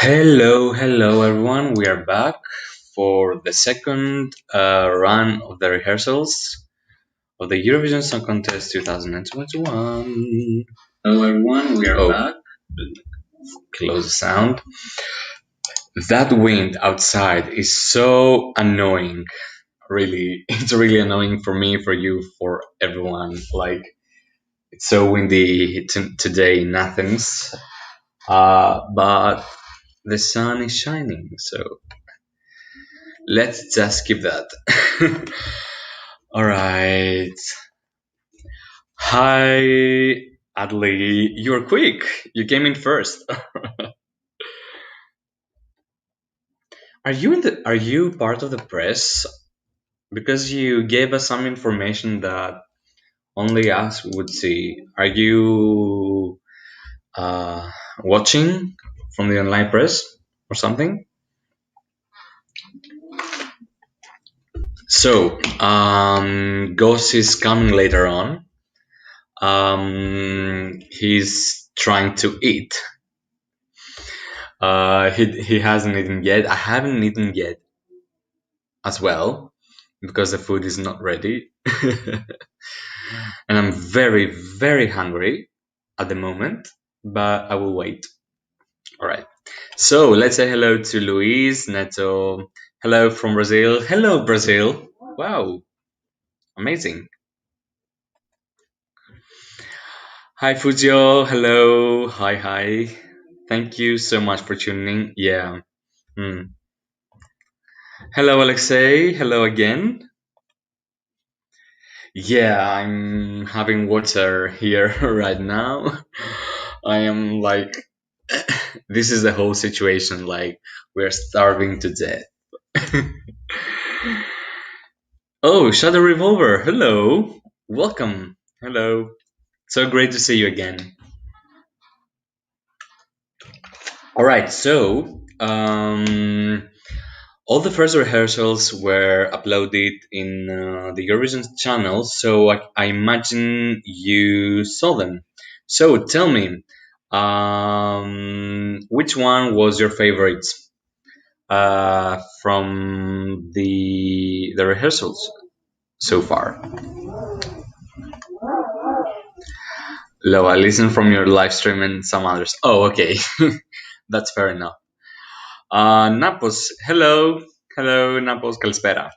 Hello everyone. We are back for the second run of the rehearsals of the Eurovision Song Contest 2021. Hello everyone, we are back. Close the sound. That wind outside is so annoying. Really, it's really annoying for me, for you, for everyone. Like, it's so windy today in Athens. But the sun is shining, so let's just skip that. All right. Hi, Adley. You're quick. You came in first. Are you part of the press? Because you gave us some information that only us would see. Are you uh, watching from the online press or something? So, Ghost is coming later on. He's trying to eat. He hasn't eaten yet. I haven't eaten yet as well because the food is not ready, and I'm very hungry at the moment. But I will wait. All right. So let's say hello to Luis Neto. Hello from Brazil. Hello Brazil. Wow, amazing. Hi Fujio. Hello. Hi. Thank you so much for tuning in. Yeah. Hmm. Hello, Alexei. Hello again. Yeah, I'm having water here right now. I am like, this is the whole situation. Like, we're starving to death. Oh, Shadow Revolver. Hello. Welcome. Hello. So great to see you again. All right. So, all the first rehearsals were uploaded in the Eurovision channel, so I imagine you saw them. So tell me, which one was your favorite from the rehearsals so far? Lo, I listened from your live stream and some others. Oh, okay, that's fair enough. Napos, hello, Napos, καλησπέρα.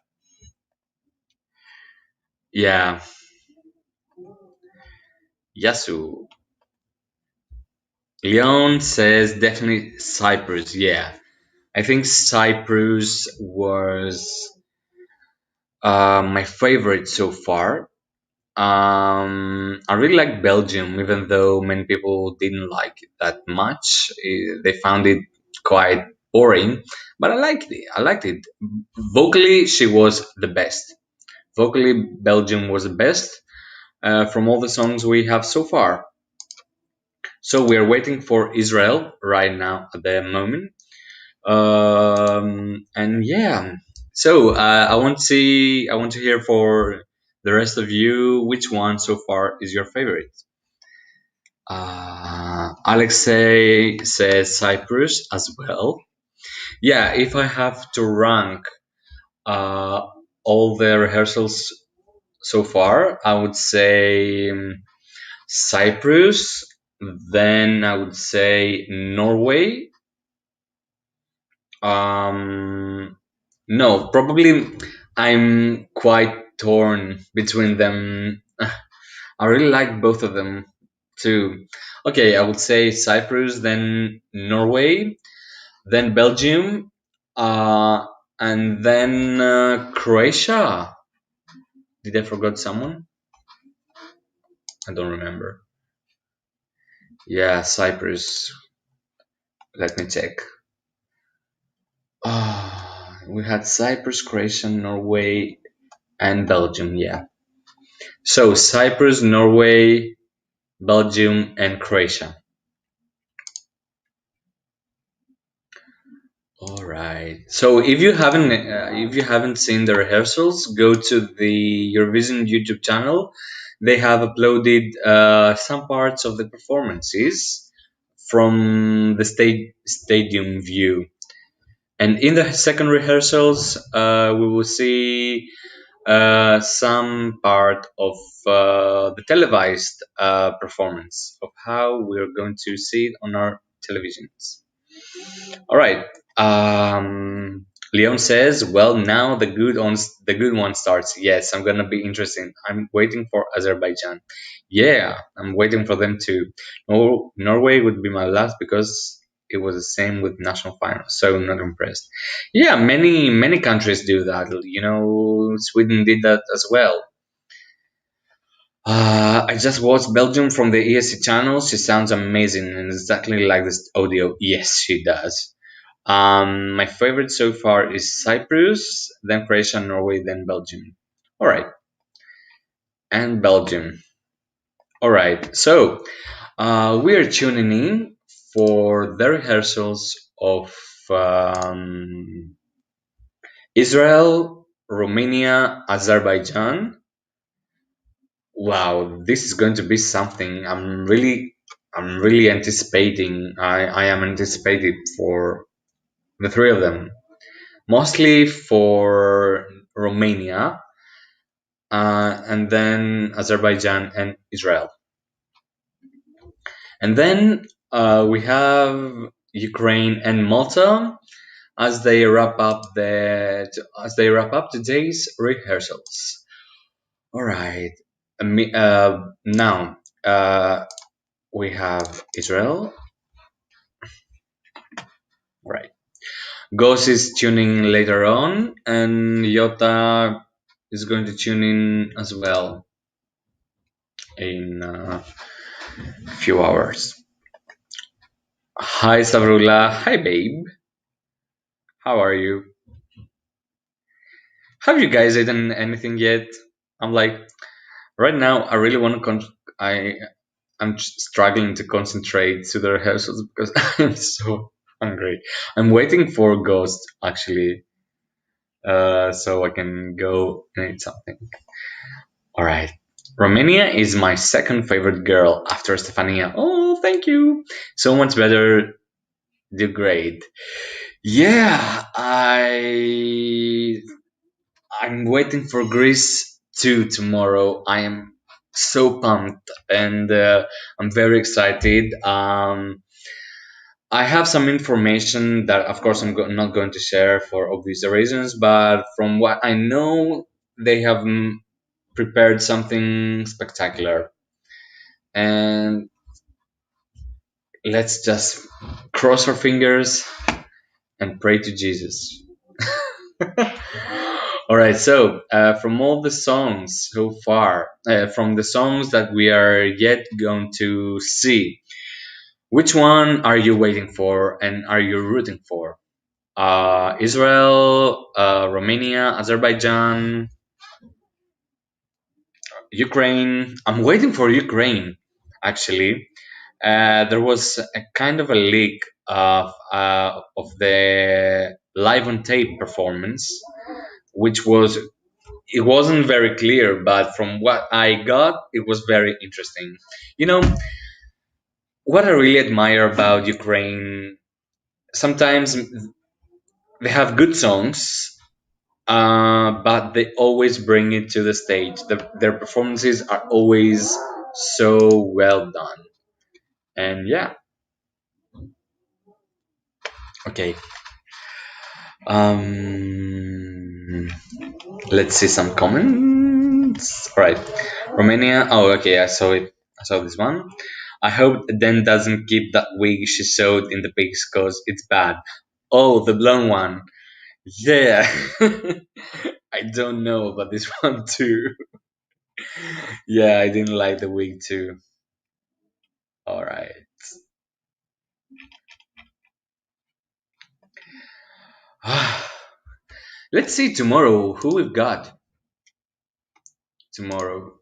Yeah, Yasu. Leon says definitely Cyprus. Yeah, I think Cyprus was my favorite so far. I really like Belgium, even though many people didn't like it that much. They found it quite boring, but I liked it. I liked it. Vocally, she was the best. Vocally, Belgium was the best from all the songs we have so far. So we are waiting for Israel right now at the moment. And yeah, so I want to hear for the rest of you, which one so far is your favorite? Alexei says Cyprus as well. Yeah, if I have to rank uh, all the rehearsals so far, I would say Cyprus, then I would say Norway. No, probably I'm quite torn between them. I really like both of them too. Okay, I would say Cyprus, then Norway, then Belgium, and then Croatia. Did I forget someone? I don't remember. Yeah, Cyprus. Let me check. We had Cyprus, Croatia, Norway, and Belgium. Yeah. So Cyprus, Norway, Belgium, and Croatia. All right. So if you haven't seen the rehearsals, go to the Eurovision YouTube channel. They have uploaded some parts of the performances from the stadium view. And in the second rehearsals, we will see some part of the televised performance of how we're going to see it on our televisions. All right. Leon says, "Well, now the good one starts." Yes, I'm gonna be interested. I'm waiting for Azerbaijan. Yeah, I'm waiting for them to. Norway would be my last because it was the same with national finals. So I'm not impressed. Yeah, many countries do that. You know, Sweden did that as well. I just watched Belgium from the ESC channel. She sounds amazing and exactly like this audio. Yes, she does. My favorite so far is Cyprus, then Croatia, Norway, then Belgium. All right, and Belgium. All right, so we are tuning in for the rehearsals of Israel, Romania, Azerbaijan. Wow, this is going to be something. I'm really anticipating. I am anticipated for the three of them. Mostly for Romania, and then Azerbaijan and Israel. And then we have Ukraine and Malta as they wrap up today's rehearsals. All right. Now we have Israel. All right. Ghost is tuning later on, and Yota is going to tune in as well in a few hours. Hi, Savrula. Hi, babe. How are you? Have you guys eaten anything yet? I'm like, right now, I really want to. I'm struggling to concentrate to the rehearsals because I'm so hungry. I'm waiting for Ghost actually, so I can go and eat something. All right. Romania is my second favorite girl after Stefania. Oh, thank you. So much better. Do great. Yeah, I'm waiting for Greece 2 tomorrow. I am so pumped and I'm very excited. I have some information that, of course, not going to share for obvious reasons, but from what I know, they have prepared something spectacular. And let's just cross our fingers and pray to Jesus. All right, so from all the songs so far, from the songs that we are yet going to see, which one are you waiting for and are you rooting for? Israel, Romania, Azerbaijan, Ukraine. I'm waiting for Ukraine, actually. There was a kind of a leak of the live on tape performance, which was it wasn't very clear, but from what I got, it was very interesting. You know, what I really admire about Ukraine, sometimes they have good songs, but they always bring it to the stage. Their performances are always so well done. And yeah, okay. Um, let's see some comments. All right, Romania. Oh, okay. I saw it. I saw this one. I hope Dan doesn't keep that wig she showed in the pics because it's bad. Oh, the blonde one. Yeah. I don't know about this one too. Yeah, I didn't like the wig too. All right. Let's see tomorrow who we've got tomorrow.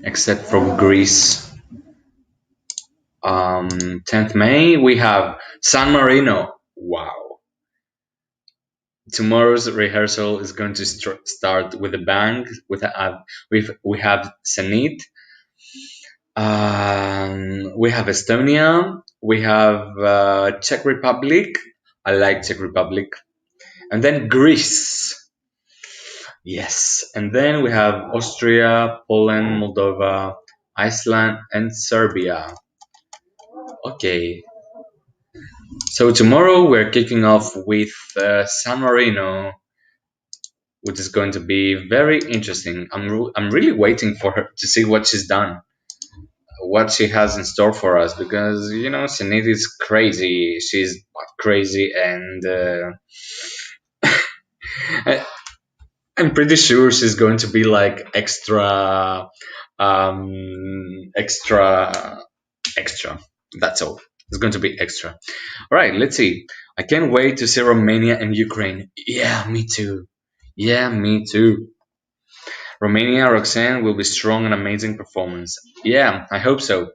Except from Greece. 10th May we have San Marino. Wow. Tomorrow's rehearsal is going to start with a bang. We have Zenit, We have Estonia. We have Czech Republic. I like Czech Republic. And then Greece. Yes. And then we have Austria, Poland, Moldova, Iceland, and Serbia. Okay. So tomorrow we're kicking off with San Marino, which is going to be very interesting. I'm really waiting for her to see what she's done, what she has in store for us, because Senit is crazy. She's crazy, and I, I'm pretty sure she's going to be like extra, extra. That's all. It's going to be extra. All right, let's see. I can't wait to see Romania and Ukraine. Yeah, me too. Yeah, me too. Romania, Roxanne will be strong and amazing performance. Yeah, I hope so.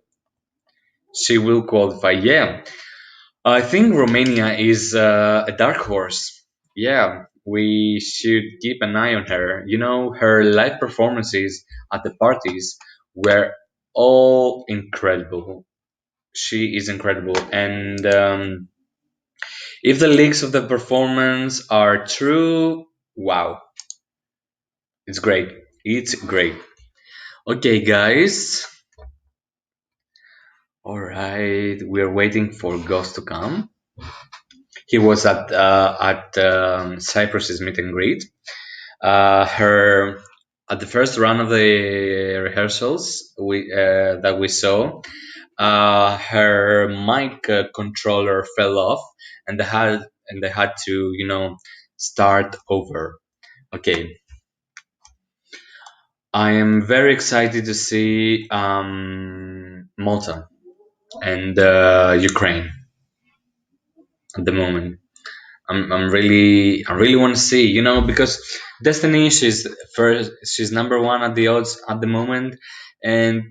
She will qualify. Yeah, I think Romania is a dark horse. Yeah, we should keep an eye on her. Her live performances at the parties were all incredible. She is incredible. And if the leaks of the performance are true, wow, it's great. It's great. Okay, guys. All right, we're waiting for Ghost to come. He was at Cyprus's meet and greet. Her At the first run of the rehearsals that we saw, her mic controller fell off, and they had to start over. Okay, I am very excited to see Malta and Ukraine at the moment. I really want to see, because Destiny, she's first, she's number one at the odds at the moment, and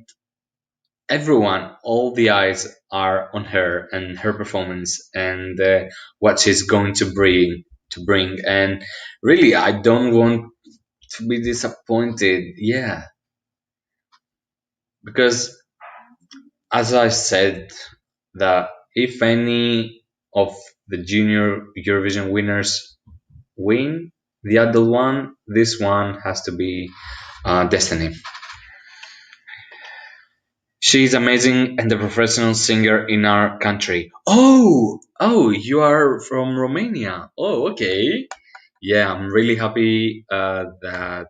everyone, all the eyes are on her and her performance and what she's going to bring. And really, I don't want to be disappointed. Yeah, because as I said, that if any of the junior Eurovision winners win the other one, this one has to be Destiny. She's amazing and a professional singer in our country. Oh, you are from Romania. Oh, okay. Yeah, I'm really happy that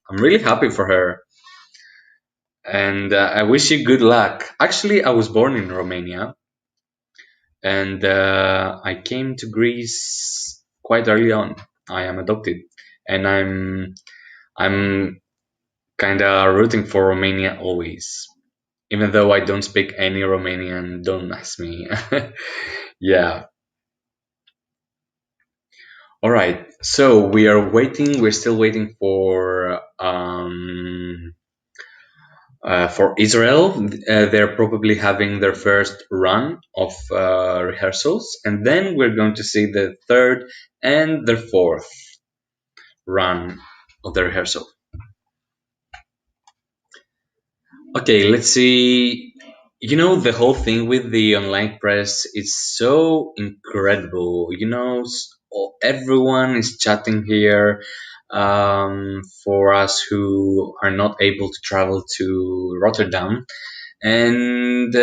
I'm really happy for her, and I wish you good luck. Actually, I was born in Romania, and I came to Greece quite early on. I am adopted, and I'm kind of rooting for Romania always. Even though I don't speak any Romanian, don't ask me. Yeah. All right. So we are waiting. We're still waiting for Israel. They're probably having their first run of rehearsals, and then we're going to see the third and the fourth run of the rehearsal. Okay, let's see. The whole thing with the online press is so incredible. Everyone is chatting here, for us who are not able to travel to Rotterdam. And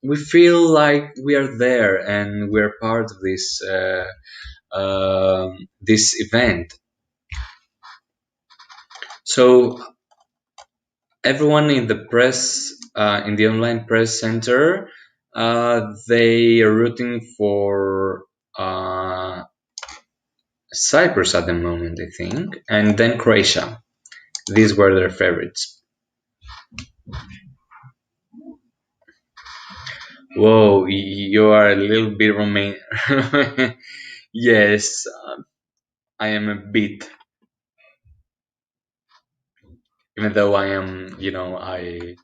we feel like we are there and we're part of this event. So everyone in the press, in the online press center, they are rooting for Cyprus at the moment, I think, and then Croatia. These were their favorites. Whoa, you are a little bit Romanian. Yes, I am a bit, even though I am, I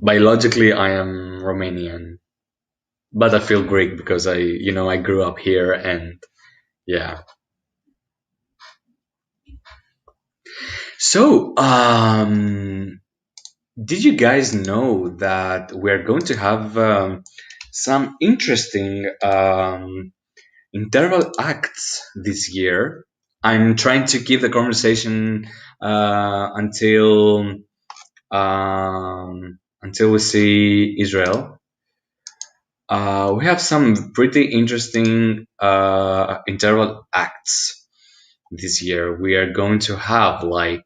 biologically I am Romanian, but I feel Greek because I grew up here, and yeah. So, Did you guys know that we're going to have some interesting interval acts this year? I'm trying to keep the conversation until we see Israel. We have some pretty interesting interval acts this year. We are going to have like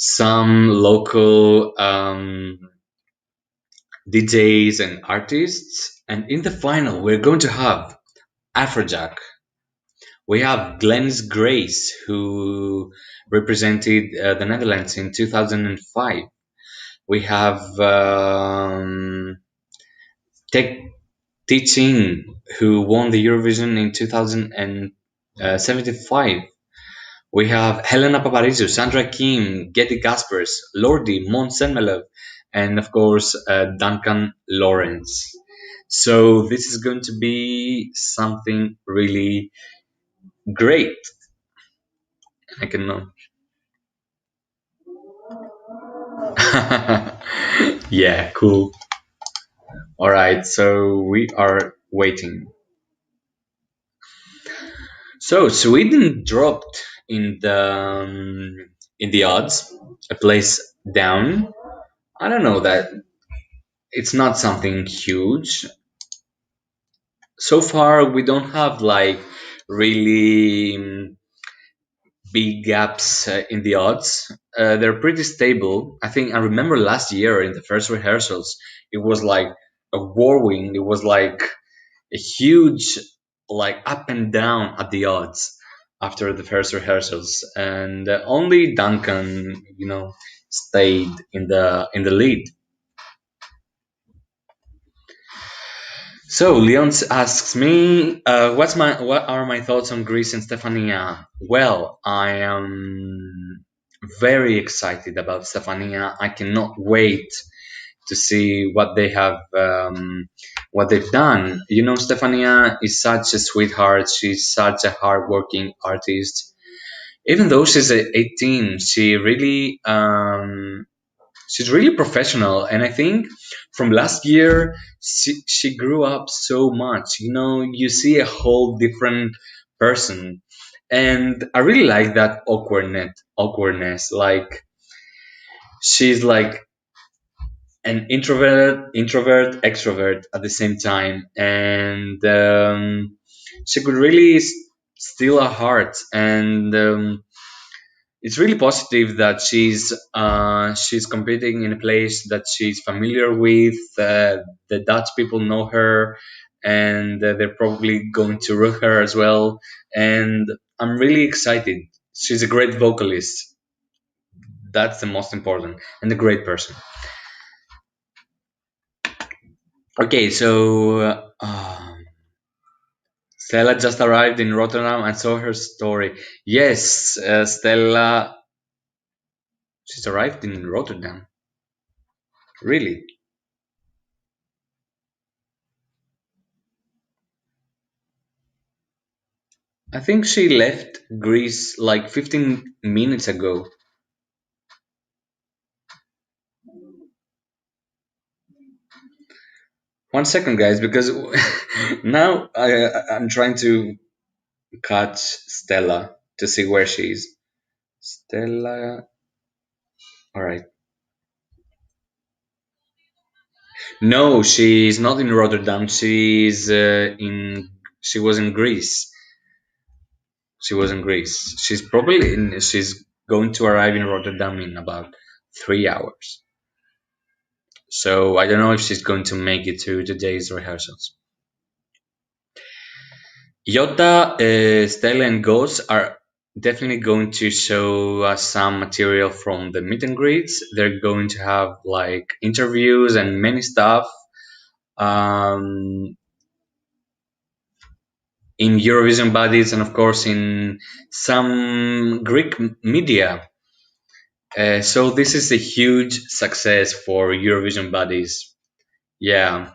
some local DJs and artists, and in the final, we're going to have Afrojack. We have Glennis Grace, who represented the Netherlands in 2005. We have Tech Teaching, who won the Eurovision in 2075. We have Helena Paparizou, Sandra Kim, Getty Gaspers, Lordi, Mont Senmelov, and of course Duncan Lawrence. So this is going to be something really great. I can know. Yeah, cool. All right, so we are waiting. So Sweden dropped in the odds, a place down. I don't know that it's not something huge. So far, we don't have like really big gaps in the odds. They're pretty stable. I think I remember last year in the first rehearsals, it was like a whirlwind. It was like a huge, like up and down at the odds after the first rehearsals, and only Duncan, stayed in the lead. So Leon asks me, what are my thoughts on Greece and Stefania? Well, I am very excited about Stefania. I cannot wait to see what they've done. Stefania is such a sweetheart. She's such a hardworking artist. Even though she's 18, she's really professional, and I think from last year she grew up so much. You see a whole different person, and I really like that awkwardness. Like she's like an introvert, extrovert at the same time, and she could really steal a heart. And it's really positive that she's competing in a place that she's familiar with. The Dutch people know her, and they're probably going to root her as well. And I'm really excited. She's a great vocalist. That's the most important, and a great person. Okay, so Stella just arrived in Rotterdam and saw her story. Yes, Stella, she's arrived in Rotterdam. Really? I think she left Greece like 15 minutes ago. One second, guys, because now I'm trying to catch Stella to see where she is. Stella. All right. No, she's not in Rotterdam. She was in Greece. She was in Greece. She's going to arrive in Rotterdam in about 3 hours. So I don't know if she's going to make it to today's rehearsals. Jota, Stella, and Ghost are definitely going to show us some material from the meet and greets. They're going to have like interviews and many stuff um, in Eurovision bodies, and of course in some Greek media. So this is a huge success for Eurovision bodies. Yeah,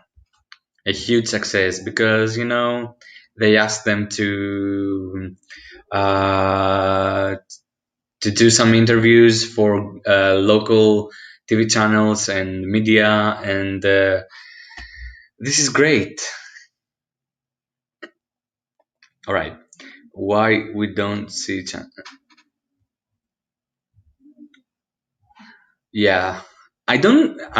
a huge success because they asked them uh, to do some interviews for local TV channels and media, and this is great. All right, why we don't see Yeah, I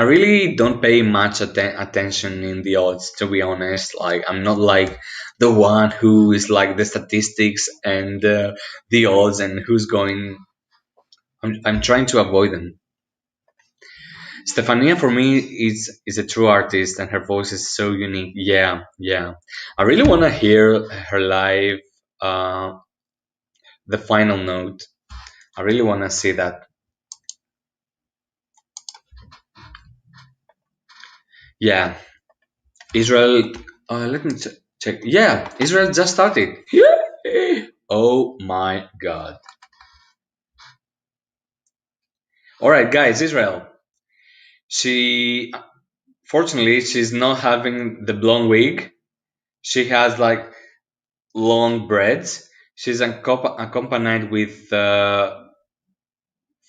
really don't pay much attention in the odds, to be honest. Like, I'm not like the one who is like the statistics and the odds and who's going. I'm trying to avoid them. Stefania for me is a true artist, and her voice is so unique. Yeah, yeah. I really want to hear her live, uh, the final note. I really want to see that. Yeah, Israel. Let me check. Yeah, Israel just started. Yeah. Oh my God. All right, guys. Israel. She fortunately she's not having the blonde wig. She has like long braids. She's accompanied with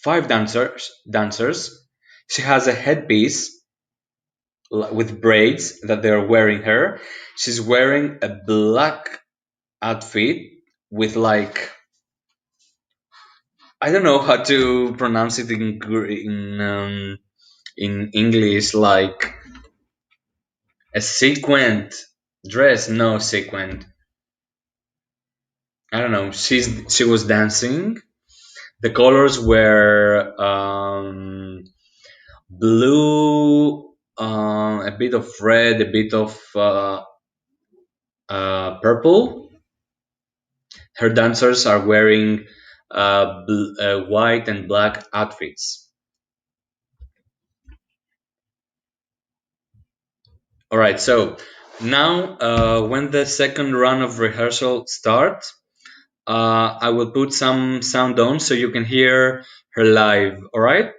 five dancers. She has a headpiece with braids that they're wearing her. She's wearing a black outfit with like, I don't know how to pronounce it in English, like a sequined dress. No, sequined. I don't know. She was dancing. The colors were blue, a bit of red, a bit of purple. Her dancers are wearing white and black outfits. All right, so now when the second run of rehearsal starts, I will put some sound on so you can hear her live. All right,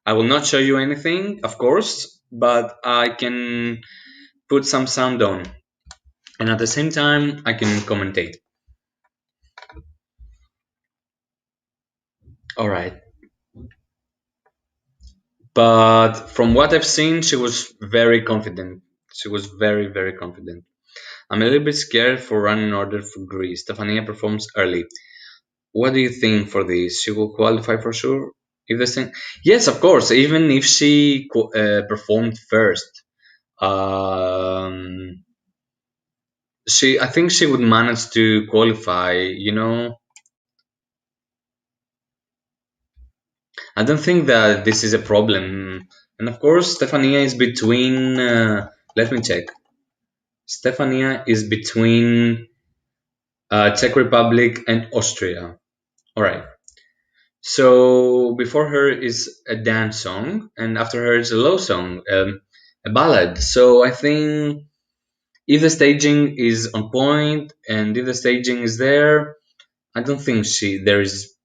I will not show you anything, of course, but I can put some sound on, and at the same time, I can commentate. All right, but from what I've seen, she was very confident. She was very, very confident. I'm a little bit scared for running order for Greece. Stefania performs early. What do you think for this? She will qualify for sure? If the same, yes, of course. Even if she performed first, um, I think she would manage to qualify. I don't think that this is a problem. And of course, Stefania is between. Let me check. Stefania is between Czech Republic and Austria. All right. So before her is a dance song, and after her is a love song, a ballad. So I think if the staging is on point and if the staging is there, I don't think there is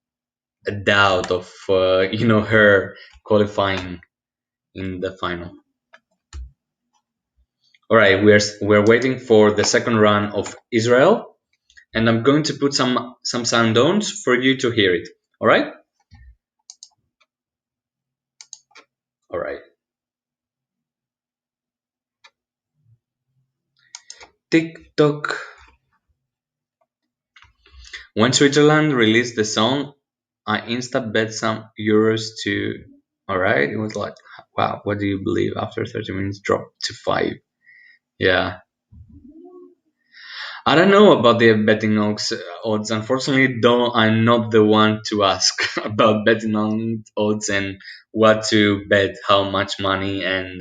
a doubt of her qualifying in the final. All right, we're waiting for the second run of Israel, and I'm going to put some sound ons for you to hear it. All right. All right. Tick tock. When Switzerland released the song, I insta bet some euros to. Alright, it was like, wow, what do you believe? After 30 minutes, dropped to 5. Yeah. I don't know about the betting odds. Unfortunately, don't. I'm not the one to ask about betting on odds and what to bet, how much money, and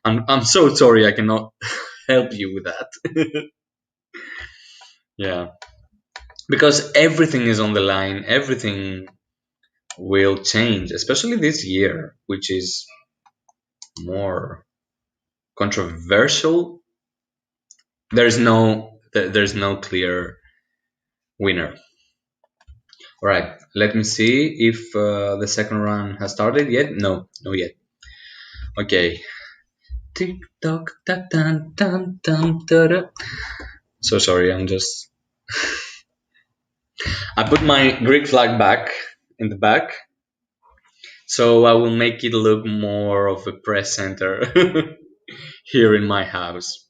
I'm so sorry I cannot help you with that. Yeah, because everything is on the line. Everything will change, especially this year, which is more controversial. There's no clear winner. All right, let me see if the second round has started yet. No, no yet. Okay. Tick tock, ta tan tan tan ta. So sorry, I put my Greek flag back in the back, so I will make it look more of a press center here in my house.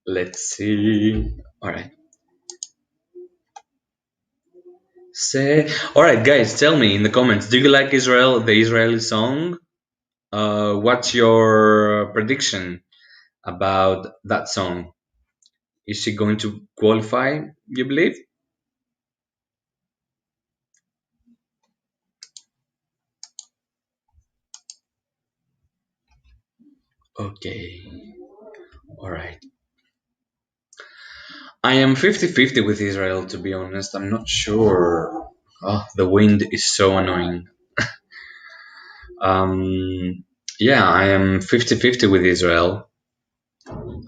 Let's see. All right. Say, all right, guys, tell me in the comments. Do you like Israel, the Israeli song? What's your prediction about that song? Is she going to qualify? You believe? Okay. All right. I am 50-50 with Israel, to be honest. I'm not sure. Oh, the wind is so annoying. Um, yeah, I am 50-50 with Israel.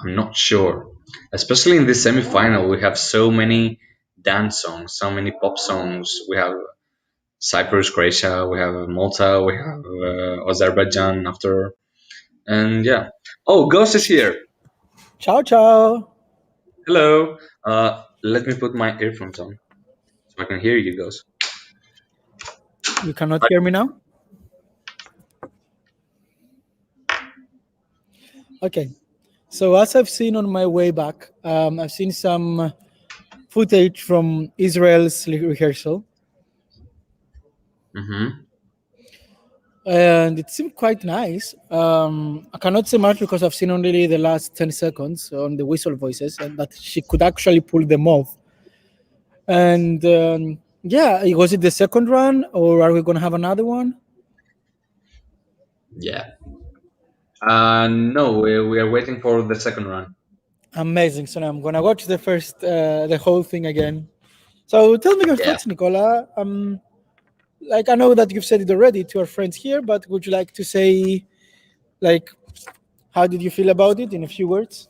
I'm not sure. Especially in this semi-final, we have so many dance songs, so many pop songs. We have Cyprus, Croatia, we have Malta, we have Azerbaijan after, and yeah. Oh, Ghost is here. Ciao, ciao. Hello. Let me put my earphones on so I can hear you, Ghost. You cannot hear me now? Okay. So, as I've seen on my way back, I've seen some footage from Israel's rehearsal, Mm-hmm. and it seemed quite nice. I cannot say much because I've seen only the last 10 seconds on the whistle voices, and that she could actually pull them off. And yeah, was it the second run, or are we going to have another one? Yeah. No, we are waiting for the second run. Amazing. So now I'm going to watch the whole thing again. So tell me your Yeah. thoughts, Nicola. Like I know that you've said it already to our friends here, but would you like to say, like, how did you feel about it in a few words?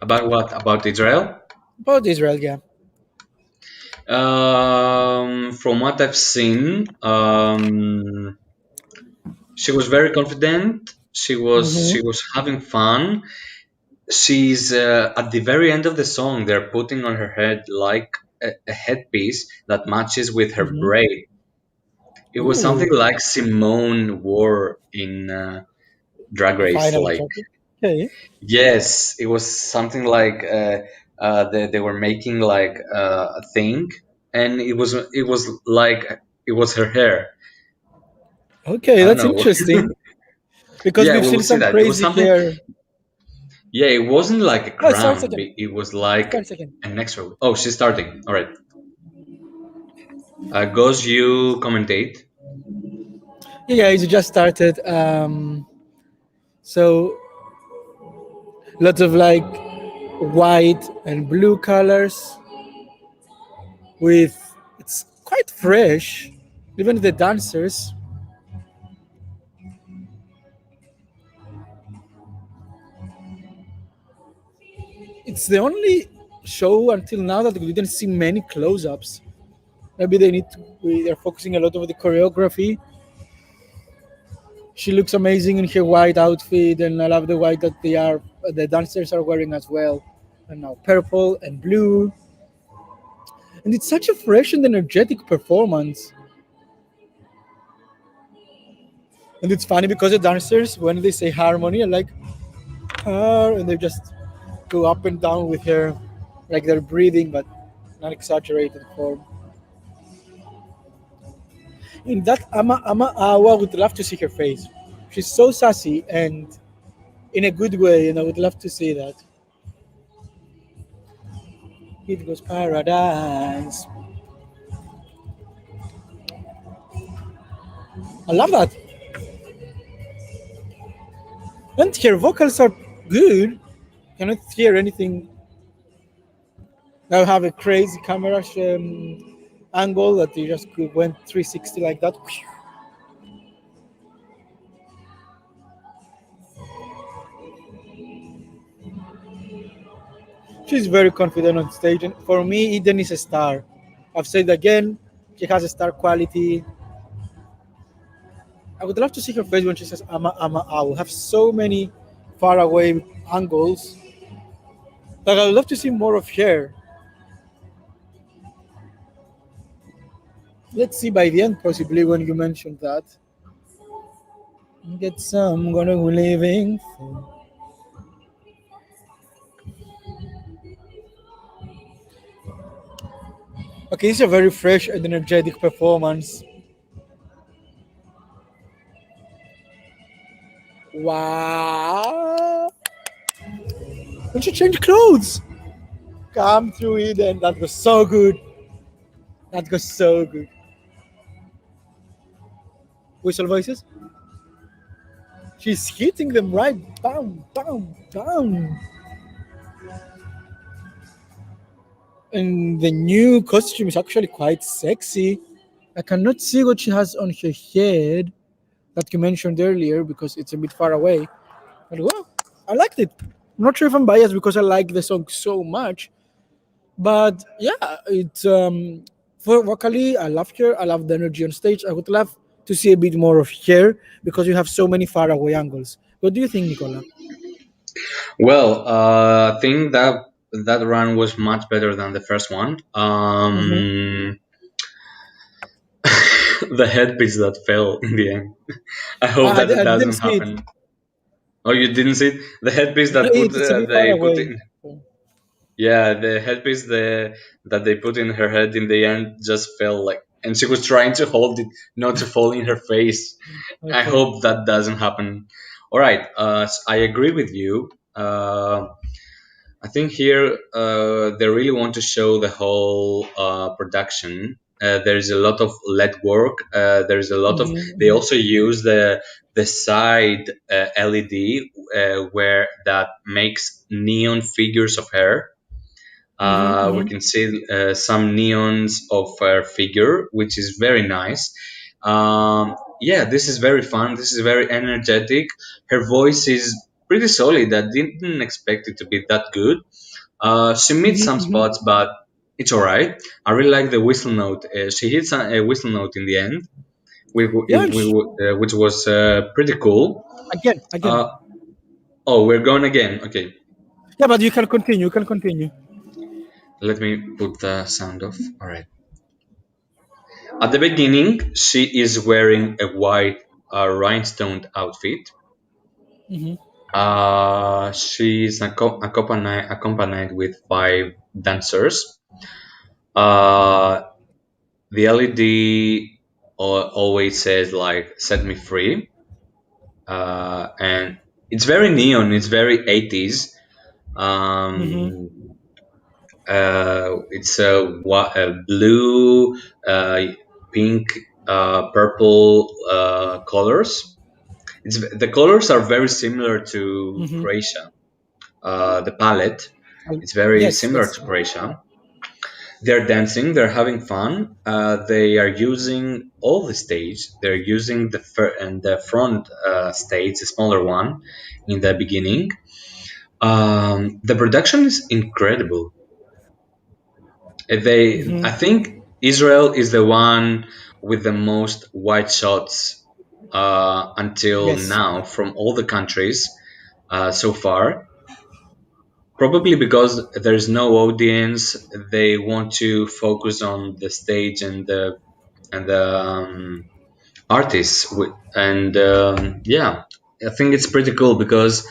About what? About Israel? About Israel, yeah. From what I've seen, she was very confident. She Mm-hmm. was having fun. She's at the very end of the song. They're putting on her head like a headpiece that matches with her Mm-hmm. braid. It was something Ooh, like Simone wore in Drag the Race. final Like, topic. Okay. yes, it was something like they were making like a thing, and it was like it was her hair. Okay, I don't that's know. interesting because Yeah, we've we will seen see some that. It was crazy something. hair. Yeah, it wasn't like a Oh, start crown. second. It was like Start second. an extra. Oh, she's starting. All right. Goes you commentate. Yeah, guys, it just started. So lots of like white and blue colors with it's quite fresh. Even the dancers. It's the only show until now that we didn't see many close-ups. Maybe they need to. They're focusing a lot over the choreography. She looks amazing in her white outfit, and I love the white that the dancers are wearing as well. And now purple and blue, and it's such a fresh and energetic performance. And it's funny because the dancers, when they say harmony, are like her, and they just go up and down with her, like they're breathing, but not exaggerated form. In that Ama Awa, would love to see her face. She's so sassy and in a good way, and I would love to see that. It goes paradise. I love that. And her vocals are good. Cannot hear anything. Now have a crazy camera angle that you just went 360 like that. She's very confident on stage, and for me, Eden is a star. I've said again, she has a star quality. I would love to see her face when she says "ama ama." I will have so many far away angles. Like I would love to see more of her. Let's see by the end, possibly when you mentioned that. Get some gonna go living for. Okay, it's a very fresh and energetic performance. Wow! Don't you change clothes? Come through it, and that was so good. That was so good. Whistle voices. She's hitting them right. Bam, bam, bam. And the new costume is actually quite sexy. I cannot see what she has on her head that you mentioned earlier because it's a bit far away. But well, I liked it. I'm not sure if I'm biased because I like the song so much, but yeah, it's for vocally, I love her. I love the energy on stage. I would love to see a bit more of her because you have so many far away angles. What do you think, Nicola? Well, I think that that run was much better than the first one. Mm-hmm. The headpiece that fell in the end. I hope I, that it I didn't doesn't see it. happen. Oh, you didn't see it? The headpiece that put It's a bit far they put away. in. Yeah, the headpiece that they put in her head in the end just fell like, and she was trying to hold it not to fall in her face. I Okay. hope that doesn't happen. All right, I agree with you. I think here they really want to show the whole production. There's a lot of lead work. There's a lot of. They Mm-hmm. also use the side LED where that makes neon figures of her. Mm-hmm. We Mm-hmm. can see some neons of her figure, which is very nice. Yeah, this is very fun. This is very energetic. Her voice is pretty solid. I didn't expect it to be that good. She missed some Mm-hmm. spots, but it's alright. I really like the whistle note. She hits a whistle note in the end, Yeah, which was pretty cool. again, again. Uh, oh, we're going again. Okay, Yeah, but you can continue. You can continue. let me put the sound off. Alright. At the beginning, she is wearing a white rhinestone outfit. Mm-hmm. She's accompanied with five dancers. Uh, the LED always says like "Set me free," and it's very neon. It's very 80s. Mm-hmm. Um, it's a blue, uh, pink, purple colors. The colors are very similar to Mm-hmm. Croatia. The palette, it's very Yes, similar yes. to Croatia. They're dancing, they're having fun. They are using all the stage. They're using and the front stage, the smaller one, in the beginning. The production is incredible. I Mm-hmm. think Israel is the one with the most wide shots until Yes. now from all the countries so far. Probably because there's no audience, they want to focus on the stage and the artists. And yeah, I think it's pretty cool because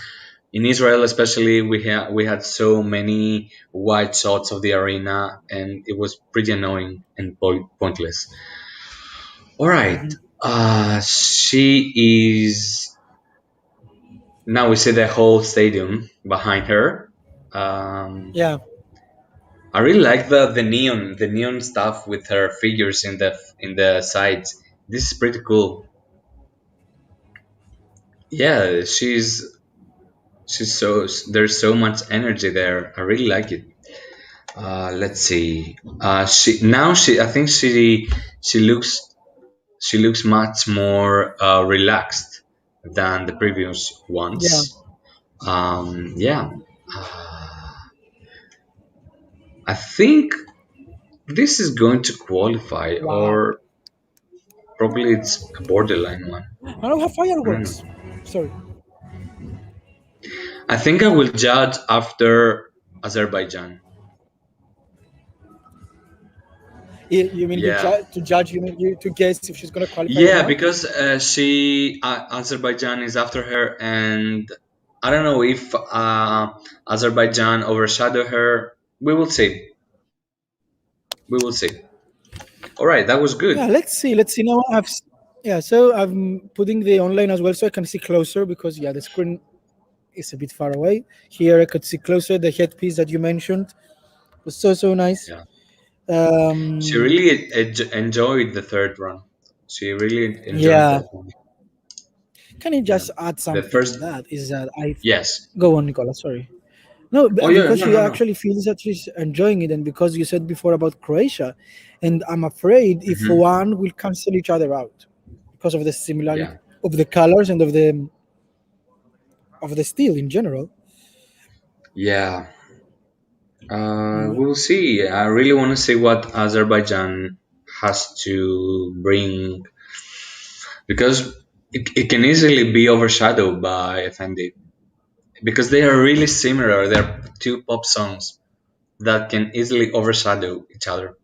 in Israel, especially, we had so many wide shots of the arena, and it was pretty annoying and pointless. All right, Mm-hmm. she is now. We see the whole stadium behind her. Um, Yeah. I really like the neon stuff with her figures in the sides. This is pretty cool. Yeah, she's so there's so much energy there. I really like it. Let's see. She I think she looks much more relaxed than the previous Yeah. ones. Yeah. Uh, I think this is going to qualify, Wow. or probably it's a borderline one. I don't have I don't know. fireworks. Sorry. I think I will judge after Azerbaijan. You mean Yeah. to judge? You mean to guess if she's gonna qualify or Yeah, not? because Azerbaijan is after her, and I don't know if Azerbaijan overshadow her. We will see. We will see. All right, that was Yeah, good. let's see. Let's see now. Yeah, so I'm putting the online as well, so I can see closer because yeah, the screen is a bit far away. Here I could see closer the headpiece that you mentioned was so nice. Yeah, she Um, really enjoyed the third run. She really enjoyed yeah, that one. can you Yeah, just add the something to first. that? Is that I Yes. go on, Nicola? Sorry. No, Oh yeah, because no, she no, no. actually feels that she's enjoying it, and because you said before about Croatia, and I'm afraid if Hmm. one will cancel each other out because of the similarity Yeah, of the colors and of the steel in general. yeah. Mm, We'll see. I really want to see what Azerbaijan has to bring because it can easily be overshadowed by Effendi because they are really similar. They're two pop songs that can easily overshadow each other.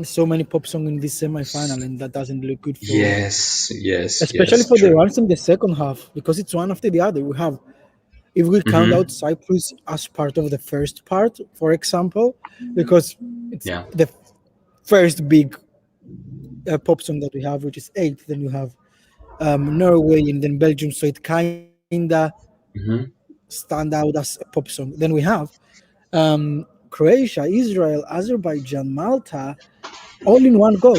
so many pop songs in this semi-final, and that doesn't look good for, Yes, yes, especially yes, for the true. ones in the second half, because it's one after the other. We have, if we count Mm-hmm. out Cyprus as part of the first part, for example, because it's Yeah. the first big pop song that we have, which is eight. Then you have Norway and then Belgium, so it kinda Mm-hmm. stand out as a pop song. Then we have Croatia, Israel, Azerbaijan, Malta, all in one go,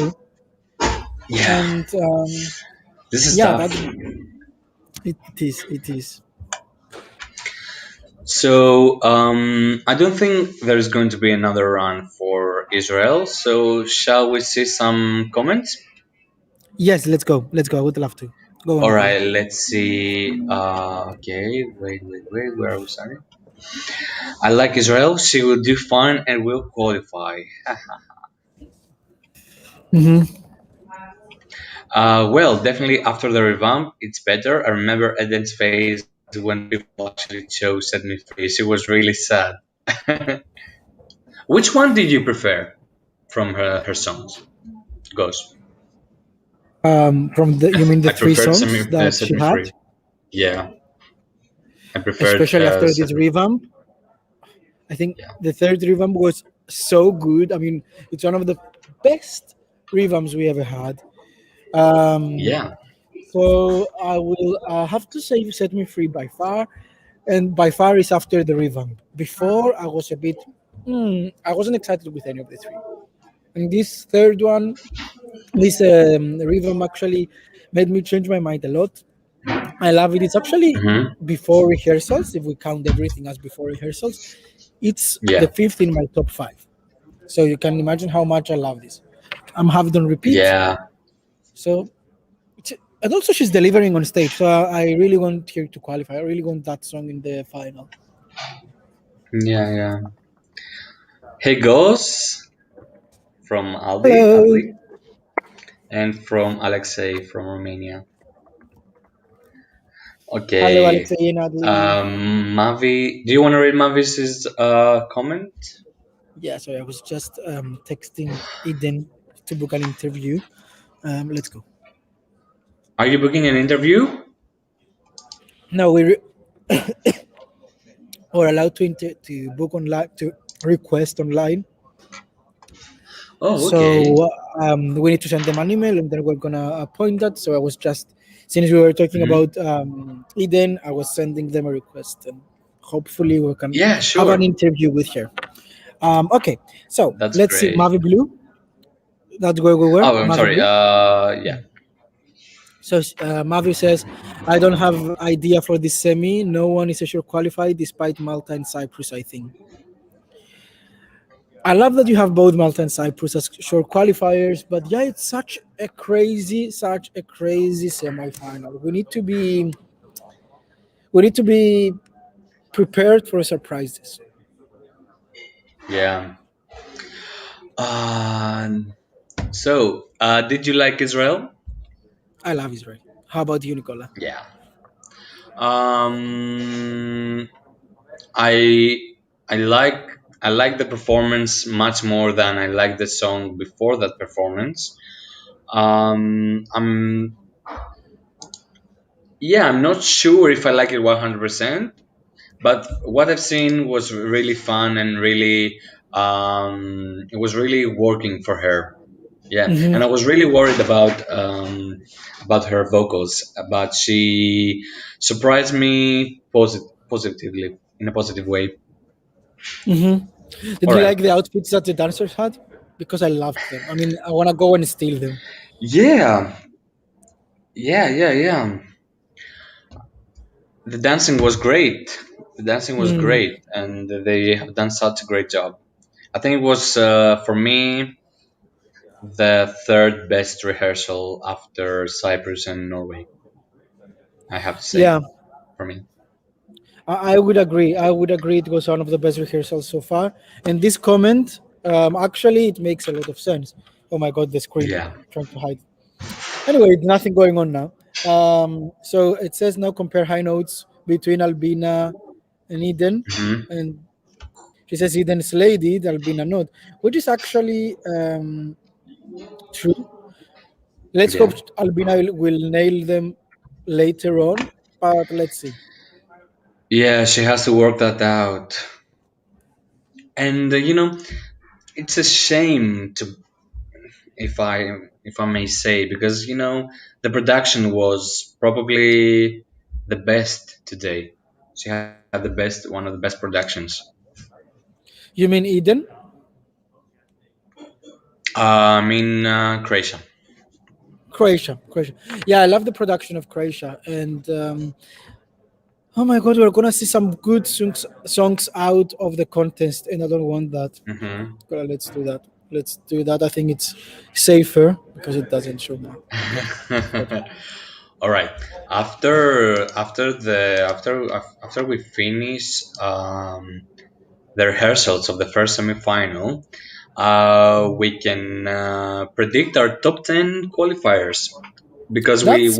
Yeah, and this is yeah, tough. that it is. It is. So I don't think there's going to be another run for Israel. So shall we see some comments? Yes, let's go. Let's go. I would love to. Go on, All Nicola. right, let's see. Okay, wait. Where are we starting? I like Israel. She will do fine and will qualify. Hmm. Well, definitely after the revamp, it's better. I remember Eden's face when people actually chose Set Me Free. She was really sad. Which one did you prefer from her songs? Ghost. From the you mean the I three preferred songs that Set she Me had, Free. Yeah, I preferred especially after Set this Me Free. revamp? I think Yeah, the third revamp was so good. I mean, it's one of the best revamps we ever had. Um, yeah, so I will have to say Set Me Free by far, and by far is after the revamp. Before I was a bit, I wasn't excited with any of the three. And this third one, this revamp actually made me change my mind a lot. I love it. It's actually hmm, before rehearsals. If we count everything as before rehearsals, it's the yeah, fifth in my top five. So you can imagine how much I love this. I'm having it on repeat. yeah, So, and also she's delivering on stage. So I really want her to qualify. I really want that song in the final. yeah. Hey, Ghost from Aldi, I Hello, believe, and from Alexei from Romania. hello, Okay. Alexei and Adli. Mavi, do you want to read Mavis's comment? Yeah, sorry, I was just texting Eden to book an interview. Let's go. Are you booking an interview? No, we're allowed to book online to request online. Oh, okay. So we need to send them an email, and then we're gonna appoint that. So I was just, since we were talking Hmm. about Eden, I was sending them a request, and hopefully we can Yeah, have an sure. interview with her. Okay, so That's let's see, great. Mavi Blue. That's where we were, Oh, I'm Mavi sorry. Blue. Yeah. So Mavi says, I don't have idea for this semi. No one is sure qualified, despite Malta and Cyprus. I think. I love that you have both Malta and Cyprus as short qualifiers, but yeah, it's such a crazy semi-final. We need to be prepared for surprises. Yeah. Um, did you like Israel? I love Israel. How about you, Nicola? Yeah. Um, I I like. I like the performance much more than I like the song before that performance. I'm Yeah, I'm not sure if I like it 100%, but what I've seen was really fun and really it was really working for her. Yeah, and I Hmm. was really worried about her vocals, but she surprised me positively in a positive way. Hmm. Did All you right. like the outfits that the dancers had? Because I loved them. I mean, I want to go and steal them. Yeah, yeah. The dancing was great. The dancing was Mm. great, and they have done such a great job. I think it was for me the third best rehearsal after Cyprus and Norway. I have to say Yeah, for me. I would agree. I would agree. It was one of the best rehearsals so far. And this comment, actually, it makes a lot of sense. Oh my God, the screen Yeah. trying to hide. Anyway, nothing going on now. So it says now compare high notes between Albina and Eden, Hmm. and she says Eden slayed it, Albina not, which is actually true. Let's hope Yeah. Albina will nail them later on, but let's see. Yeah, she has to work that out. And it's a shame to if I may say, because the production was probably the best today. She had the best one of the best productions. You mean Eden? In Croatia. Croatia, Croatia. Yeah, I love the production of Croatia, and oh my God, we're gonna see some good songs out of the contest, and I don't want that. Hmm. Let's do that. Let's do that. I think it's safer because it doesn't show now. Yeah. Okay. All right. After we finish the rehearsals of the first semifinal, we can predict our top 10 qualifiers, because That's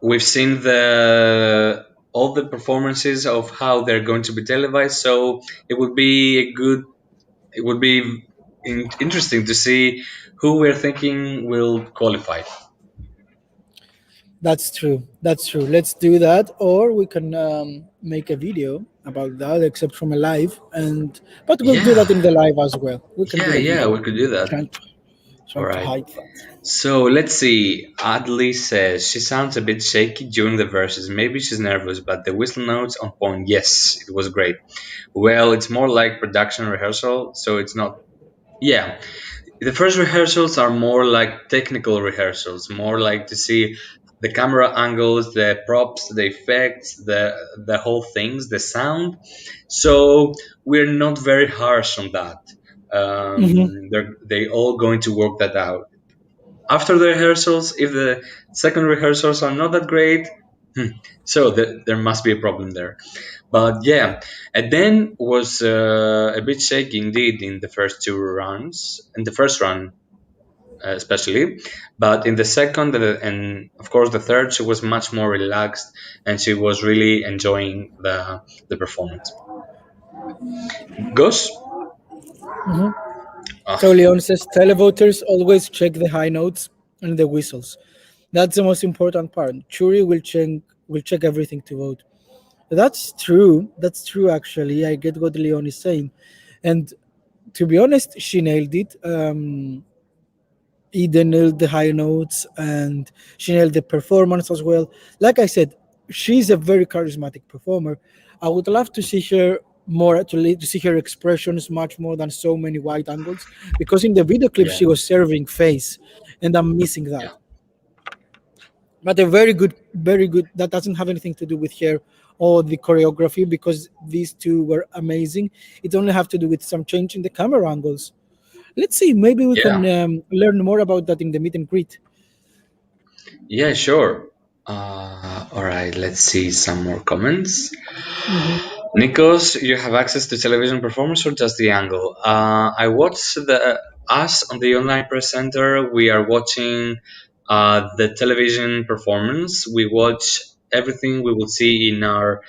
we've seen the all the performances of how they're going to be televised. So it would be interesting to see who we're thinking will qualify. that's true. That's true. Let's do that, or we can make a video about that, except from a live, and but we'll do Yeah, that in the live as well. We can do the yeah, video. we could do that. Trying All trying to right. hide that. So let's see. Adley says she sounds a bit shaky during the verses. Maybe she's nervous, but the whistle notes on point. Yes, it was great. Well, it's more like production rehearsal, so it's not. Yeah, the first rehearsals are more like technical rehearsals, more like to see the camera angles, the props, the effects, the whole things, the sound. So we're not very harsh on that. Hmm. They all going to work that out after the rehearsals. If the second rehearsals are not that great, so there must be a problem there. But yeah, and then was a bit shaky indeed in the first two runs, in the first run especially, but in the second and of course the third, she was much more relaxed and she was really enjoying the performance. Gus. So Ah, Leon says televoters always check the high notes and the whistles. That's the most important part. Jury will check everything to vote. That's true. That's true. Actually, I get what Leon is saying, and to be honest, she nailed it. Eden nailed the high notes, and she nailed the performance as well. Like I said, she's a very charismatic performer. I would love to see her more to see her expressions much more than so many wide angles, because in the video clip yeah, she was serving face, and I'm missing yeah, that. But a very good, very good. That doesn't have anything to do with her or the choreography, because these two were amazing. It only have to do with some change in the camera angles. Let's see. Maybe we can yeah, learn more about that in the meet and greet. yeah, sure. All right, let's see some more comments. Nikos, you have access to television performance or just the angle? I watch the us on the online press center. We are watching the television performance. We watch everything we will see in our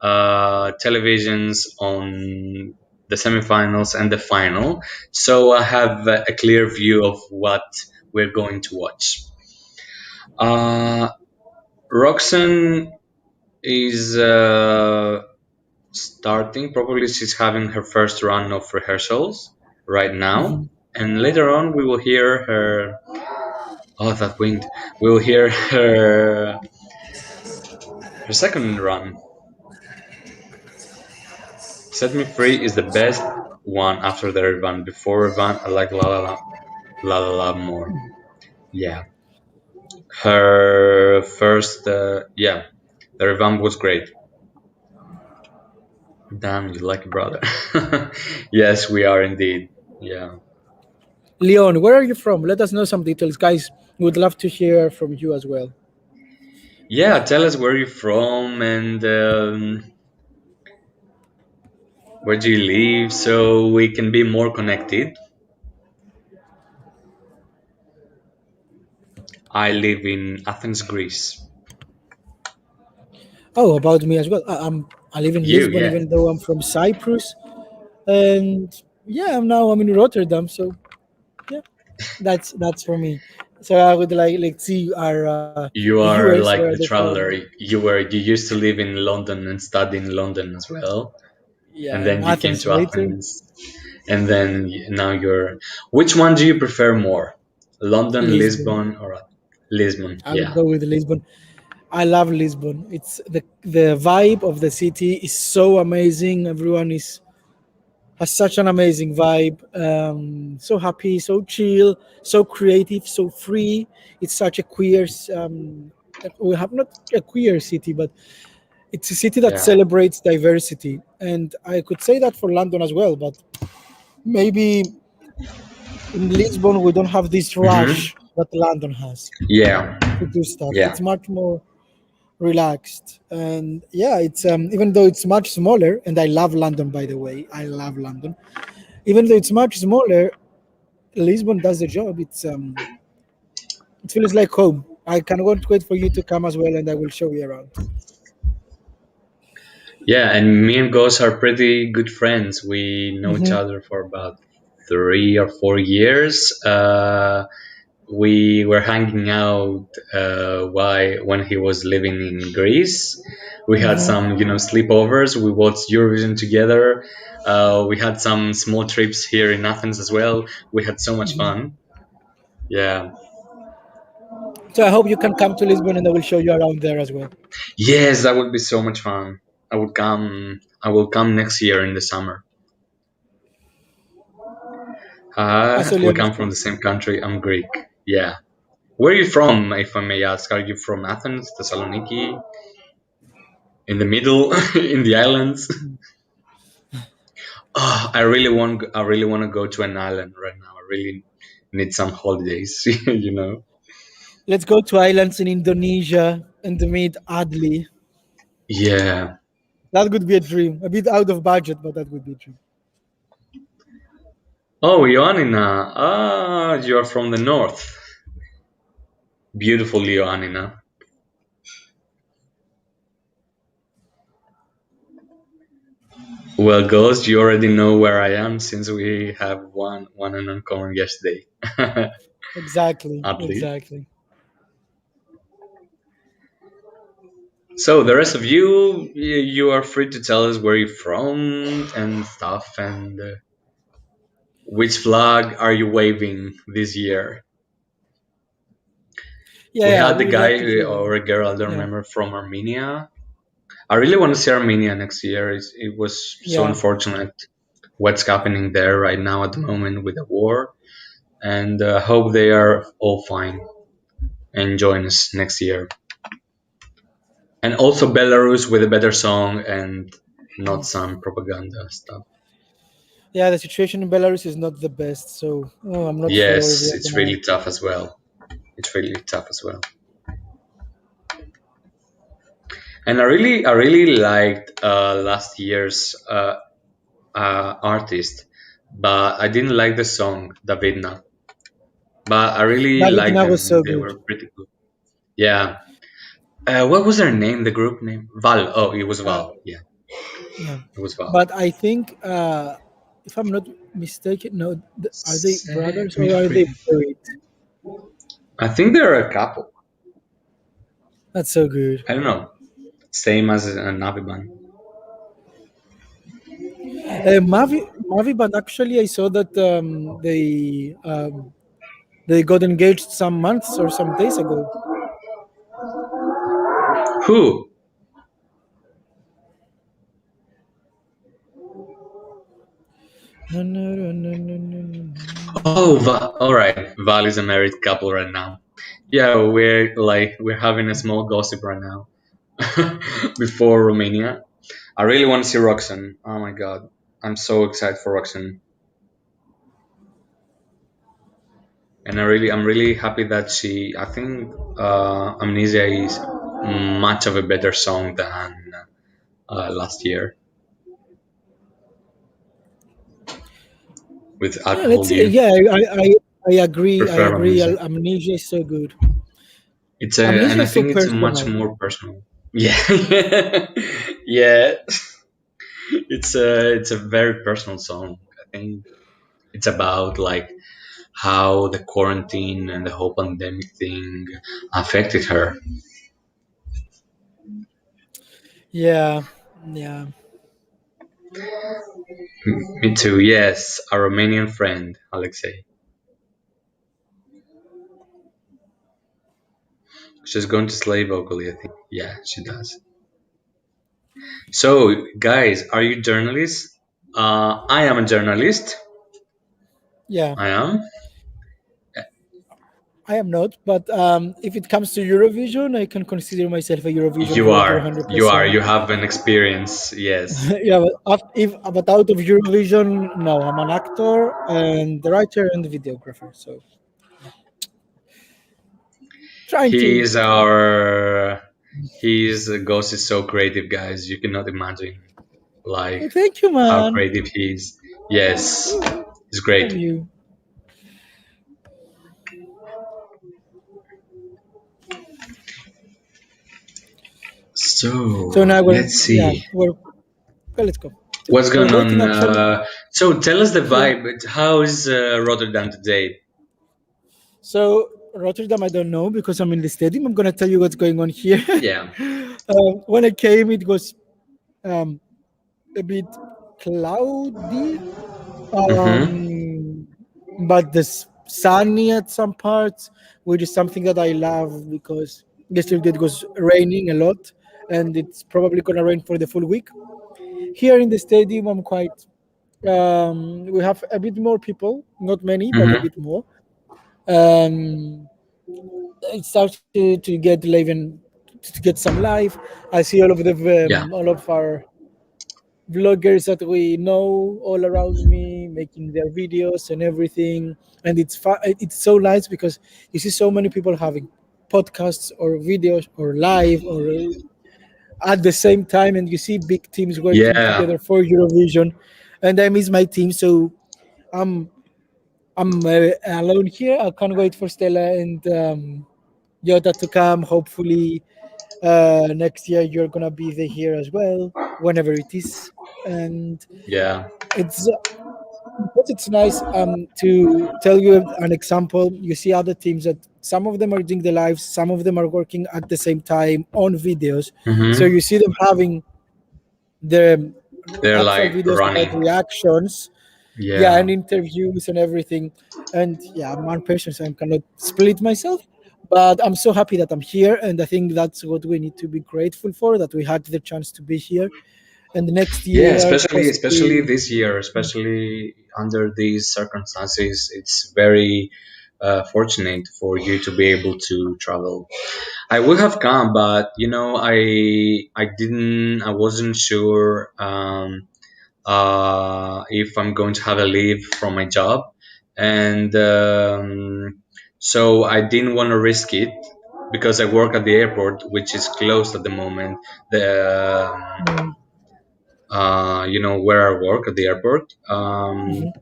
televisions on the semifinals, and the final. So I have a clear view of what we're going to watch. Uh, Roxanne is starting. Probably she's having her first run of rehearsals right now, Mhm. and later on we will hear her. Oh, that wind! We will hear her second run. Set Me Free is the best one after the revamp. Before revamp, I like La La La more. Yeah, her first. Yeah, the revamp was great. Damn, you like it, brother. Yes, we are indeed. Yeah. Leon, where are you from? Let us know some details, guys. We would love to hear from you as well. Yeah, tell us where you're from and where do you live so we can be more connected. I live in Athens, Greece. Oh, about me as well. I live in You, Lisbon, yeah. even though I'm from Cyprus, and yeah, I'm in Rotterdam. So yeah, that's for me. So I would like see our You are viewers where like are the they from. traveler. You used to live in London and study in London as well, and Yeah, in then you came Athens to later. Athens, and then now you're. Which one do you prefer more, London, Lisbon. Lisbon, or Lisbon? I would Yeah, go with Lisbon. I love Lisbon. It's the vibe of the city is so amazing. Everyone is has such an amazing vibe. So happy, so chill, so creative, so free. It's such a queer. We have not a queer city, but it's a city that yeah. celebrates diversity. And I could say that for London as well. But maybe in Lisbon we don't have this Hmm. rush that London has Yeah, to do stuff. yeah. It's much more relaxed, and yeah, it's even though it's much smaller, and I love London, by the way. I love London. Even though it's much smaller, Lisbon does the job. It feels like home. I cannot wait for you to come as well, and I will show you around. Yeah, and me and Ghost are pretty good friends. We know each Hmm. other for about 3 or 4 years. We were hanging out why when he was living in Greece. We had Hmm. some, sleepovers. We watched Eurovision together. We had some small trips here in Athens as well. We had so much Hmm. fun. Yeah. So I hope you can come to Lisbon, and I will show you around there as well. Yes, that would be so much fun. I would come. I will come next year in the summer. So We Leon, come from the same country. I'm Greek. Yeah. Where are you from, if I may ask? Are you from Athens, Thessaloniki, in the middle, in the islands? Oh, I really want to go to an island right now. I really need some holidays, you know? let's go to islands in Indonesia and meet Adli. Yeah. That would be a dream. A bit out of budget, but that would be a dream. Oh, Ioannina. Ah, you're from the north. Beautiful Ioannina. Well, Ghost, you already know where I am since we have one and uncommon yesterday. Exactly, At least. exactly. So the rest of you, you are free to tell us where you're from and stuff, and which flag are you waving this year? Yeah, We yeah, had we the would like to guy hear. or a girl, I don't Yeah, remember, from Armenia. I really want to see Armenia next year. It was so yeah, unfortunate what's happening there right now at the moment with the war, and I hope they are all fine and join us next year. And also Belarus with a better song and not some propaganda stuff. yeah. The situation in Belarus is not the best, so oh, I'm not sure if we Yes, are it's gonna. really tough as well. It's really tough as well. And I really liked last year's artist, but I didn't like the song Davidna. But I really liked Davidina was them. so They good. were pretty good. Yeah. What was their name? The group name? Val. Oh, it was Uh, Val. Yeah, yeah, it was Val. but I think if I'm not mistaken, no, are they Set brothers me or are they free. married? I think they're a couple. That's so good. I don't know. Same as Naviban. Mavi Band, actually, I saw that they got engaged some months or some days ago. Who? No, no, no, no, no, no, no, Oh, no. all right. Val is a married couple right now. Yeah, we're having a small gossip right now. Before Romania, I really want to see Roxanne. Oh my god, I'm so excited for Roxanne, and I'm really happy that she. I think Amnesia is much of a better song than last year with Yeah, Alcohol let's see. You. Yeah, I agree. I Prefer agree. Amnesia. Amnesia is so good. It's a, and Amnesia I is so think it's much personal. more personal. Yeah, yeah. It's a very personal song. I think it's about like how the quarantine and the whole pandemic thing affected her. Yeah, yeah. Me too. Yes, a Romanian friend, Alexei. She's going to slay vocally, I think. Yeah, she does. So, guys, are you journalists? I am a journalist. Yeah, I am. I am not, but if it comes to Eurovision, I can consider myself a Eurovision You voter are. You are. 100%. You have an experience. Yes. Yeah, but out of Eurovision, no, I'm an actor and the writer and the videographer. So trying He to. is our. His ghost is so creative, guys. You cannot imagine like Thank you, how man. creative he is. Yes, he's Love great. you. So So now let's yeah, see let's go. what's We're going waiting on. actually So tell us the here. vibe. How is Rotterdam today? So Rotterdam, I don't know because I'm in the stadium. I'm gonna tell you what's going on here. Yeah. When I came, it was um, a bit cloudy, Mm-hmm. um, but this sunny at some parts, which is something that I love because yesterday it was raining a lot, and it's probably gonna rain for the full week. Here in the stadium, I'm quite. We have a bit more people, not many, but a Mm-hmm. bit more. Um, it starts to get live and to get some live. I see Yeah. all of our vloggers that we know all around me making their videos and everything, and it's so nice because you see so many people having podcasts or videos or live or at the same time, and you see big teams working Yeah. together for Eurovision, and I miss my team, so I'm I'm alone here. I can't wait for Stella and Yoda to come. Hopefully, next year you're gonna be there here as well, whenever it is. And Yeah. it's but it's nice to tell you an example. You see other teams that some of them are doing the lives, some of them are working at the same time on videos. So Mm-hmm. you see them having the They're actual like videos about running. reactions, yeah, and Yeah. interviews and everything. And yeah, I'm one person, so I cannot split myself. But I'm so happy that I'm here, and I think that's what we need to be grateful for, that we had the chance to be here. And next Yeah, year, especially possibly, this year, especially under these circumstances, it's very fortunate for you to be able to travel. I would have come, but I wasn't sure if I'm going to have a leave from my job, and so I didn't want to risk it because I work at the airport, which is closed at the moment. The mm, where I work at the airport. mhm.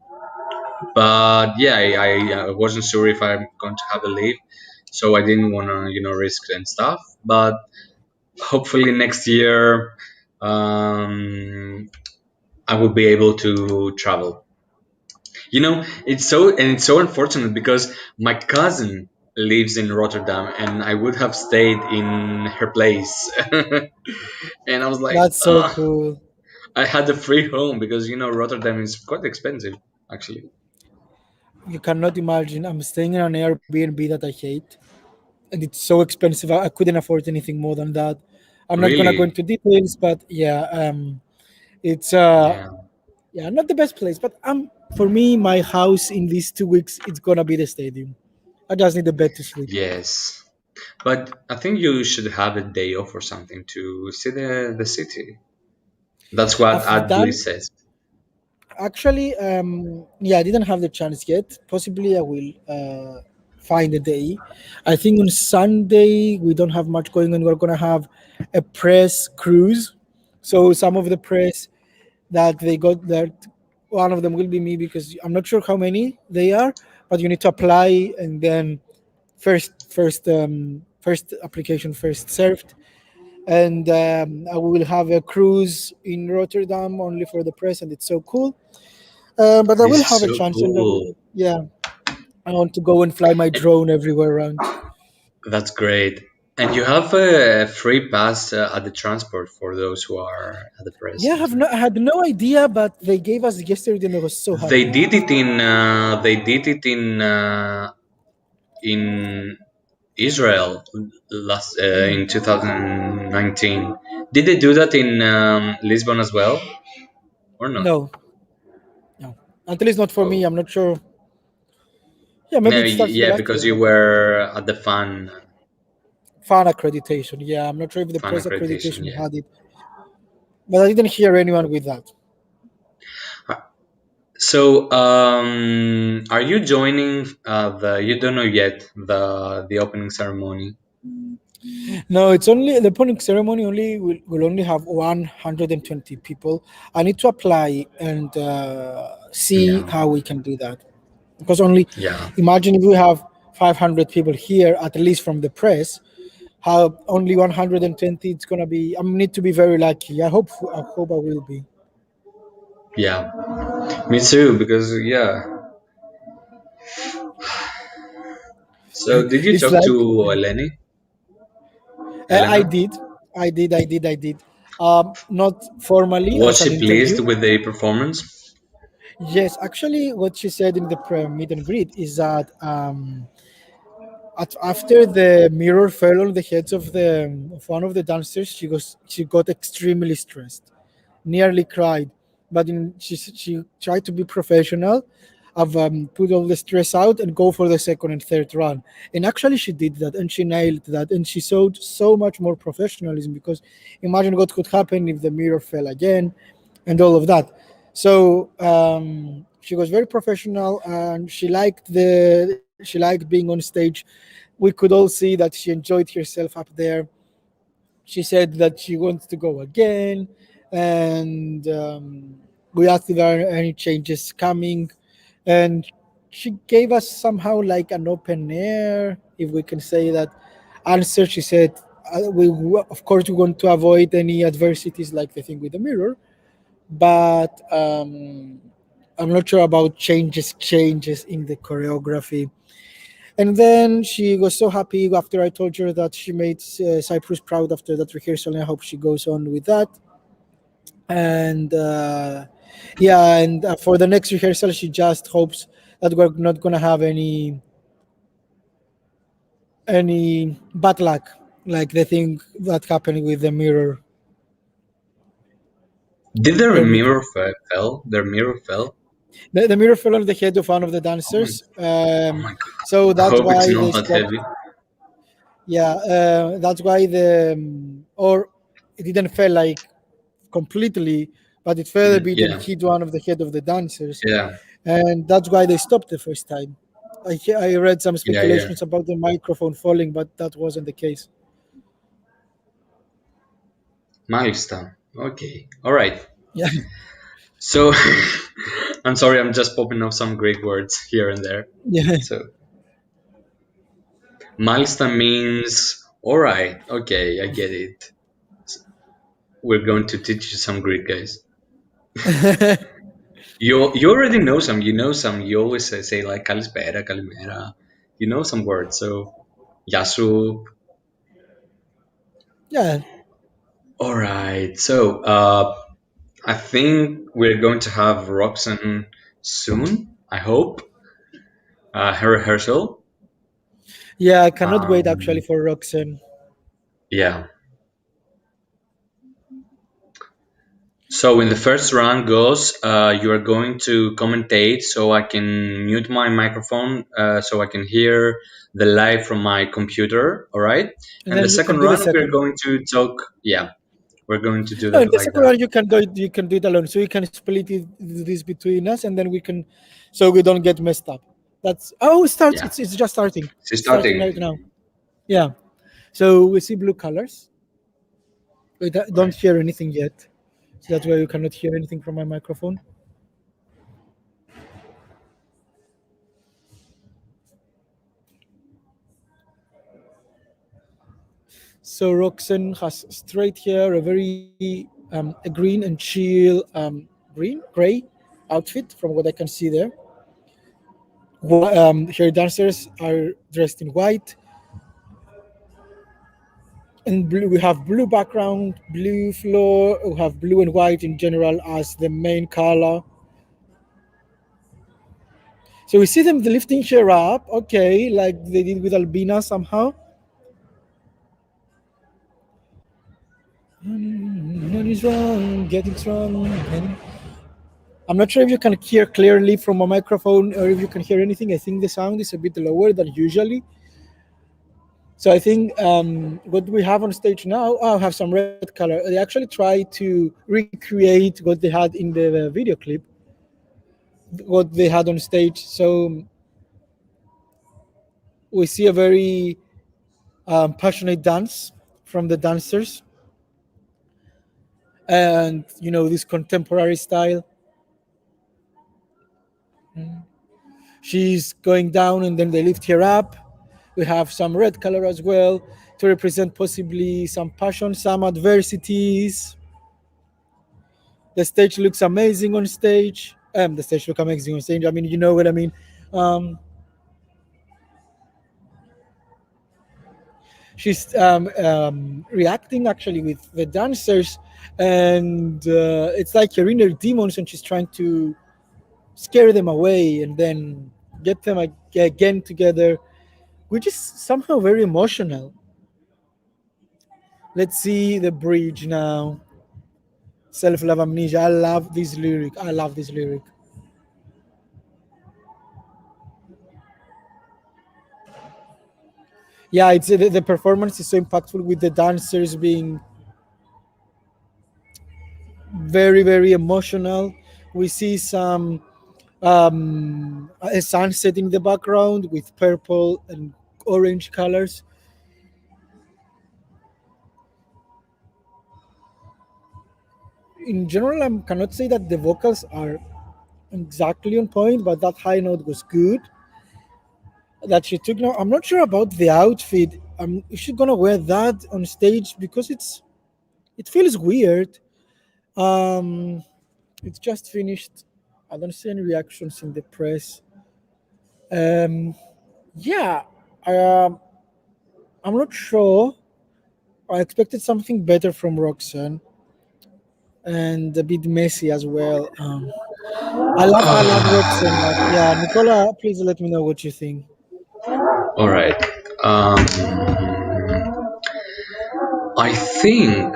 But yeah, I wasn't sure if I'm going to have a leave, so I didn't want to risk and stuff. But hopefully next year, I will be able to travel. it's so unfortunate because my cousin lives in Rotterdam, and I would have stayed in her place. And I was like, That's so cool. I had a free home because Rotterdam is quite expensive, actually. You cannot imagine. I'm staying in an Airbnb that I hate, and it's so expensive. I couldn't afford anything more than that. I'm not gonna go Really? into details, but yeah, it's Yeah. yeah, not the best place. But for me, my house in these 2 weeks, it's gonna be the stadium. I just need a bed to sleep. Yes. But I think you should have a day off or something to see the city. That's what I've Adley done says. actually. Yeah, I didn't have the chance yet. Possibly, I will find a day. I think on Sunday we don't have much going on. We're gonna have a press cruise. So some of the press that they got that one of them will be me because I'm not sure how many they are, but you need to apply and then first application first served, and I will have a cruise in Rotterdam only for the press, and it's so cool. But I This will is have a so chance, and cool. yeah, I want to go and fly my drone everywhere around. That's great. And you have a free pass at the transport for those who are at the press. Yeah, I had no idea, but they gave us yesterday, and I was so They happy. did it in Israel last Mm. in 2019. Did they do that in Lisbon as well, or not? No, no, until it's not for me. Oh, I'm not sure. Yeah, no, maybe it starts the yeah, last year, because you but were at the fan accreditation. Yeah, I'm not sure if the fan press accreditation. accreditation Yeah. had it, but I didn't hear anyone with that. So, are you joining the? You don't know yet the opening ceremony. No, it's only the opening ceremony. Only will only have 120 people. I need to apply and see Yeah, how we can do that. Because only yeah, imagine if we have 500 people here, at least from the press. How only 120? It's gonna be. I need to be very lucky. I hope I will be. yeah. Me too. Because yeah. So, did you It's talk to like Eleni? I Elena? did, I did. Not formally Was as an she pleased interview. with the performance? Yes, actually, what she said in the meet and greet is that after the mirror fell on the heads of one of the dancers, she got extremely stressed, nearly cried, but she tried to be professional. I've put all the stress out and go for the second and third run. And actually, she did that and she nailed that. And she showed so much more professionalism because imagine what could happen if the mirror fell again and all of that. So she was very professional and she liked being on stage. We could all see that she enjoyed herself up there. She said that she wants to go again, and we asked if there are any changes coming, and she gave us somehow like an open air, if we can say that, answer. She said, of course we want to avoid any adversities like the thing with the mirror, but I'm not sure about changes in the choreography. And then she was so happy after I told her that she made Cyprus proud after that rehearsal, and I hope she goes on with that. And yeah, and for the next rehearsal, she just hopes that we're not gonna have any bad luck, like the thing that happened with the mirror Did their early. mirror fell? Their mirror fell. The mirror fell on the head of one of the Oh my, dancers, oh my so god! I that's hope it's why not they that stopped. heavy. Yeah, that's why or it didn't feel like completely, but it fell a bit and Yeah, hit one of the head of the dancers, yeah, and that's why they stopped the first time. I read some yeah, yeah. speculations about the microphone falling, but that wasn't the case. Milestone. Okay, all right. Yeah, So, I'm sorry, I'm just popping off some Greek words here and there. yeah. So, milestone means all right. Okay, I get it. We're going to teach you some Greek, guys. You already know some. You know some. You always say like kalispera, kalimera. You know some words. So yasu. Yeah, All right. So I think we're going to have Roxanne soon. I hope her rehearsal. yeah. I cannot wait actually Um, for Roxanne. yeah. So in the first round goes, you are going to commentate, so I can mute my microphone, so I can hear the live from my computer. All right. And And the then you can second do the round, we're second. going to talk. Yeah, we're going to do No, that in the like second that. one you can do it alone. So you can split this between us, and then we can, so we don't get messed up. That's it starts. Yeah. It's just starting. She's It's starting right starting. now. Yeah. So we see blue colors. We All don't right. hear anything yet. So that's why you cannot hear anything from my microphone. So Roxanne has straight hair, a very a green and chill green gray outfit from what I can see there. Her dancers are dressed in white and blue. We have blue background, blue floor. We have blue and white in general as the main color. So we see them lifting her up, okay, like they did with Albina somehow. What is wrong? Getting strong. I'm not sure if you can hear clearly from a microphone or if you can hear anything. I think the sound is a bit lower than usually. So I think what we have on stage now, I have some red color. They actually try to recreate what they had in the video clip, what they had on stage. So we see a very passionate dance from the dancers, and this contemporary style. She's going down, and then they lift her up. We have some red color as well to represent possibly some passion, some adversities. The stage looks amazing on stage. The stage looks amazing on stage. I mean, you know what I mean. Um, she's reacting actually with the dancers, and it's like her inner demons, and she's trying to scare them away and then get them again together, which is somehow very emotional. Let's see the bridge now. Self love amnesia. I love this lyric. I love this lyric. Yeah, it's the performance is so impactful with the dancers being very very emotional. We see some a sunset in the background with purple and orange colors. In general, I cannot say that the vocals are exactly on point, but that high note was good that she took. Now I'm not sure about the outfit. Is she gonna wear that on stage because it feels weird. Um, it's just finished. I don't see any reactions in the press. Um, yeah, um, I'm not sure. I expected something better from Roxanne and a bit messy as well. I love Roxanne, but yeah, Nicola, please let me know what you think. All right. Um, I think.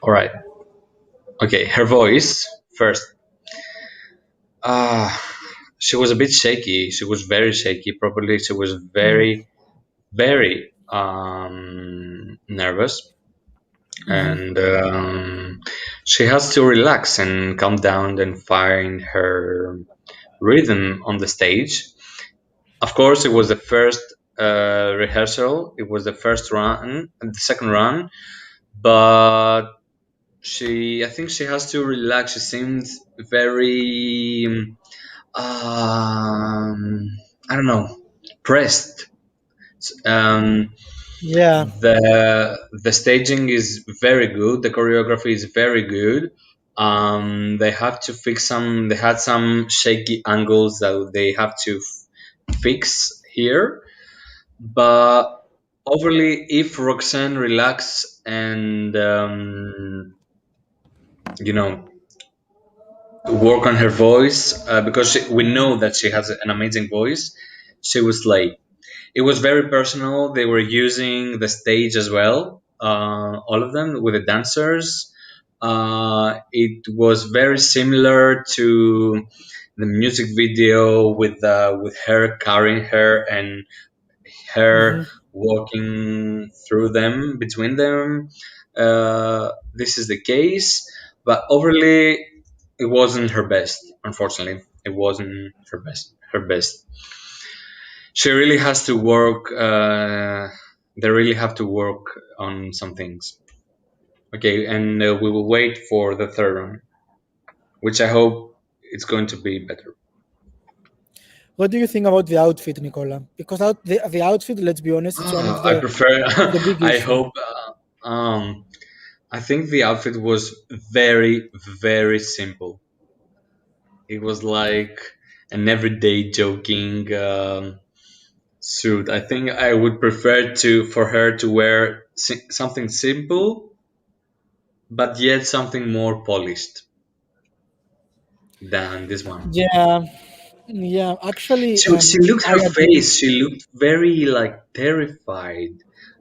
All right. Okay. Her voice first. Uh, she was a bit shaky. She was very shaky. Probably she was Mm, very, very nervous, mhm. and she has to relax and calm down and find her rhythm on the stage. Of course, it was the first rehearsal. It was the first run, the second run, but I think she has to relax. She seems very, I don't know, pressed. Um, Yeah. The staging is very good. The choreography is very good. They have to fix some. They had some shaky angles that they have to fix here. But overly, if Roxanne relax and you know work on her voice, because we know that she has an amazing voice, she was like, it was very personal. They were using the stage as well, all of them with the dancers. It was very similar to the music video with her carrying her and her Hmm. walking through them between them. This is the case, but overly, it wasn't her best. Unfortunately, it wasn't her best. Her best. She really has to work. They really have to work on some things. Okay, and we will wait for the third one, which I hope it's going to be better. What do you think about the outfit, Nicola? Because the outfit, let's be honest, it's one I prefer. of the big I issue. hope. I think the outfit was very, very simple. It was like an everyday joking suit. I think I would prefer to for her to wear something simple, but yet something more polished than this one. Yeah, yeah. Actually, She looked I her agree. face. She looked very like terrified.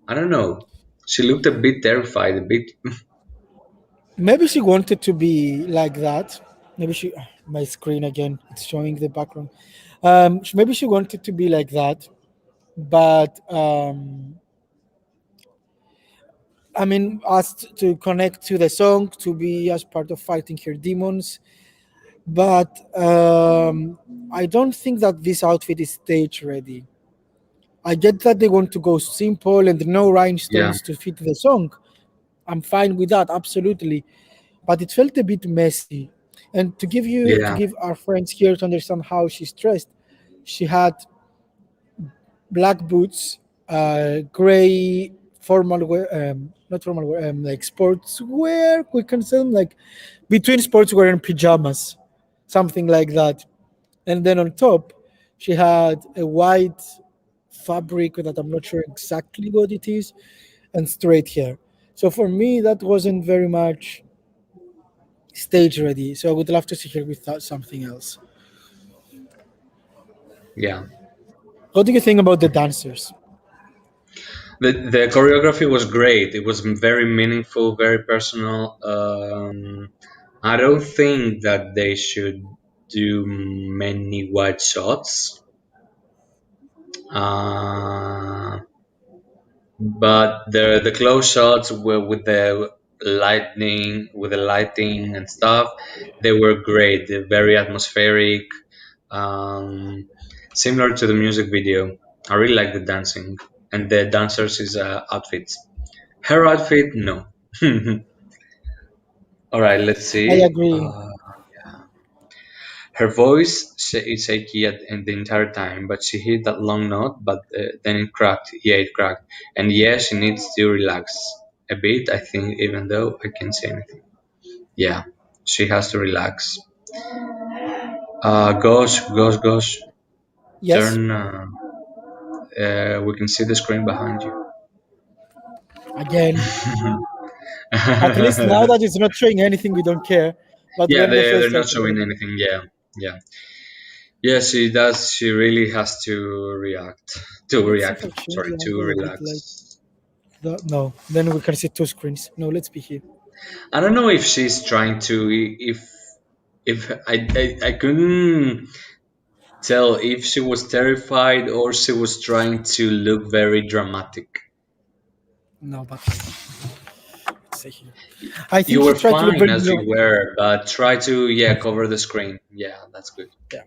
I don't know. She looked a bit terrified, a bit. Maybe she wanted to be like that. Maybe she. My screen again. It's showing the background. Maybe she wanted to be like that, but I mean, asked to connect to the song, to be as part of fighting her demons. But I don't think that this outfit is stage ready. I get that they want to go simple and no Yeah, rhinestones to fit the song. I'm fine with that, absolutely. But it felt a bit messy. And to yeah, give our friends here to understand how she's dressed, she had black boots, gray formal wear, not formal wear, like sports wear. We can say them like between sportswear and pajamas, something like that. And then on top, she had a white fabric that I'm not sure exactly what it is, and straight hair. So for me, that wasn't very much stage ready. So I would love to see her with something else. yeah. What do you think about the dancers? The choreography was great. It was very meaningful, very personal. I don't think that they should do many wide shots. Uh, but the close shots were with the lighting and stuff, they were great. They're very atmospheric, um, similar to the music video. I really like the dancing and the dancers' outfits. Her outfit, no. All right, let's I see. agree. Her voice is shaky in the entire time, but she hit that long note, but then it cracked. Yeah, it cracked. And yeah, she needs to relax a bit, I think, even though I can't say anything. Yeah, she has to relax. Gosh. Yes, Turn. We can see the screen behind you. again. At least now that it's not showing anything, we don't care. But Yeah, when the face they're not started showing moving, anything. Yeah, yeah. Yeah, she does. She really has to react. To let's see if react. I change Sorry, the to angle a bit like relax. that. No, then we can see two screens. No, let's be here. I don't know if she's trying to. If I couldn't tell if she was terrified or she was trying to look very dramatic. No, but let's see here. I You think she were tried to look fine very as you dramatic. were, but try to cover the screen. Yeah, that's good. Yeah.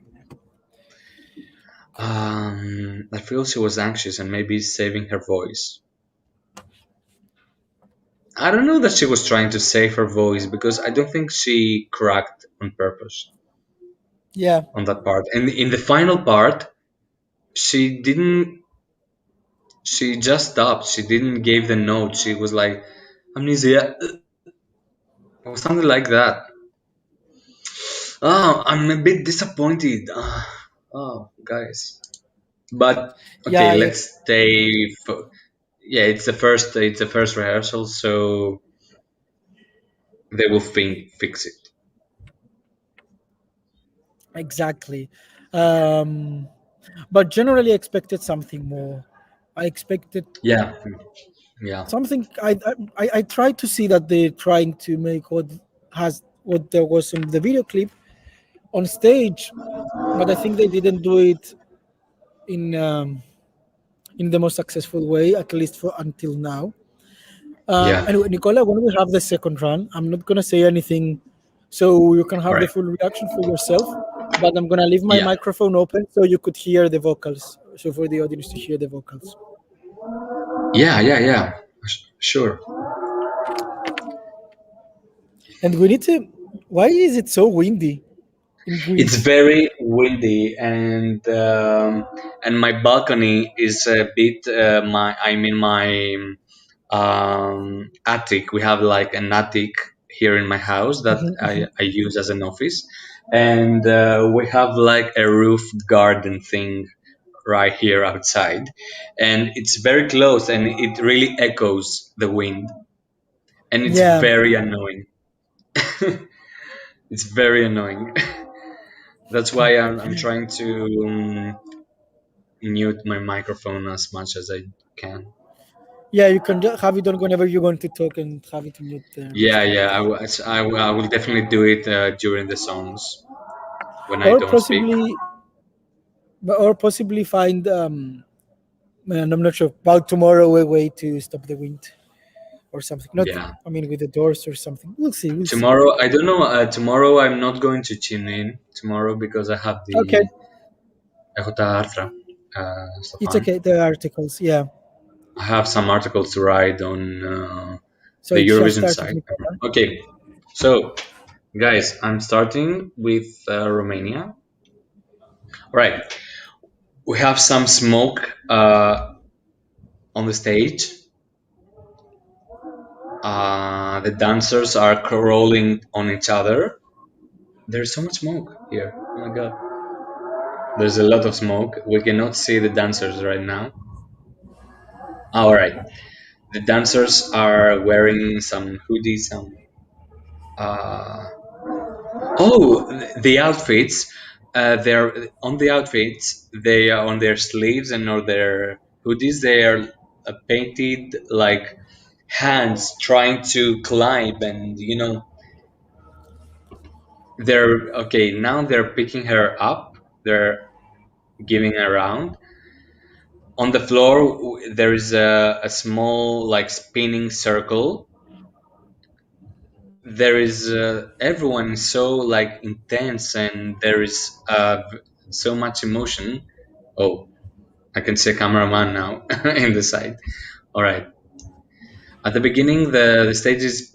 I feel she was anxious and maybe saving her voice. I don't know that she was trying to save her voice because I don't think she cracked on purpose Yeah. on that part. And in the final part, she didn't She just stopped. She didn't give the note. She was like amnesia or something like that. Oh, I'm a bit disappointed. Oh, guys. But okay, Yeah, yeah, let's stay. Yeah, it's the first. It's the first rehearsal, so they will fix it. exactly. Um, but generally, I expected something more. I expected Yeah, yeah, something. I tried to see that they're trying to make what there was in the video clip on stage, but I think they didn't do it in um, in the most successful way, at least for until now. yeah. Anyway, Nicola, when we have the second run, I'm not gonna say anything, so you can have the Right. full reaction for yourself. But I'm gonna leave my Yeah, microphone open so you could hear the vocals, so for the audience to hear the vocals. yeah. Sure. And we need to. Why is it so windy in It's Greece? very windy, and my balcony is a bit. My I'm in my attic. We have like an attic here in my house that Mhm, mhm. I use as an office, and we have like a roof garden thing right here outside, and it's very close, and it really echoes the wind, and it's Yeah, very annoying. It's very annoying. That's why I'm trying to mute my microphone as much as I can. yeah. You can have it on whenever you're going to talk and have it mute the Yeah, stuff. yeah, I will definitely do it during the songs when I Or don't speak. possibly, or possibly find. And I'm not sure about tomorrow a way to stop the wind or something. Not, Yeah. I mean, with the doors or something. We'll see. We'll see. Tomorrow, I don't know. Tomorrow, I'm not going to tune in tomorrow because I have Okay, the J Arthra it's Stefan. okay. The articles, yeah. I have some articles to write on So the it just Eurovision started, side. Nicola. Okay, so guys, I'm starting with Romania. Right, we have some smoke on the stage. The dancers are crawling on each other. There's so much smoke here. Oh my god. There's a lot of smoke. We cannot see the dancers right now. All right. The dancers are wearing some hoodies, some. Uh, the outfits. They're on the outfits. They are on their sleeves and on their hoodies. They are painted like hands trying to climb, and they're okay. Now they're picking her up. They're giving her around. On the floor, there is a small, like, spinning circle. There is everyone is so like intense, and there is so much emotion. Oh, I can see a cameraman now in the side. All right. At the beginning, the stage is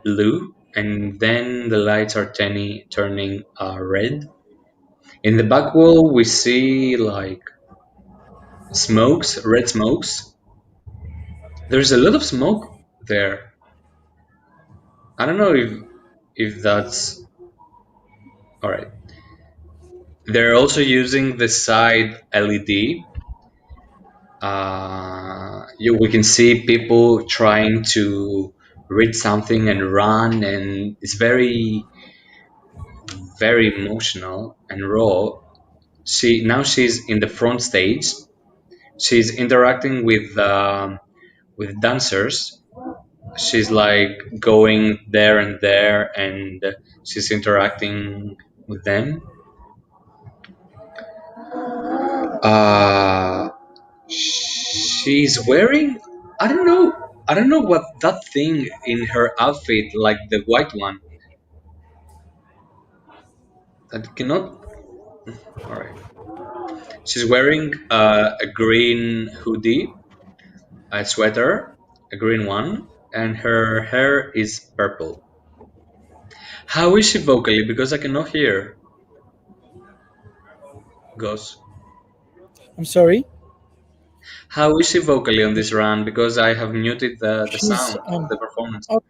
blue, and then the lights are turning red. In the back wall, we see like smokes, red smokes. There's a lot of smoke there. I don't know if that's all right. They're also using the side LED. We can see people trying to read something and run, and it's very, very emotional and raw. She's in the front stage. She's interacting with dancers. She's like going there and there, and she's interacting with them. Uh, she's wearing, I don't know, I don't know what that thing in her outfit, like the white one, that cannot. All right, she's wearing a green hoodie, a sweater, a green one, and her hair is purple. How is she vocally? Because I cannot hear. Goes. I'm sorry. How is she vocally on this run? Because I have muted the She's sound of the performance. oh,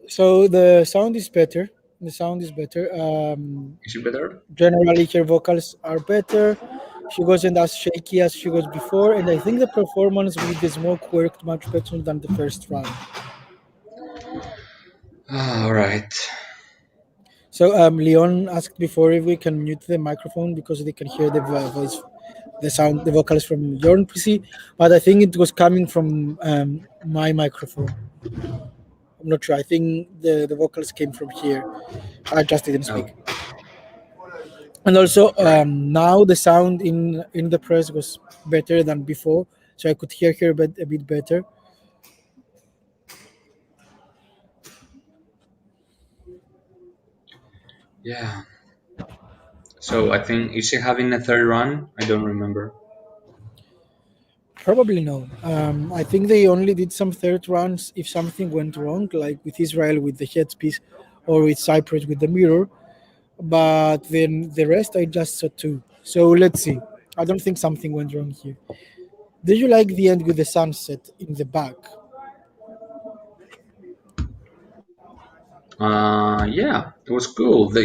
so the sound is better. The sound is better. Is she better? Generally, her vocals are better. She wasn't as shaky as she was before, and I think the performance with the smoke worked much better than the first round. All right. So Leon asked before if we can mute the microphone because they can hear the voice, the sound, the vocals from your PC. But I think it was coming from my microphone. I'm not sure. I think the vocals came from here. I just didn't Oh, speak. And also right. now the sound in the press was better than before, so I could hear her a bit better. Yeah. So I think is she having a third run? I don't remember. Probably no. I think they only did some third runs if something went wrong, like with Israel with the headpiece, or with Cyprus with the mirror. But then the rest I just saw two. So let's see. I don't think something went wrong here. Did you like the end with the sunset in the back? Yeah, it was cool. The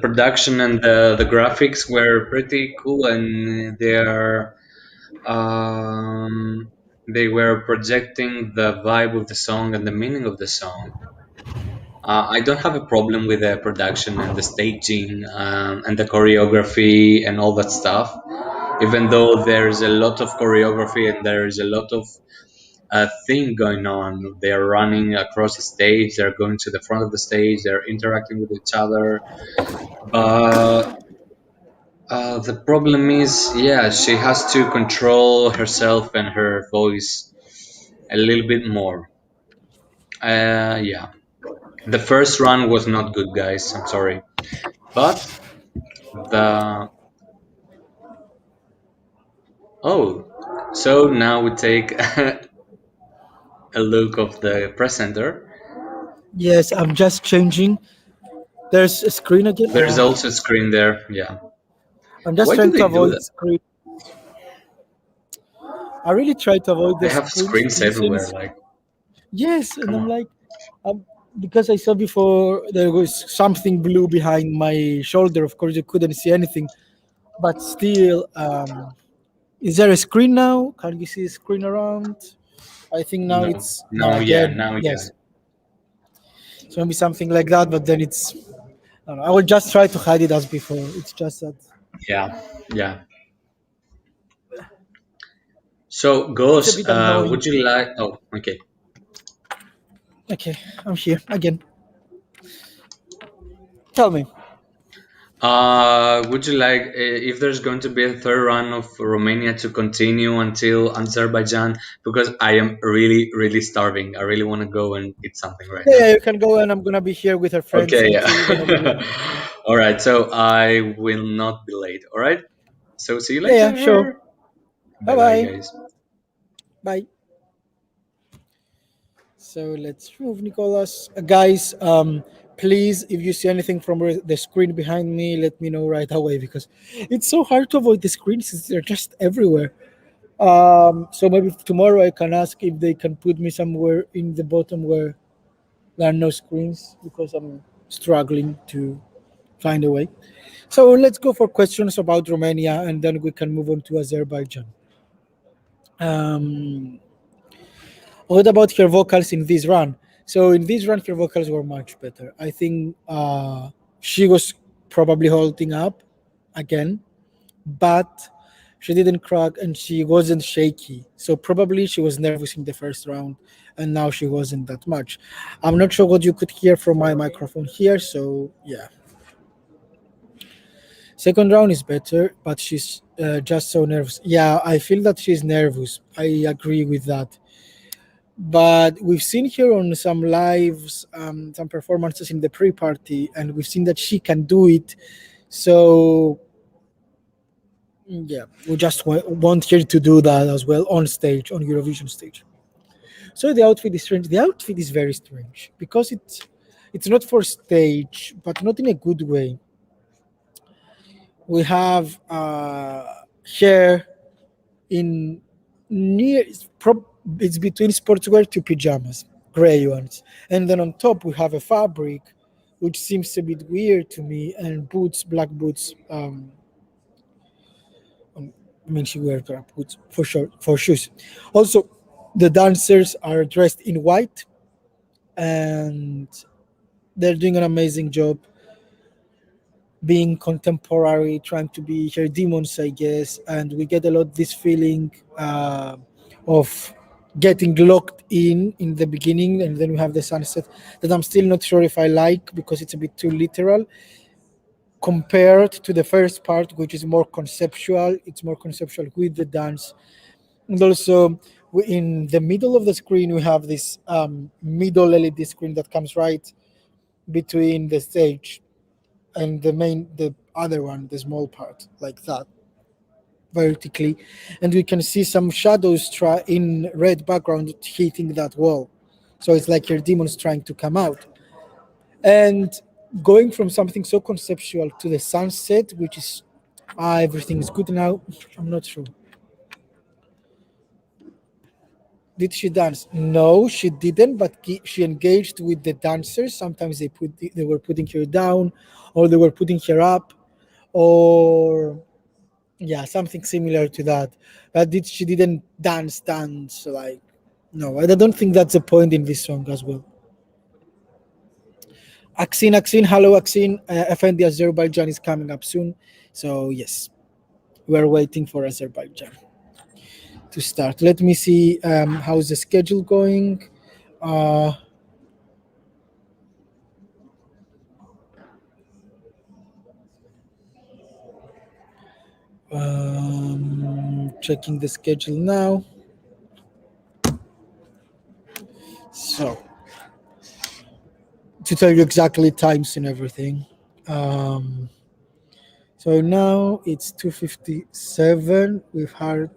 production and the graphics were pretty cool, and they were projecting the vibe of the song and the meaning of the song. I don't have a problem with the production and the staging and the choreography and all that stuff. Even though there's a lot of choreography and there's a lot of thing going on, they're running across the stage, they're going to the front of the stage, they're interacting with each other. But the problem is, yeah, she has to control herself and her voice a little bit more. Yeah, the first run was not good, guys. I'm sorry, but the oh, so now we take a look of the presenter. Yes, I'm just changing. There's a screen again. There's also a screen there. Yeah, I'm just why do trying to they do avoid that? screen. I really try to avoid They the have screens screens in the everywhere. sense. Like, Yes, and come I'm on. like, because I saw before there was something blue behind my shoulder. Of course, you couldn't see anything, but still, is there a screen now? Can you see a screen around? I think now No, it's now no, yeah, again. now, yeah, Yes, so maybe something like that. But then it's. I don't know, I will just try to hide it as before. It's just that yeah, yeah. So, it's a Ghost, bit annoying. would you like? Oh, okay. Okay, I'm here again. Tell me. Would you like if there's going to be a third run of Romania to continue until Azerbaijan? Because I am really, really starving. I really want to go and eat something right Yeah, now. yeah, you can go, and I'm gonna be here with her friends Okay, until we're gonna be. yeah. All right, so I will not be late. All right, so see you Yeah, yeah, sure. later. Bye Bye bye, bye. guys. Bye. So let's move, Nicholas. Guys, please, if you see anything from the screen behind me, let me know right away because it's so hard to avoid the screens. They're just everywhere. So maybe tomorrow I can ask if they can put me somewhere in the bottom where there are no screens because I'm struggling to find a way. So let's go for questions about Romania and then we can move on to Azerbaijan. Um, What about her vocals in this run? So in this run, her vocals were much better. I think she was probably holding up again, but she didn't crack and she wasn't shaky. So probably she was nervous in the first round, and now she wasn't that much. I'm not sure what you could hear from my microphone here. So yeah, second round is better, but she's just so nervous. Yeah, I feel that she's nervous. I agree with that, but we've seen her on some lives, some performances in the pre-party, and we've seen that she can do it. So yeah, we just want her to do that as well on stage, on Eurovision stage. So the outfit is strange. The outfit is very strange because it's not for stage, but not in a good way. We have hair in near it's between sportswear to pajamas, gray ones, and then on top we have a fabric which seems a bit weird to me, and boots, black boots. I mean, she wears black boots for sure for shoes. Also, the dancers are dressed in white, and they're doing an amazing job being contemporary, trying to be her demons, I guess. And we get a lot this feeling of getting locked in the beginning, and then we have the sunset that I'm still not sure if I like because it's a bit too literal compared to the first part, which is more conceptual. It's more conceptual with the dance, and also in the middle of the screen we have this middle LED screen that comes right between the stage and the other one, the small part, like that, vertically, and we can see some shadows try in red background hitting that wall. So it's like your demons trying to come out. And going from something so conceptual to the sunset, which is everything is good now. I'm not sure. Did she dance? No, she didn't. But she engaged with the dancers. Sometimes they were putting her down, or they were putting her up, or yeah, something similar to that. But she didn't dance like, no. I don't think that's the point in this song as well. Aksin, hello Aksin. Effendi Azerbaijan is coming up soon, so yes, we're waiting for Azerbaijan to start. Let me see how's the schedule going. Uh, Checking the schedule now. So, to tell you exactly times and everything. Um, so now it's 2:57.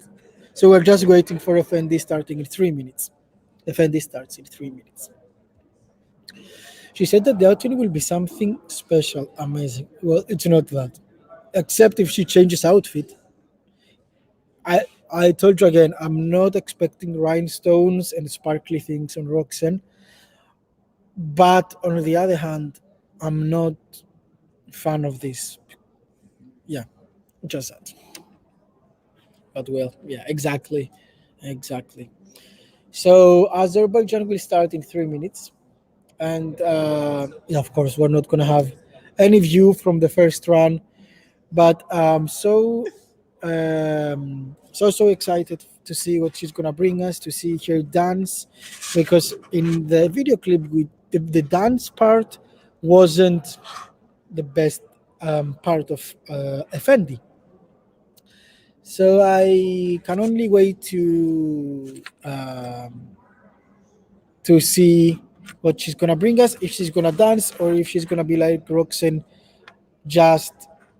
So we're just waiting for FND starting in 3 minutes. FND starts in 3 minutes. She said that the outfit will be something special, amazing. Well, it's not that. Except if she changes outfit. I I told you again, I'm not expecting rhinestones and sparkly things on Roxanne. But on the other hand, I'm not fan of this. Yeah, just that. But well, yeah, exactly. Exactly. So Azerbaijan will start in 3 minutes. And yeah, of course, we're not going to have any view from the first run. But so excited to see what she's gonna bring us, to see her dance, because in the video clip the dance part wasn't the best part of Effendi. So I can only wait to see what she's gonna bring us, if she's gonna dance or if she's gonna be like Roxanne, just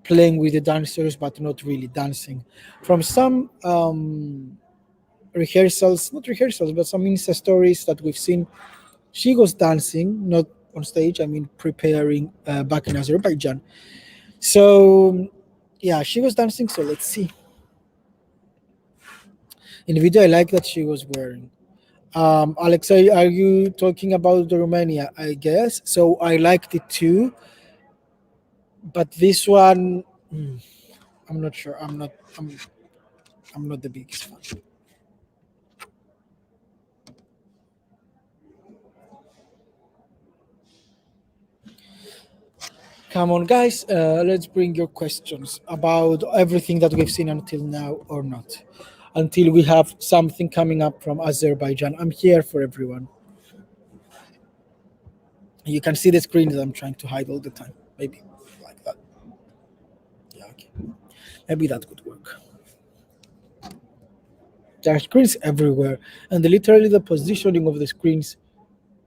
playing with the dancers but not really dancing. From some rehearsals, not rehearsals, but some Insta stories that we've seen, she was dancing, not on stage, I mean preparing back in Azerbaijan. So yeah, she was dancing, so let's see. In the video, I like that she was wearing. Alexa, are you talking about the Romania? I guess. So I liked it too. But this one, I'm not sure. I'm not the biggest fan. Come on, guys. Let's bring your questions about everything that we've seen until now, or not. Until we have something coming up from Azerbaijan. I'm here for everyone. You can see the screen that I'm trying to hide all the time. Maybe like that. Yeah, okay. Maybe that could work. There are screens everywhere, and literally the positioning of the screens,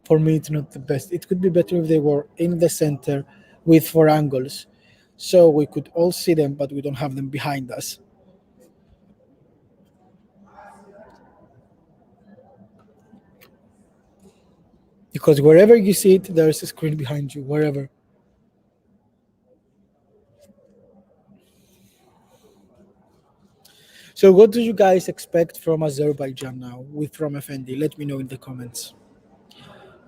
for me, it's not the best. It could be better if they were in the center with 4 angles, so we could all see them, but we don't have them behind us. Because wherever you see it, there's a screen behind you, wherever. So, what do you guys expect from Azerbaijan now with from FND? Let me know in the comments.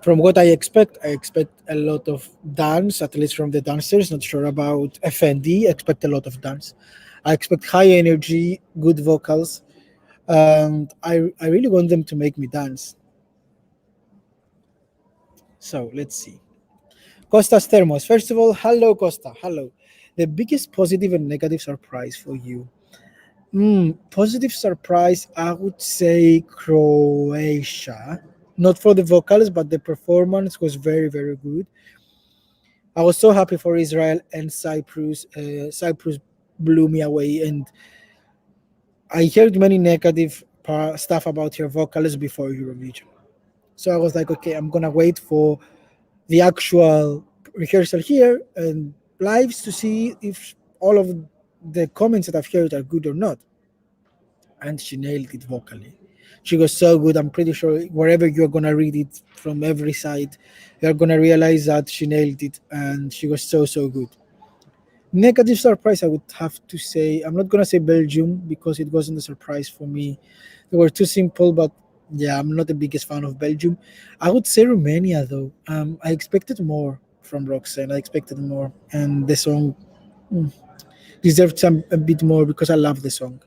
From what I expect a lot of dance, at least from the dancers. Not sure about FND. Expect a lot of dance. I expect high energy, good vocals, and I really want them to make me dance. So let's see. Costas Thermos. First of all, hello Costa. Hello. The biggest positive and negative surprise for you. Positive surprise, I would say Croatia. Not for the vocals, but the performance was very, very good. I was so happy for Israel and Cyprus. Cyprus blew me away, and I heard many negative stuff about your vocals before Eurovision. So I was like, okay, I'm gonna wait for the actual rehearsal here and lives to see if all of the comments that I've heard are good or not. And she nailed it vocally. She was so good. I'm pretty sure wherever you're gonna read it from every side, you're gonna realize that she nailed it, and she was so so good. Negative surprise, I would have to say. I'm not gonna say Belgium because it wasn't a surprise for me. They were too simple, but yeah, I'm not the biggest fan of Belgium. I would say Romania though. I expected more from Roxanne. I expected more, and the song mm, deserved some a bit more because I love the song.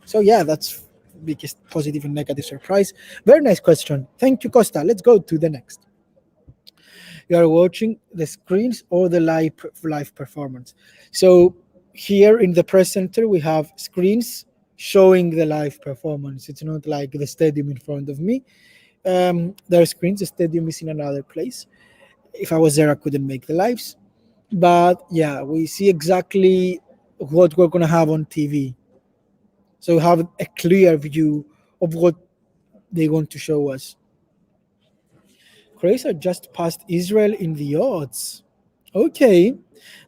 So yeah, that's biggest positive and negative surprise. Very nice question. Thank you, Costa. Let's go to the next. You are watching the screens or the live performance. So here in the press center we have screens showing the live performance. It's not like the stadium in front of me. There are screens. The stadium is in another place. If I was there, I couldn't make the lives. But yeah, we see exactly what we're gonna have on TV. So we have a clear view of what they want to show us. Croatia just passed Israel in the odds. Okay,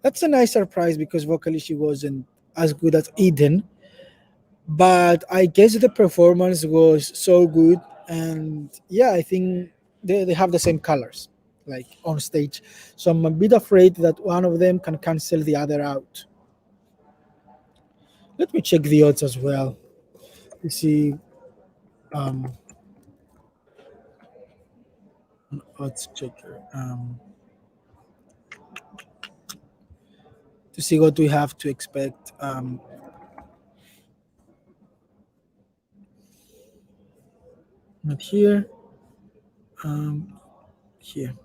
that's a nice surprise because vocally she wasn't as good as Eden, but I guess the performance was so good, and yeah, I think they have the same colors like on stage. So I'm a bit afraid that one of them can cancel the other out. Let me check the odds as well to see um, odds checker to see what we have to expect. Not here. Here.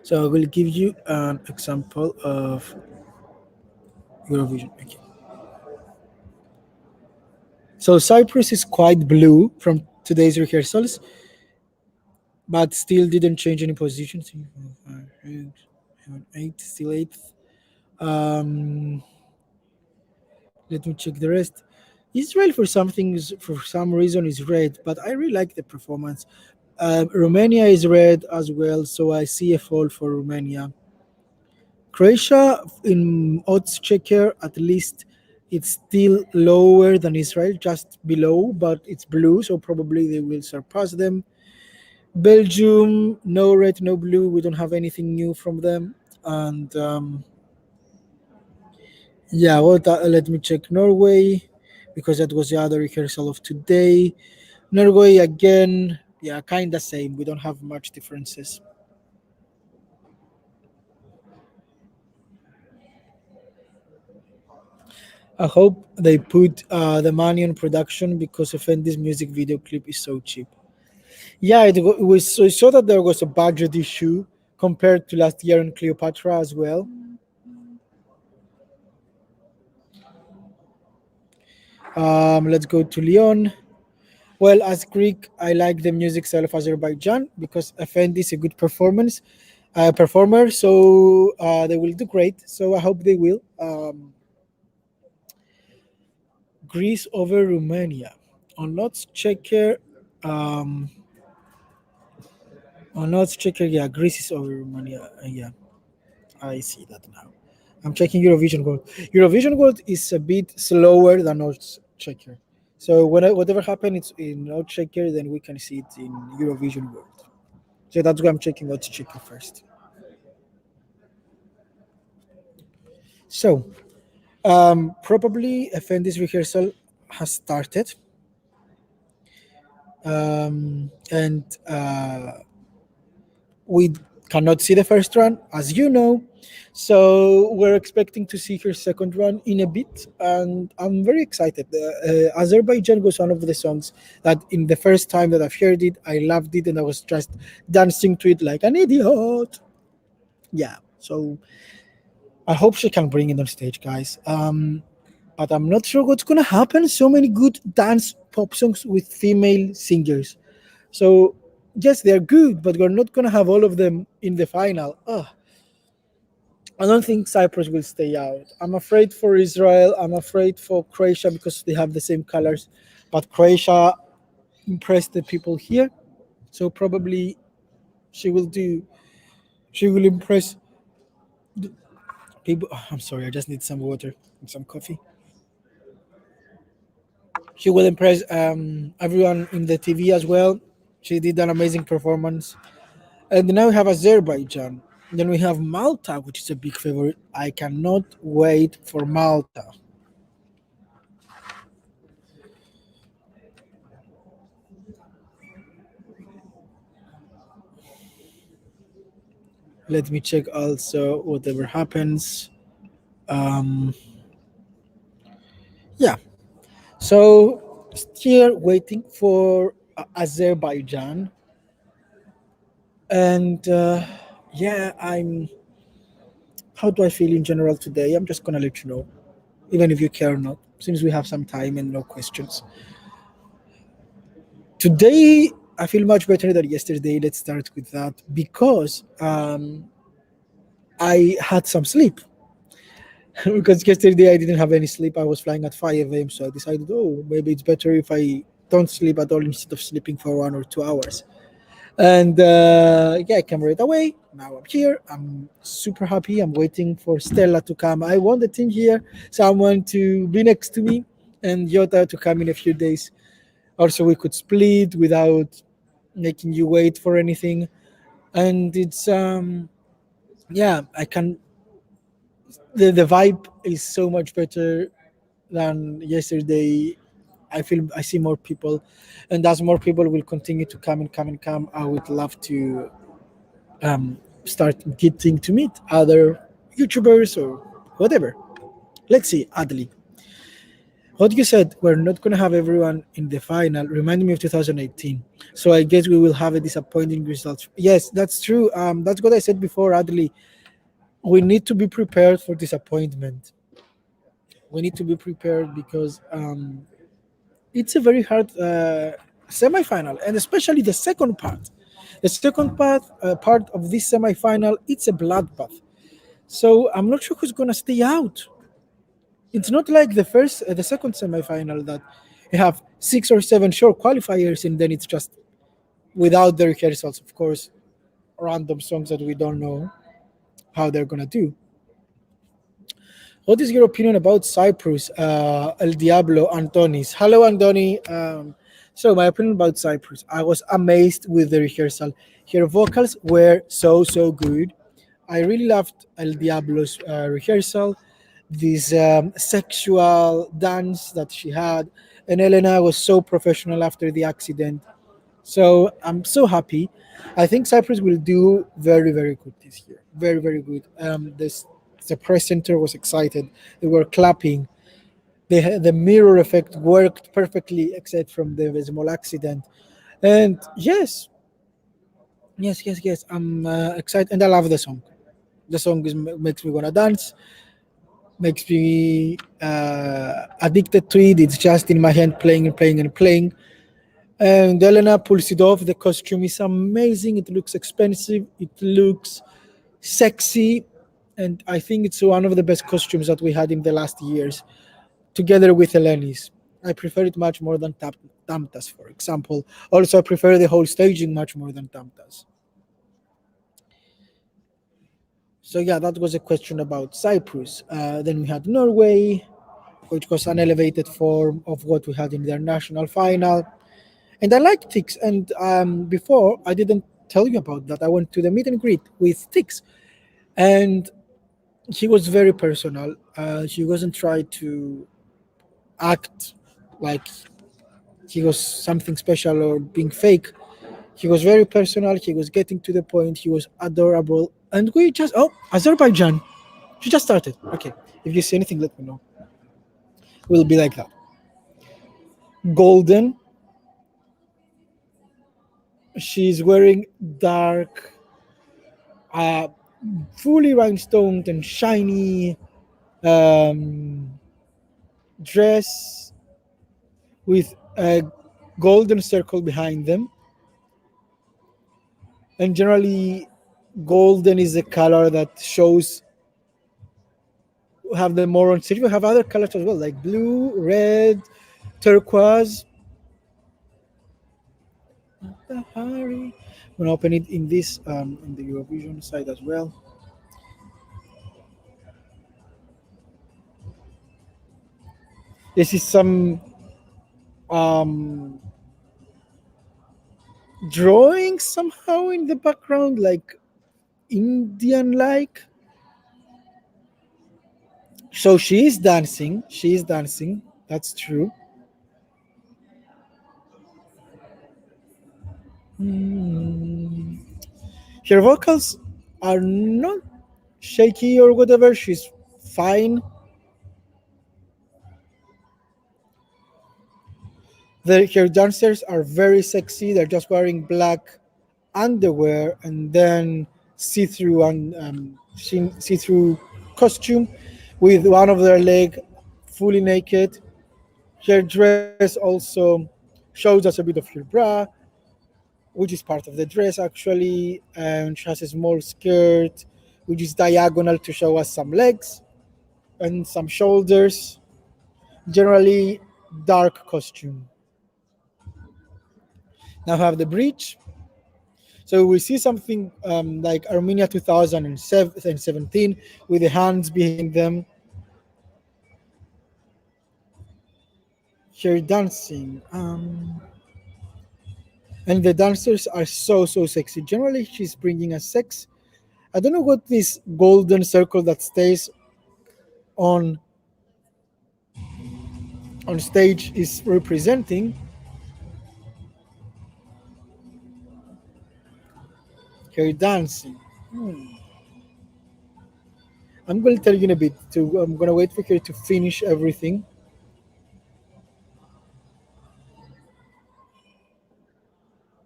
So I will give you an example of Eurovision. Okay. So Cyprus is quite blue from today's rehearsals, but still didn't change any positions. 8, still eighth. Um, Let me check the rest. Israel for some reason is red, but I really like the performance. Romania is red as well, so I see a fall for Romania. Croatia in odds checker, at least it's still lower than Israel, just below, but it's blue, so probably they will surpass them. Belgium, no red, no blue. We don't have anything new from them. And yeah, let me check Norway because that was the other rehearsal of today. Norway again, yeah, kind of same. We don't have much differences. I hope they put the money on production because Effendi's music video clip is so cheap. Yeah, it was. So I saw that there was a budget issue compared to last year in Cleopatra as well. Let's go to Lyon. Well, as Greek, I like the music style of Azerbaijan because Effendi is a good performer. So they will do great. So I hope they will. Greece over Romania. On Odds Checker, um, yeah, Greece is over Romania. Yeah, I see that now. I'm checking Eurovision Gold. Eurovision Gold is a bit slower than Odds Checker. So whatever happens it's in Odds Checker, then we can see it in Eurovision Gold. So that's why I'm checking Odds Checker first. So Probably Effendi's rehearsal has started, and we cannot see the first run, as you know. So we're expecting to see her second run in a bit, and I'm very excited. Azerbaijan was one of the songs that, in the first time that I've heard it, I loved it, and I was just dancing to it like an idiot. Yeah, so I hope she can bring it on stage, guys. But I'm not sure what's gonna happen. So many good dance pop songs with female singers. So yes, they're good, but we're not gonna have all of them in the final. Ugh. I don't think Cyprus will stay out. I'm afraid for Israel. I'm afraid for Croatia because they have the same colors. But Croatia impressed the people here, so probably she will do. She will impress people. I'm sorry, I just need some water and some coffee. She will impress everyone in the TV as well. She did an amazing performance. And now we have Azerbaijan. Then we have Malta, which is a big favorite. I cannot wait for Malta. Let me check also whatever happens. Um, yeah. So still waiting for Azerbaijan. And yeah, how do I feel in general today? I'm just gonna let you know, even if you care or not, since we have some time and no questions. Today, I feel much better than yesterday. Let's start with that because I had some sleep. Because yesterday I didn't have any sleep. I was flying at 5 a.m. So I decided, oh, maybe it's better if I don't sleep at all instead of sleeping for 1 or 2 hours. And yeah, I came right away. Now I'm here. I'm super happy. I'm waiting for Stella to come. I want the team here, someone to be next to me, and Yota to come in a few days. Also, we could split without making you wait for anything. And it's yeah, I can. The vibe is so much better than yesterday. I feel I see more people, and as more people will continue to come and come and come, I would love to start getting to meet other YouTubers or whatever. Let's see, Adli. What you said, we're not going to have everyone in the final, reminded me of 2018. So I guess we will have a disappointing result. Yes, that's true. That's what I said before, Adli. We need to be prepared for disappointment. We need to be prepared because it's a very hard semi-final, and especially the second part. The second part of this semi-final, it's a bloodbath. So I'm not sure who's gonna stay out. It's not like the second semi-final that you have 6 or 7 short qualifiers, and then it's just without the rehearsals, of course, random songs that we don't know how they're gonna do. What is your opinion about Cyprus, El Diablo, Antonis? Hello, Antoni. So my opinion about Cyprus, I was amazed with the rehearsal. Her vocals were so good. I really loved El Diablo's rehearsal, this sexual dance that she had, and Elena was so professional after the accident. So I'm so happy. I think Cyprus will do very good this year. Very good. The press center was excited. They were clapping. The mirror effect worked perfectly, except from the small accident. And yes. I'm excited, and I love the song. The song makes me wanna dance, makes me addicted to it. It's just in my hand, playing and playing and playing. And Elena pulls it off. The costume is amazing. It looks expensive. It looks sexy. And I think it's one of the best costumes that we had in the last years, together with Elenis. I prefer it much more than Tamtas, for example. Also, I prefer the whole staging much more than Tamtas. So, yeah, that was a question about Cyprus. Then we had Norway, which was an elevated form of what we had in their national final. And I like Tix. And before, I didn't tell you about that. I went to the meet and greet with Tix. And He was very personal. He wasn't trying to act like he was something special or being fake. He was very personal. He was getting to the point. He was adorable. And we just, oh, Azerbaijan. She just started. Okay. If you see anything, let me know. We'll be like that. Golden. She's wearing dark, uh, fully rhinestoned and shiny um, dress with a golden circle behind them. And generally, golden is a color that shows have the more on stage. We have other colors as well, like blue, red, turquoise. I'm gonna open it in this in the Eurovision side as well. This is some um, drawing somehow in the background, like Indian like. So she is dancing. She is dancing. That's true. Hmm. Her vocals are not shaky or whatever. She's fine. Her dancers are very sexy. They're just wearing black underwear and then see-through and see-through costume with one of their leg fully naked. Her dress also shows us a bit of her bra, which is part of the dress actually, and she has a small skirt which is diagonal to show us some legs and some shoulders. Generally dark costume. Now have the breech. So we see something like Armenia 2017 with the hands behind them. Here dancing. And the dancers are so sexy. Generally, she's bringing us sex. I don't know what this golden circle that stays on on stage is representing. Here dancing. I'm going to tell you in a bit. I'm going to wait for her to finish everything.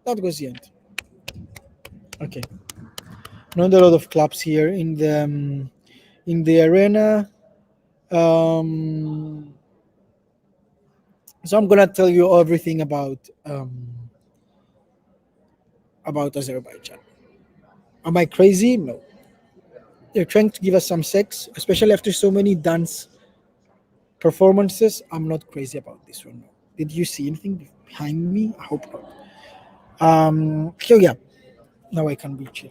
That was the end. Okay. Not a lot of claps here in the arena. Um, so I'm gonna tell you everything about Azerbaijan. Am I crazy? No. They're trying to give us some sex, especially after so many dance performances. I'm not crazy about this one. No. Did you see anything behind me? I hope not. So yeah, now I can be chill.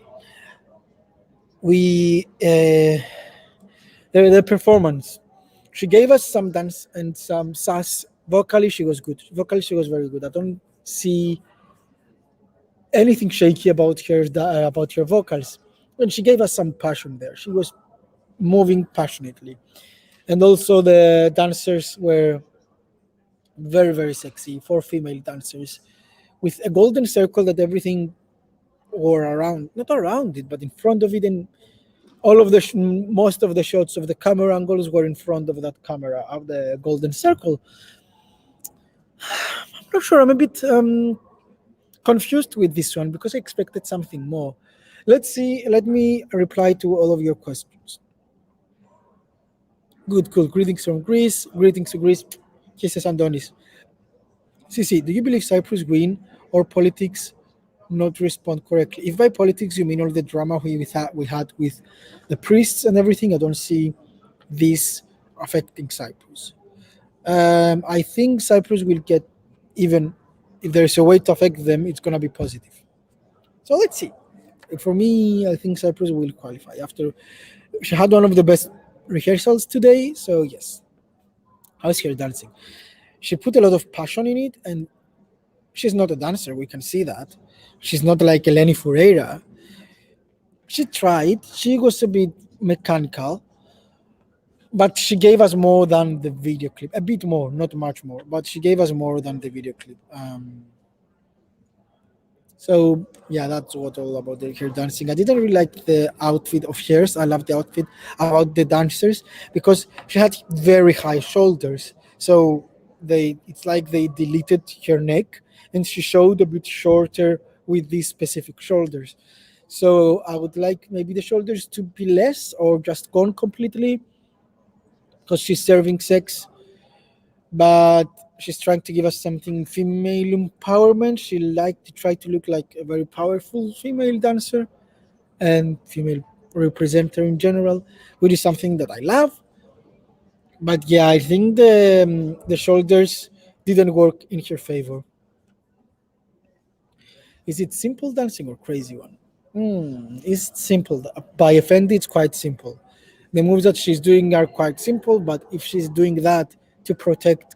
We the performance. She gave us some dance and some sass. Vocally, she was good. Vocally, she was very good. I don't see anything shaky about her vocals. And she gave us some passion there. She was moving passionately, and also the dancers were very sexy. Four female dancers with a golden circle that everything were around, not around it, but in front of it, and all of the most of the shots of the camera angles were in front of that camera of the golden circle. I'm not sure. I'm a bit confused with this one because I expected something more. Let's see. Let me reply to all of your questions. Good, cool. Greetings from Greece. Greetings to Greece. Kisses Andonis. CC, do you believe Cyprus win or politics not respond correctly? If by politics you mean all the drama we had with the priests and everything, I don't see this affecting Cyprus. I think Cyprus will get, even if there's a way to affect them, it's going to be positive. So let's see. For me, I think Cyprus will qualify. After she had one of the best rehearsals today, so yes. How's her dancing? She put a lot of passion in it, and she's not a dancer. We can see that. She's not like Eleni Foureira. She tried. She was a bit mechanical, but she gave us more than the video clip. A bit more, not much more, but she gave us more than the video clip. So yeah, that's what all about her dancing. I didn't really like the outfit of hers. I love the outfit about the dancers because she had very high shoulders. So it's like they deleted her neck and she showed a bit shorter with these specific shoulders. So I would like maybe the shoulders to be less or just gone completely because she's serving sex, but she's trying to give us something female empowerment. She like to try to look like a very powerful female dancer and female representer in general, which is something that I love. But yeah, I think the shoulders didn't work in her favor. Is it simple dancing or crazy one? It's simple. By Effendi, it's quite simple. The moves that she's doing are quite simple, but if she's doing that to protect,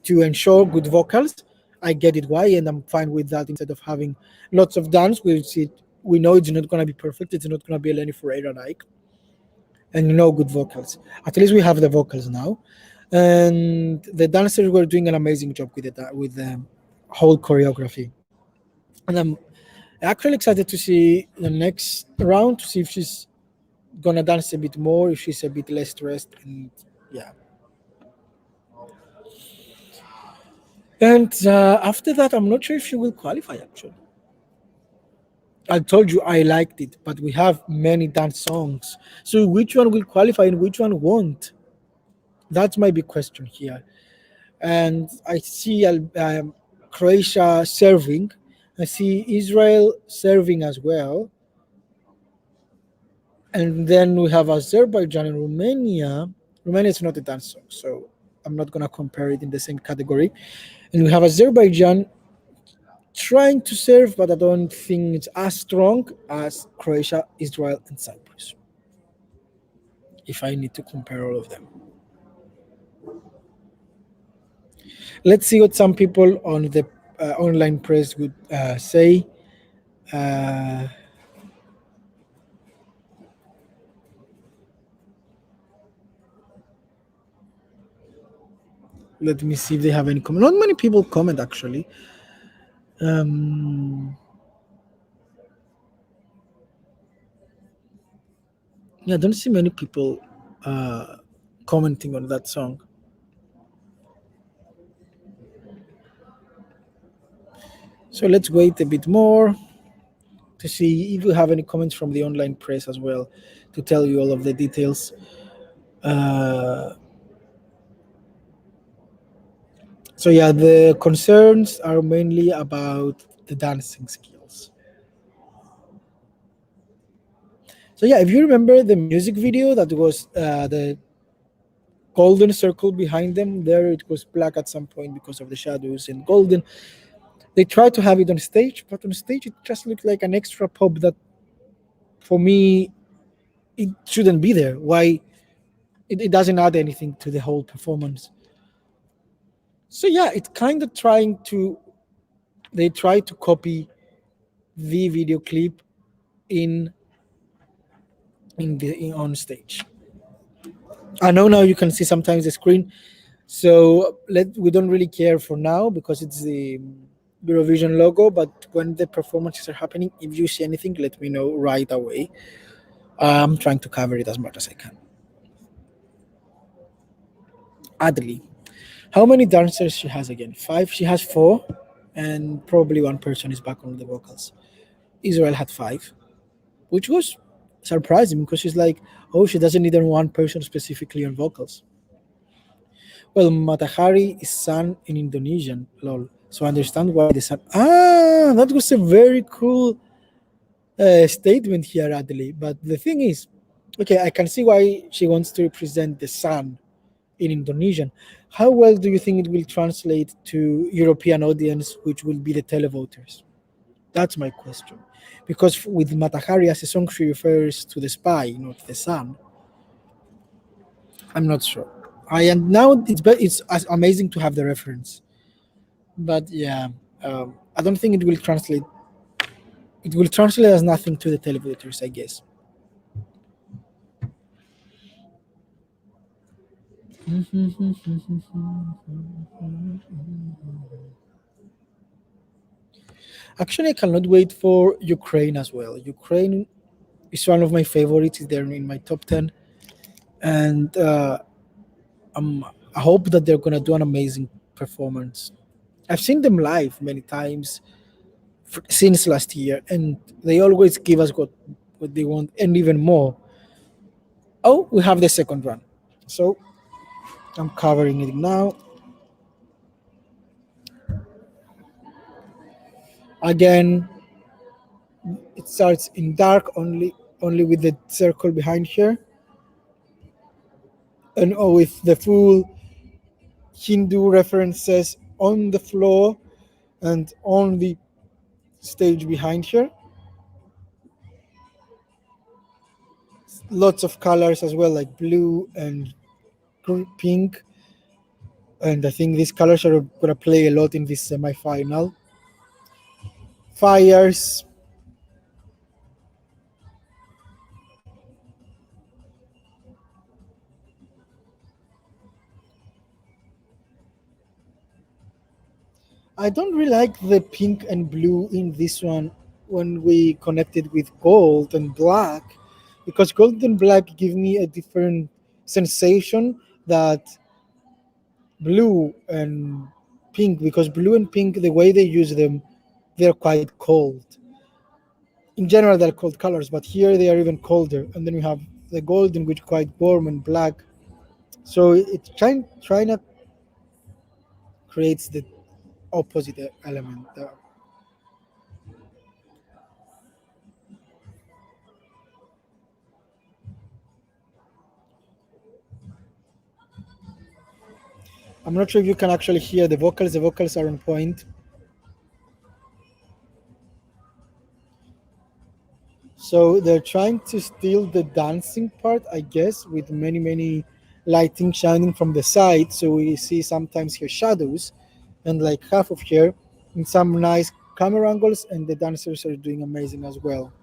to ensure good vocals, I get it why, and I'm fine with that instead of having lots of dance, we know it's not going to be perfect, it's not going to be Eleni Ferreira like, and good vocals. At least we have the vocals now. And the dancers were doing an amazing job with the whole choreography. And I'm actually excited to see the next round to see if she's gonna dance a bit more, if she's a bit less stressed, and yeah. And after that, I'm not sure if she will qualify. Actually, I told you I liked it, but we have many dance songs. So which one will qualify and which one won't? That's my big question here. And I see Croatia serving. I see Israel serving as well. And then we have Azerbaijan and Romania. Romania is not a dance song, so I'm not gonna compare it in the same category. And we have Azerbaijan trying to serve, but I don't think it's as strong as Croatia, Israel, and Cyprus. If I need to compare all of them, let's see what some people on the online press would say. Uh, Let me see if they have any comment. Not many people comment actually. Yeah, I don't see many people commenting on that song. So let's wait a bit more to see if we have any comments from the online press as well to tell you all of the details. So yeah, the concerns are mainly about the dancing skills. So yeah, if you remember the music video that was the golden circle behind them, there it was black at some point because of the shadows and golden. They tried to have it on stage, but on stage it just looked like an extra pop that, for me, it shouldn't be there. Why? It doesn't add anything to the whole performance. So yeah, it's kind of they try to copy the video clip in on stage. I know now you can see sometimes the screen, so we don't really care for now because it's the Eurovision logo. But when the performances are happening, if you see anything, let me know right away. I'm trying to cover it as much as I can. Adli, how many dancers she has again? 5. She has 4, and probably one person is back on the vocals. Israel had 5, which was surprising because she's like, oh, she doesn't need one person specifically on vocals. Well, Matahari is sun in Indonesian, lol. So I understand why the sun. That was a very cool statement here, Adli. But the thing is, okay, I can see why she wants to represent the sun in Indonesian. How well do you think it will translate to European audience, which will be the televoters? That's my question. Because with Matahari as a song, she refers to the sky, not the sun. I'm not sure. And now it's amazing to have the reference, but yeah, I don't think it will translate. It will translate as nothing to the televiewers, I guess. Actually, I cannot wait for Ukraine as well. Ukraine is one of my favorites. They're in my top 10. And I hope that they're going to do an amazing performance. I've seen them live many times since last year, and they always give us what they want and even more. Oh, we have the second run. So I'm covering it now. Again, it starts in dark only with the circle behind here, and with the full Hindu references on the floor and on the stage behind here. Lots of colors as well, like blue and pink. And I think these colors are going to play a lot in this semi-final. Fires. I don't really like the pink and blue in this one when we connected with gold and black, because gold and black give me a different sensation that blue and pink, because blue and pink, the way they use them, they're quite cold. In general, they're cold colors, but here they are even colder. And then we have the golden, which quite warm, and black. So it's trying to creates the opposite element. I'm not sure if you can actually hear the vocals. The vocals are on point. So they're trying to steal the dancing part, I guess, with many lighting shining from the side. So we see sometimes here shadows, and like half of here, in some nice camera angles, and the dancers are doing amazing as well.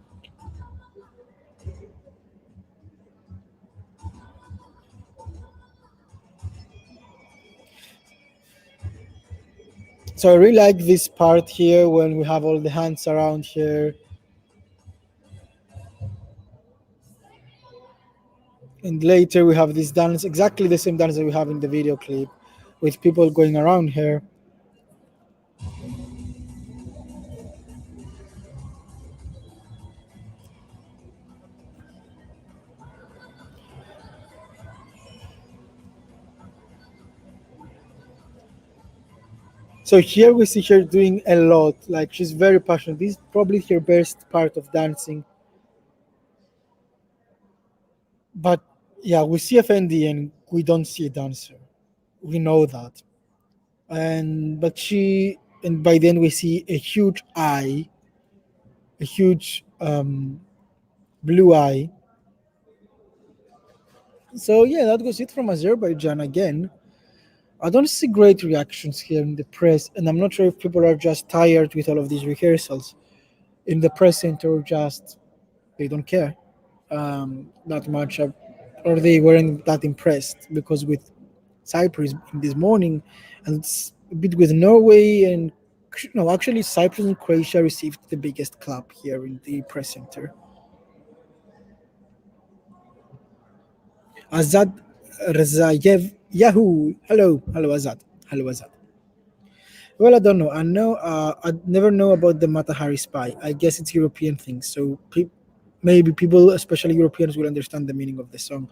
So I really like this part here when we have all the hands around here. And later we have this dance, exactly the same dance that we have in the video clip, with people going around here. So here we see her doing a lot, like she's very passionate. This is probably her best part of dancing. But yeah, we see Effendi and we don't see a dancer. We know that. And but she and by then we see a huge eye, a huge blue eye. So yeah, that was it from Azerbaijan again. I don't see great reactions here in the press, and I'm not sure if people are just tired with all of these rehearsals in the press center, or just they don't care that much, or they weren't that impressed, because with Cyprus this morning, and it's a bit with Norway and no, actually Cyprus and Croatia received the biggest clap here in the press center. Azad Razayev, Yahoo! Hello Azad, hello Azad. Well, I don't know. I never know about the Mata Hari spy. I guess it's European thing. So maybe people, especially Europeans, will understand the meaning of the song.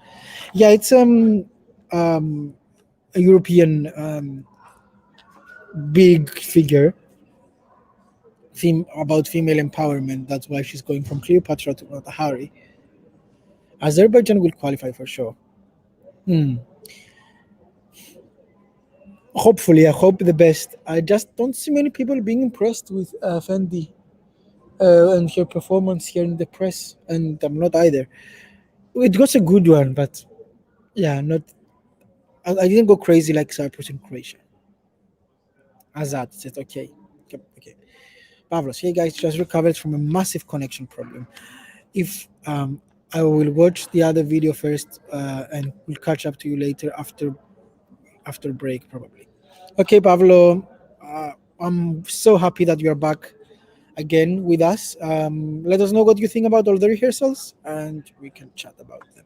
Yeah, it's um a European big figure theme about female empowerment. That's why she's going from Cleopatra to Mata Hari. Azerbaijan will qualify for sure. Hmm. Hopefully, I hope the best. I just don't see many people being impressed with Fendi and her performance here in the press, and I'm not either. It was a good one, but yeah, not. I didn't go crazy like Cyprus and Croatia. Azad said, okay. Okay. Pavlos, hey guys, just recovered from a massive connection problem. If I will watch the other video first and we'll catch up to you later after after break probably. Okay, Pablo, I'm so happy that you're back again with us. Let us know what you think about all the rehearsals, and we can chat about them.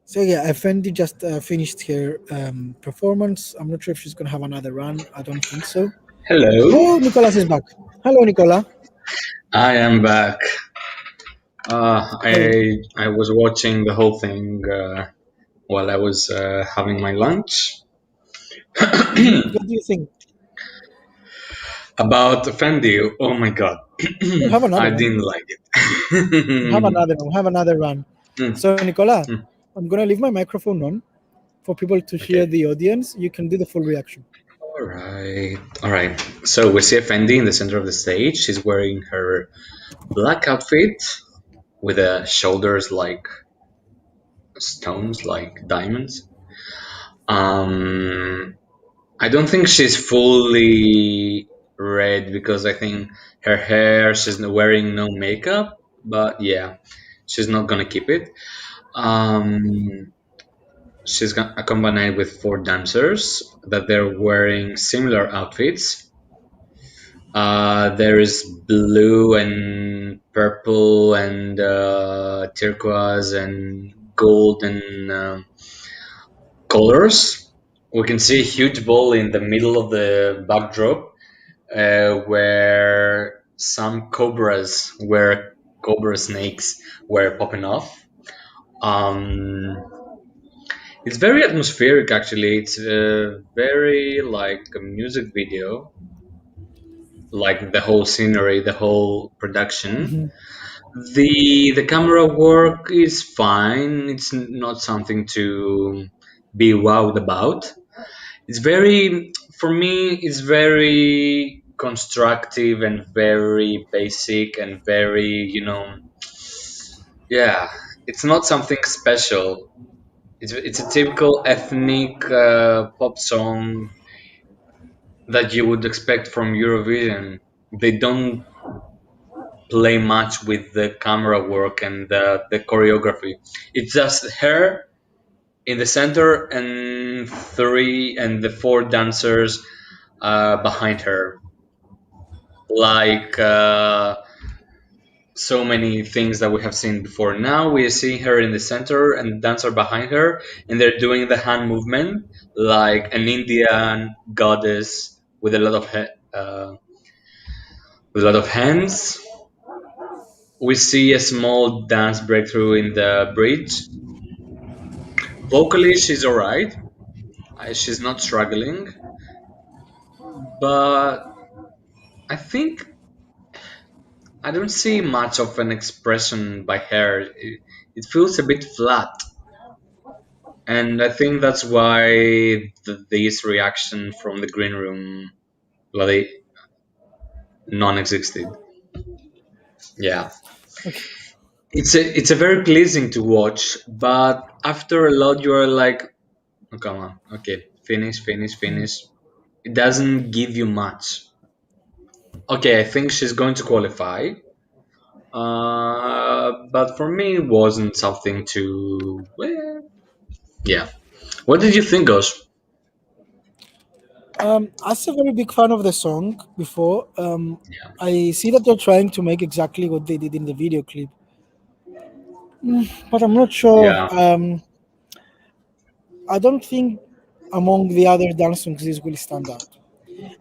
So yeah, Effendi just finished her performance. I'm not sure if she's gonna have another run. I don't think so. Hello, Oh, Nicolas is back. Hello, Nicola. I am back. Hey, I was watching the whole thing while I was having my lunch. what do you think? About Fendi, oh my god, We'll have I another one. didn't like We'll have it. another one. We'll have another run. Mm, So, Nicola, mm, I'm gonna leave my microphone on for people to hear okay, the audience. You can do the full reaction. all right. So we see Fendi in the center of the stage. She's wearing her black outfit with the shoulders like stones, like diamonds. Um, I don't think she's fully red because I think her hair, she's wearing no makeup, but yeah, she's not gonna keep it. Um, she's accompanied with four dancers that they're wearing similar outfits. There is blue and purple and turquoise and gold and colors. We can see a huge ball in the middle of the backdrop where some cobras, where cobra snakes were popping off. Um, it's very atmospheric, actually. It's very like a music video, like the whole scenery, the whole production. Mhm. The camera work is fine. It's not something to be wowed about. It's very, for me, it's very constructive and very basic and very, yeah, it's not something special. It's a typical ethnic pop song that you would expect from Eurovision. They don't play much with the camera work and the choreography. It's just her in the center and the four dancers behind her, like so many things that we have seen before. Now we see her in the center and the dancer behind her, and they're doing the hand movement like an Indian goddess with a lot of with a lot of hands. We see a small dance breakthrough in the bridge. Vocally, she's alright. She's not struggling, but I think I don't see much of an expression by her. It feels a bit flat. And I think that's why this reaction from the green room, well, they non-existed. Yeah, Okay. it's a very pleasing to watch, but after a lot, you're like, oh, come on, okay, finish, finish, Mm. finish. It doesn't give you much. Okay, I think she's going to qualify, but for me, it wasn't something to. Well, yeah. What did you think, Gosh? I was a very big fan of the song before. Yeah, I see that they're trying to make exactly what they did in the video clip, but I'm not sure. yeah, I don't think among the other dance songs this will stand out.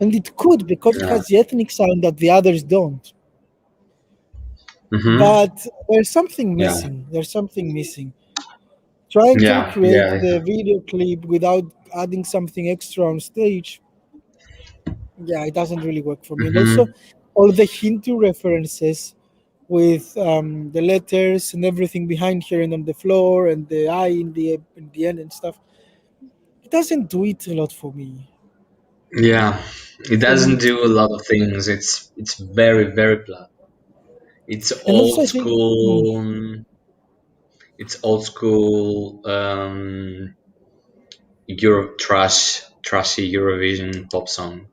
And it could because it yeah. has the ethnic sound that the others don't. Mm-hmm. But there's something Yeah, missing. There's something missing. Trying to yeah, recreate yeah. the video clip without adding something extra on stage, yeah, it doesn't really work for me. And also, Mm-hmm. all the Hindu references with the letters and everything behind her and on the floor and the eye in the end and stuff, it doesn't do it a lot for me. Yeah, it doesn't And do a lot of things. It's very very flat. It's and also, old I think. Mm, school. It's old school. Trashy Eurovision pop song.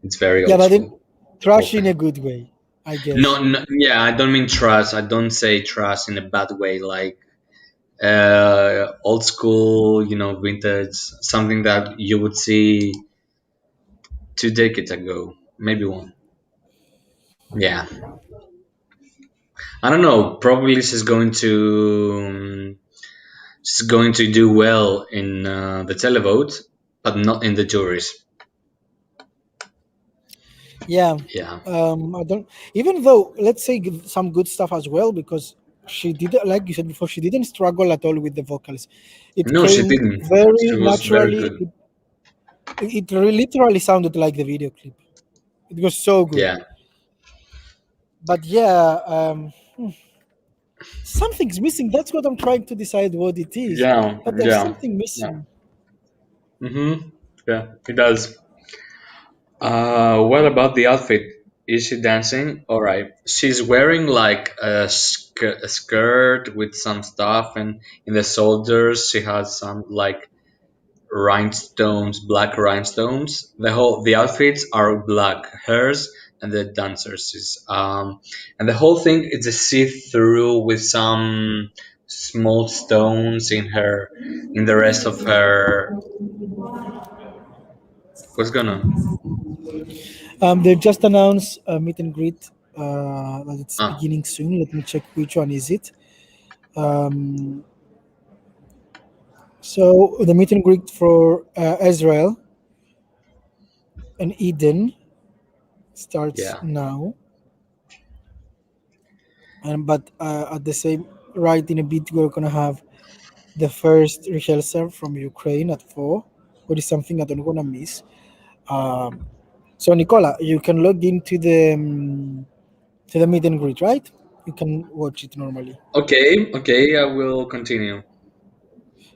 It's very yeah, old but then school. trash in a Open. good way, I No, guess. no, yeah, I don't mean trash. I don't say trash in a bad way. Like old school, vintage, something that you would see 2 decades ago, maybe one. Yeah, I don't know. Probably she's going to do well in the televote, but not in the juries. Yeah. Yeah. I don't. Even though, let's say, give some good stuff as well, because she did, like you said before, she didn't struggle at all with the vocals. It No, she came didn't. She very was very naturally. good. It literally sounded like the video clip. It was so good. Yeah. But yeah, something's missing. That's what I'm trying to decide what it is. Yeah. But there's Yeah. something Yeah. missing. Yeah. It does. What about the outfit? Is she dancing? All right. She's wearing like a skirt with some stuff, and in the shoulders she has some like rhinestones, black rhinestones. The outfits are black. Hers and the dancers and the whole thing is a see-through with some small stones in the rest of her. What's going on? They just announced a meet and greet that it's Ah, beginning soon. Let me check which one is it. Um, so the meet and greet for Israel and Eden starts yeah. now, and but at the same right in a bit we're gonna have the first rehearsal from Ukraine at 4, which is something that I'm gonna miss. Um, so Nicola, you can log into the meet and greet, right? You can watch it normally. Okay, okay. I will continue.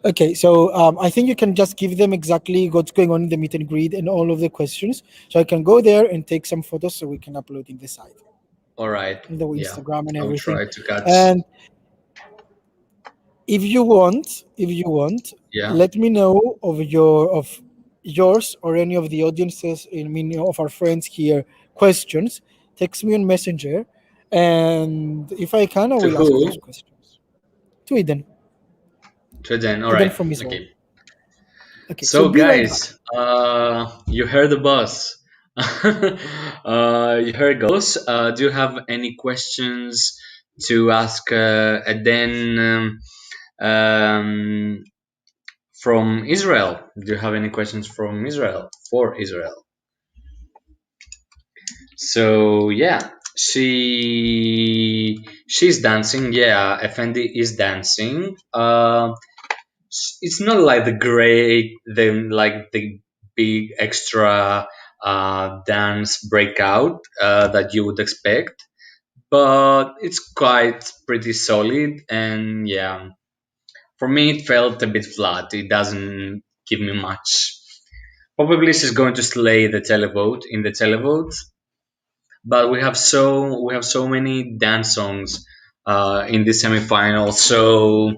Okay, so I think you can just give them exactly what's going on in the meet and greet and all of the questions. So I can go there and take some photos so we can upload in the site, All right. in the Yeah. Instagram and I will everything. try to catch. And if you want, Yeah. let me know of yours or any of the audiences, I mean of our friends here, questions. Text me on Messenger, and if I can, I To will ask those who? questions to Eden. To then. All Eden right. from Israel. Okay. Okay, so So, be right back. guys, you heard the boss. You heard goes. Do you have any questions to ask Eden from Israel? Do you have any questions from Israel for Israel? So yeah, she's dancing. Yeah, Effendi is dancing. It's not like the big extra dance breakout that you would expect, but it's quite pretty solid. And yeah, for me, it felt a bit flat. It doesn't give me much. Probably she's going to slay the televote in the televote, but we have so many dance songs in the semifinals, so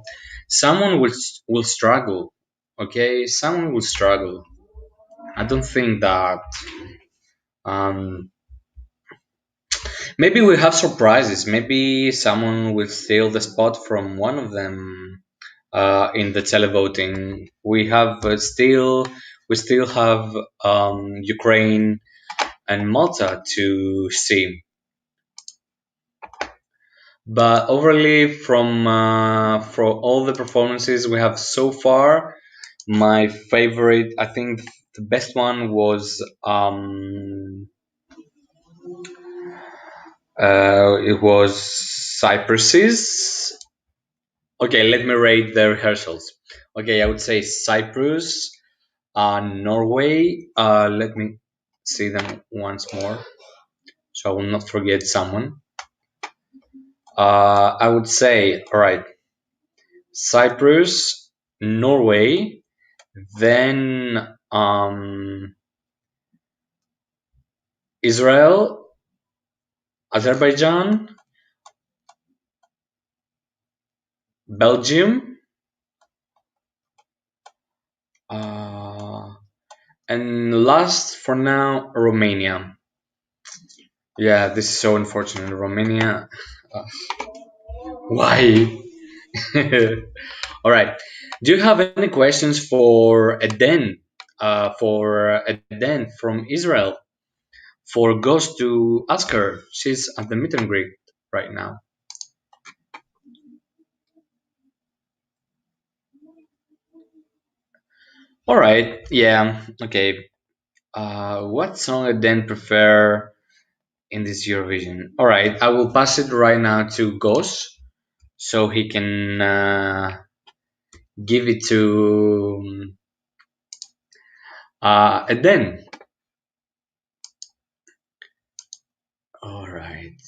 someone will struggle. Okay, someone will struggle. I don't think that. Um, Maybe we have surprises. Maybe someone will steal the spot from one of them in the televoting. We still have Ukraine and Malta to see. But overly for all the performances we have so far, my favorite, I think the best one was it was Cyprus's. Okay, let me rate the rehearsals. Okay, I would say Cyprus, Norway. Let me see them once more, so I will not forget someone. I would say, all right, Cyprus, Norway, then Israel, Azerbaijan, Belgium, uh, and last for now, Romania. Yeah, this is so unfortunate. Romania. Uh, why? All right. Do you have any questions for Eden? For Eden from Israel? For Ghost to ask her. She's at the meet and greet right now. All right. Yeah. Okay. What song Eden prefer in this Eurovision? All right. I will pass it right now to Ghost so he can give it to Eden. All right.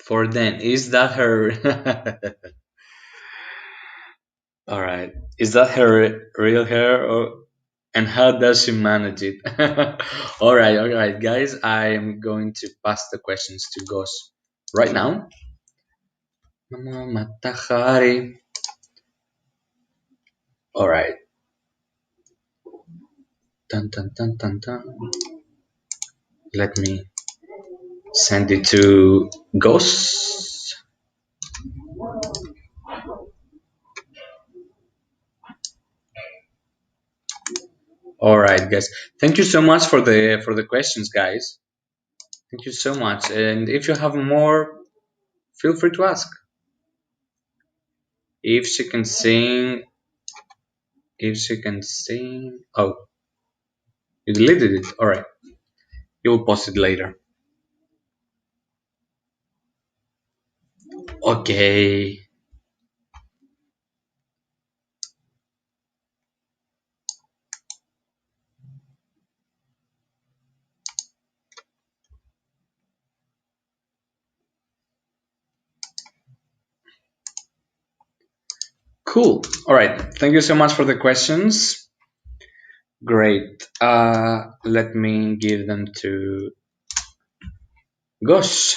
For then, is that her? All right, is that her real hair, or and how does she manage it? All right, guys. I am going to pass the questions to Ghost right now. Mama Matahari. All right. Dun, dun, dun, dun, dun. Let me send it to Ghost. All right, guys. Thank you so much for the questions, guys. Thank you so much. And if you have more, feel free to ask. If she can sing, if she can sing. Oh, you deleted it. All right. You will post it later. Okay. Cool. All right. Thank you so much for the questions. Great. Let me give them to Gosh.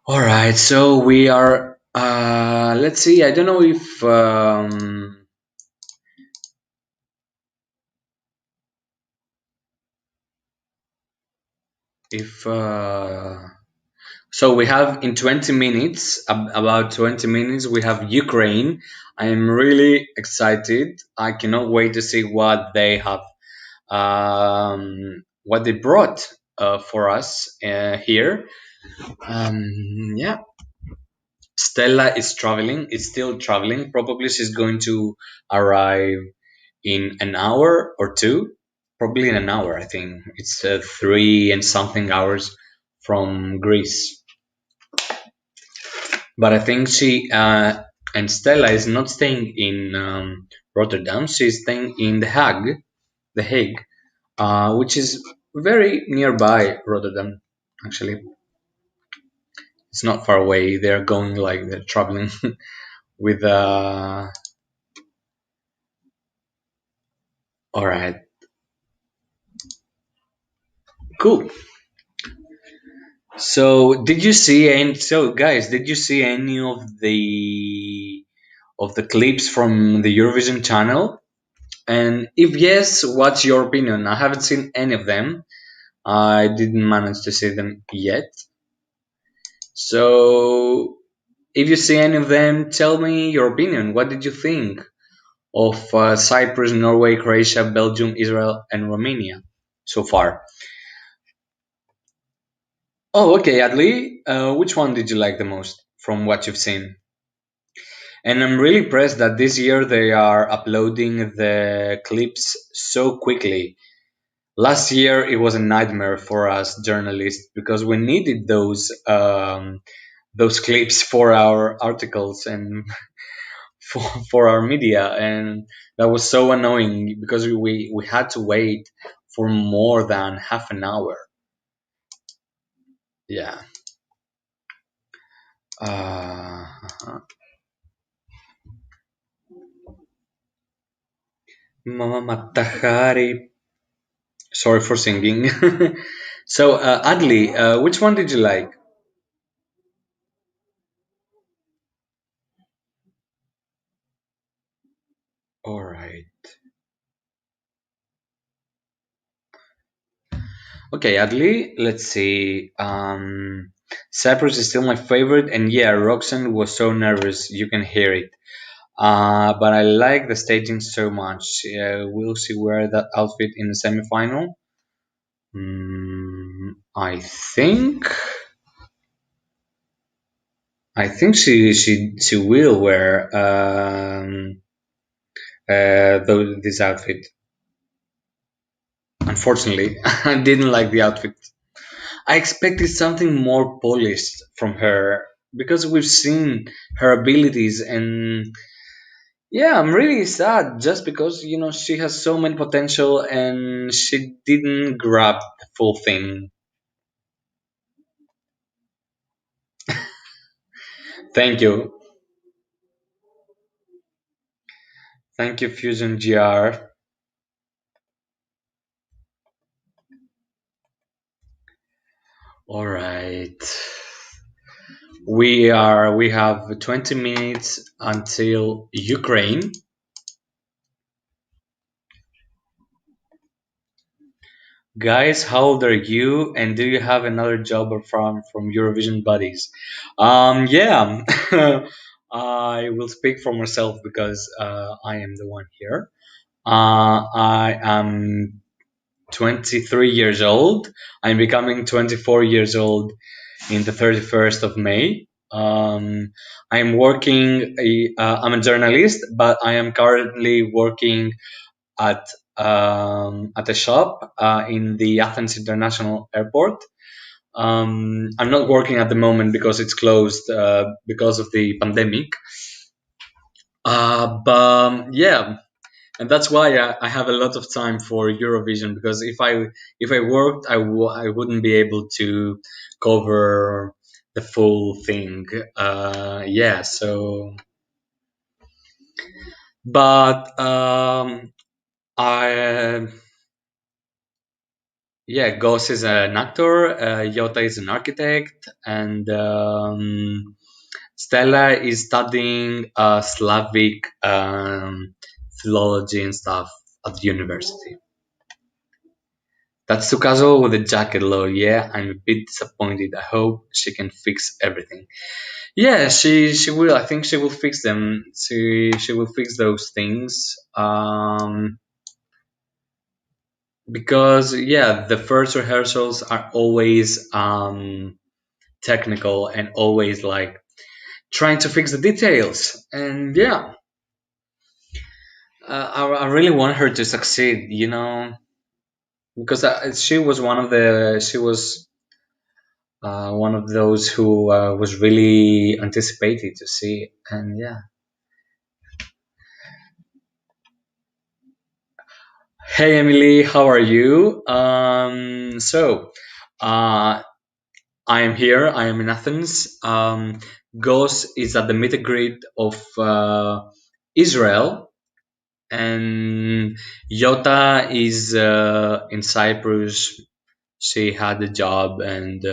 All right. So we are. Let's see. I don't know if so we have in 20 minutes, about 20 minutes, we have Ukraine. I am really excited. I cannot wait to see what they have, what they brought for us here. Yeah, Stella is still traveling. Probably she's going to arrive in an hour or two. Probably in an hour, I think. It's 3 and something hours from Greece. But I think she and Stella is not staying in Rotterdam. She's staying in The Hague, which is very nearby Rotterdam. Actually, it's not far away. They're going like they're traveling with. All right, cool. So, did you see any? So, guys, did you see any of the clips from the Eurovision channel? And if yes, what's your opinion? I haven't seen any of them. I didn't manage to see them yet. So, if you see any of them, tell me your opinion. What did you think of Cyprus, Norway, Croatia, Belgium, Israel, and Romania so far? Oh, okay, Adli. Which one did you like the most from what you've seen? And I'm really impressed that this year they are uploading the clips so quickly. Last year it was a nightmare for us journalists because we needed those clips for our articles and for our media, and that was so annoying because we had to wait for more than half an hour. Yeah. Uh, Mama Matahari. Sorry for singing. So, Adli, which one did you like? All right. Okay, Adli, let's see. Cyprus is still my favorite, and yeah, Roxanne was so nervous, you can hear it. But I like the staging so much. Will she wear that outfit in the semifinal? I think. I think she will wear this outfit. Unfortunately, I didn't like the outfit. I expected something more polished from her because we've seen her abilities, and yeah, I'm really sad just because she has so many potential and she didn't grab the full thing. Thank you, thank you, Fusion GR. All right, we have 20 minutes until Ukraine. Guys, how old are you, and do you have another job or from Eurovision buddies? Yeah, I will speak for myself because I am the one here. I am 23 years old. I'm becoming 24 years old in the 31st of May. I'm working. I'm a journalist, but I am currently working at at a shop in the Athens International Airport. I'm not working at the moment because it's closed because of the pandemic. But yeah, and that's why I have a lot of time for Eurovision because if I worked, I wouldn't be able to cover the full thing. Yeah, so but I yeah, Ghost is an actor, Yota is an architect, and Stella is studying Slavic philology and stuff at the university. That's Tsukasa with a jacket low. Yeah, I'm a bit disappointed. I hope she can fix everything. Yeah, she will. I think she will fix them. She will fix those things. Because yeah, the first rehearsals are always technical and always like trying to fix the details. And yeah, I really want her to succeed. Because she was one of those who was really anticipated to see. And yeah, hey Emily, how are you? Uh, I am here. I am in Athens. Gos is at the meet and greet of Israel, and Yota is in Cyprus. She had a job and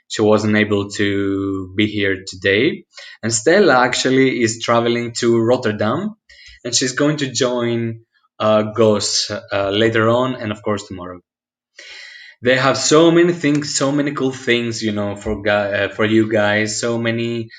she wasn't able to be here today. And Stella actually is traveling to Rotterdam, and she's going to join Gos later on, and of course tomorrow. They have so many things, so many cool things, for you guys. So many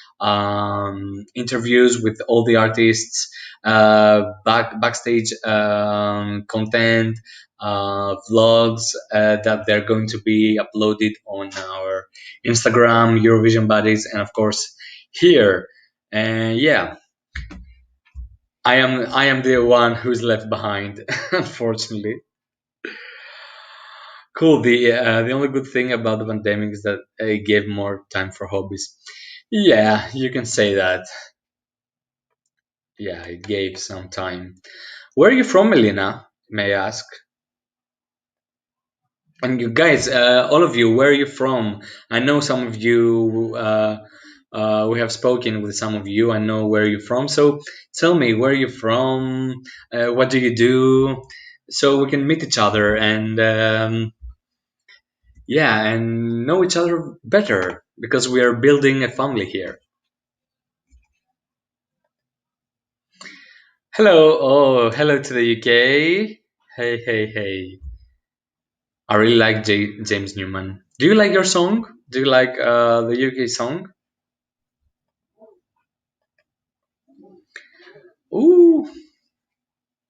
interviews with all the artists, backstage content, vlogs that they're going to be uploaded on our Instagram, Eurovision Buddies, and of course here. And yeah, I am the one who's left behind, unfortunately. Cool. The only good thing about the pandemic is that it gave more time for hobbies. Yeah, you can say that. Yeah, it gave some time. Where are you from, Melina? May I ask? And you guys, all of you, where are you from? I know some of you. We have spoken with some of you. I know where you're from. So tell me, where are you from? What do you do? So we can meet each other and yeah, and know each other better because we are building a family here. Hello, oh, hello to the UK. Hey, hey, hey. I really like James Newman. Do you like your song? Do you like the UK song? Ooh,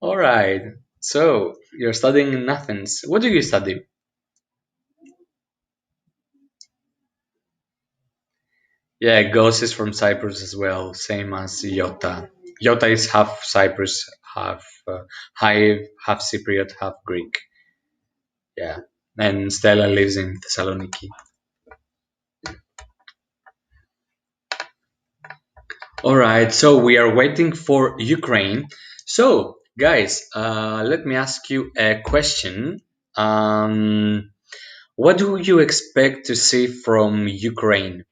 all right. So you're studying in Athens. What do you study? Yeah, Ghost is from Cyprus as well, same as Yota. Yota is half Cyprus, half Cypriot, half Greek. Yeah, and Stella lives in Thessaloniki. All right, so we are waiting for Ukraine. So, guys, let me ask you a question. Um, what do you expect to see from Ukraine?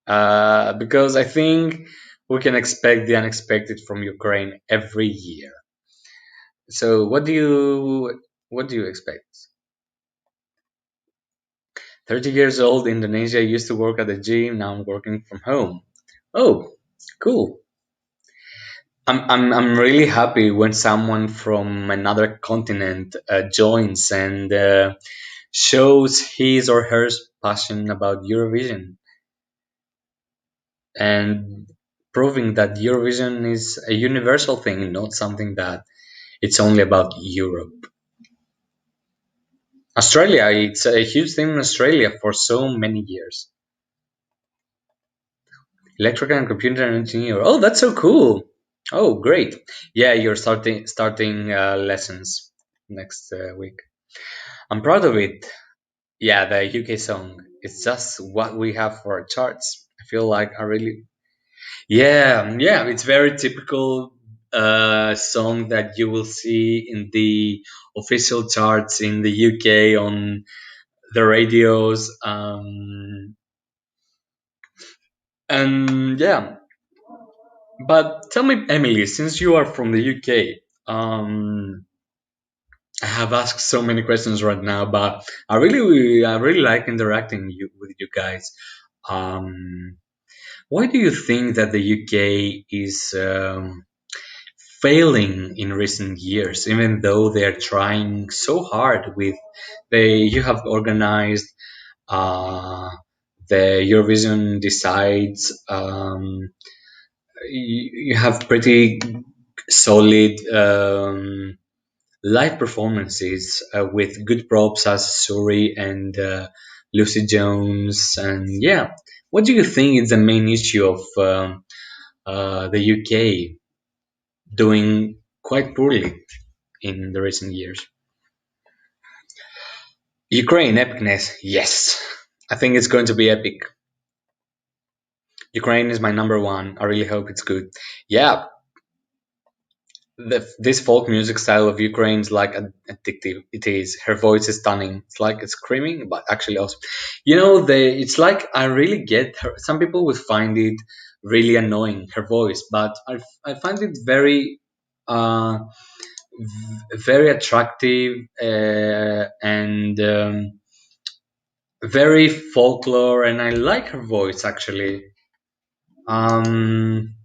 Because I think we can expect the unexpected from Ukraine every year. So, what do you expect? 30 years old, Indonesia, used to work at the gym. Now I'm working from home. Oh, cool. I'm really happy when someone from another continent joins and shows his or her passion about Eurovision and proving that Eurovision is a universal thing, not something that it's only about Europe. Australia, it's a huge thing in Australia for so many years. Electrical and computer engineer. Oh, that's so cool. Oh, great. Yeah, you're starting lessons next week. I'm proud of it. Yeah, the UK song. It's just what we have for our charts. I feel like I really. Yeah, it's very typical song that you will see in the official charts in the UK on the radios. And yeah, but tell me, Emily, since you are from the UK, I have asked so many questions right now, but I really like interacting with you guys. Um, why do you think that the UK is failing in recent years, even though they are trying so hard with you have organized uh, the Eurovision decides. You have pretty solid live performances with good props as Suri and Lucy Jones. And yeah, what do you think is the main issue of the UK doing quite poorly in the recent years? Ukraine epicness, yes. I think it's going to be epic. Ukraine is my number one. I really hope it's good. Yeah, this folk music style of Ukraine is like addictive. It is. Her voice is stunning. It's like it's screaming, but actually awesome. It's like I really get her. Some people would find it really annoying, her voice, but I find it uh, very attractive and very folklore, and I like her voice actually. Um,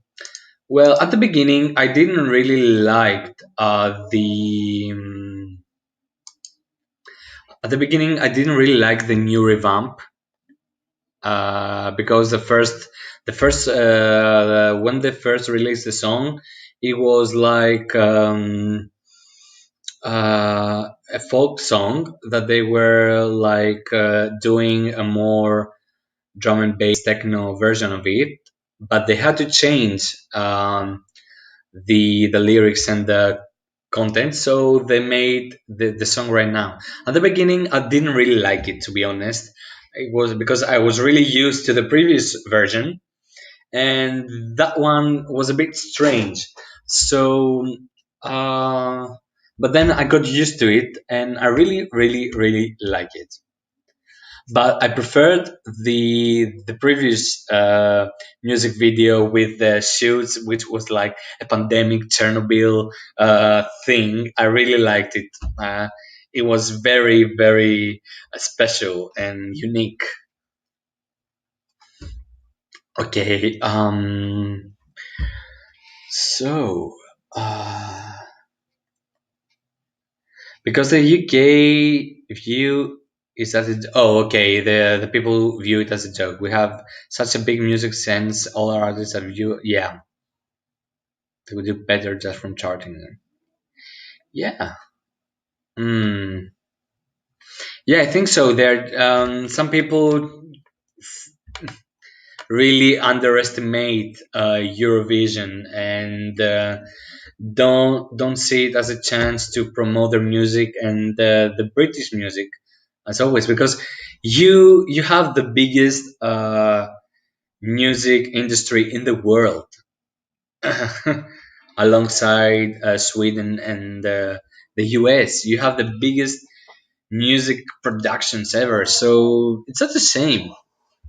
Well, at the beginning, I didn't really like at the beginning, I didn't really like the new revamp because the first when they first released the song, it was like a folk song that they were like doing a more drum and bass techno version of it, but they had to change. The lyrics and the content, so they made the song right now. At the beginning, I didn't really like it, to be honest. It was because I was really used to the previous version, and that one was a bit strange. So uh, but then I got used to it, and I really really like it. But I preferred the previous music video with the shoots, which was like a pandemic Chernobyl thing. I really liked it. It was very special and unique. Okay, so because the UK If you is as a, oh okay, the people view it as a joke. We have such a big music sense. All our artists are view, yeah, they would do better just from charting them. Yeah. Hmm. Yeah, I think so. There, some people really underestimate Eurovision and don't see it as a chance to promote their music and the British music as always, because you have the biggest music industry in the world alongside Sweden and the US. You have the biggest music productions ever, so it's not the same.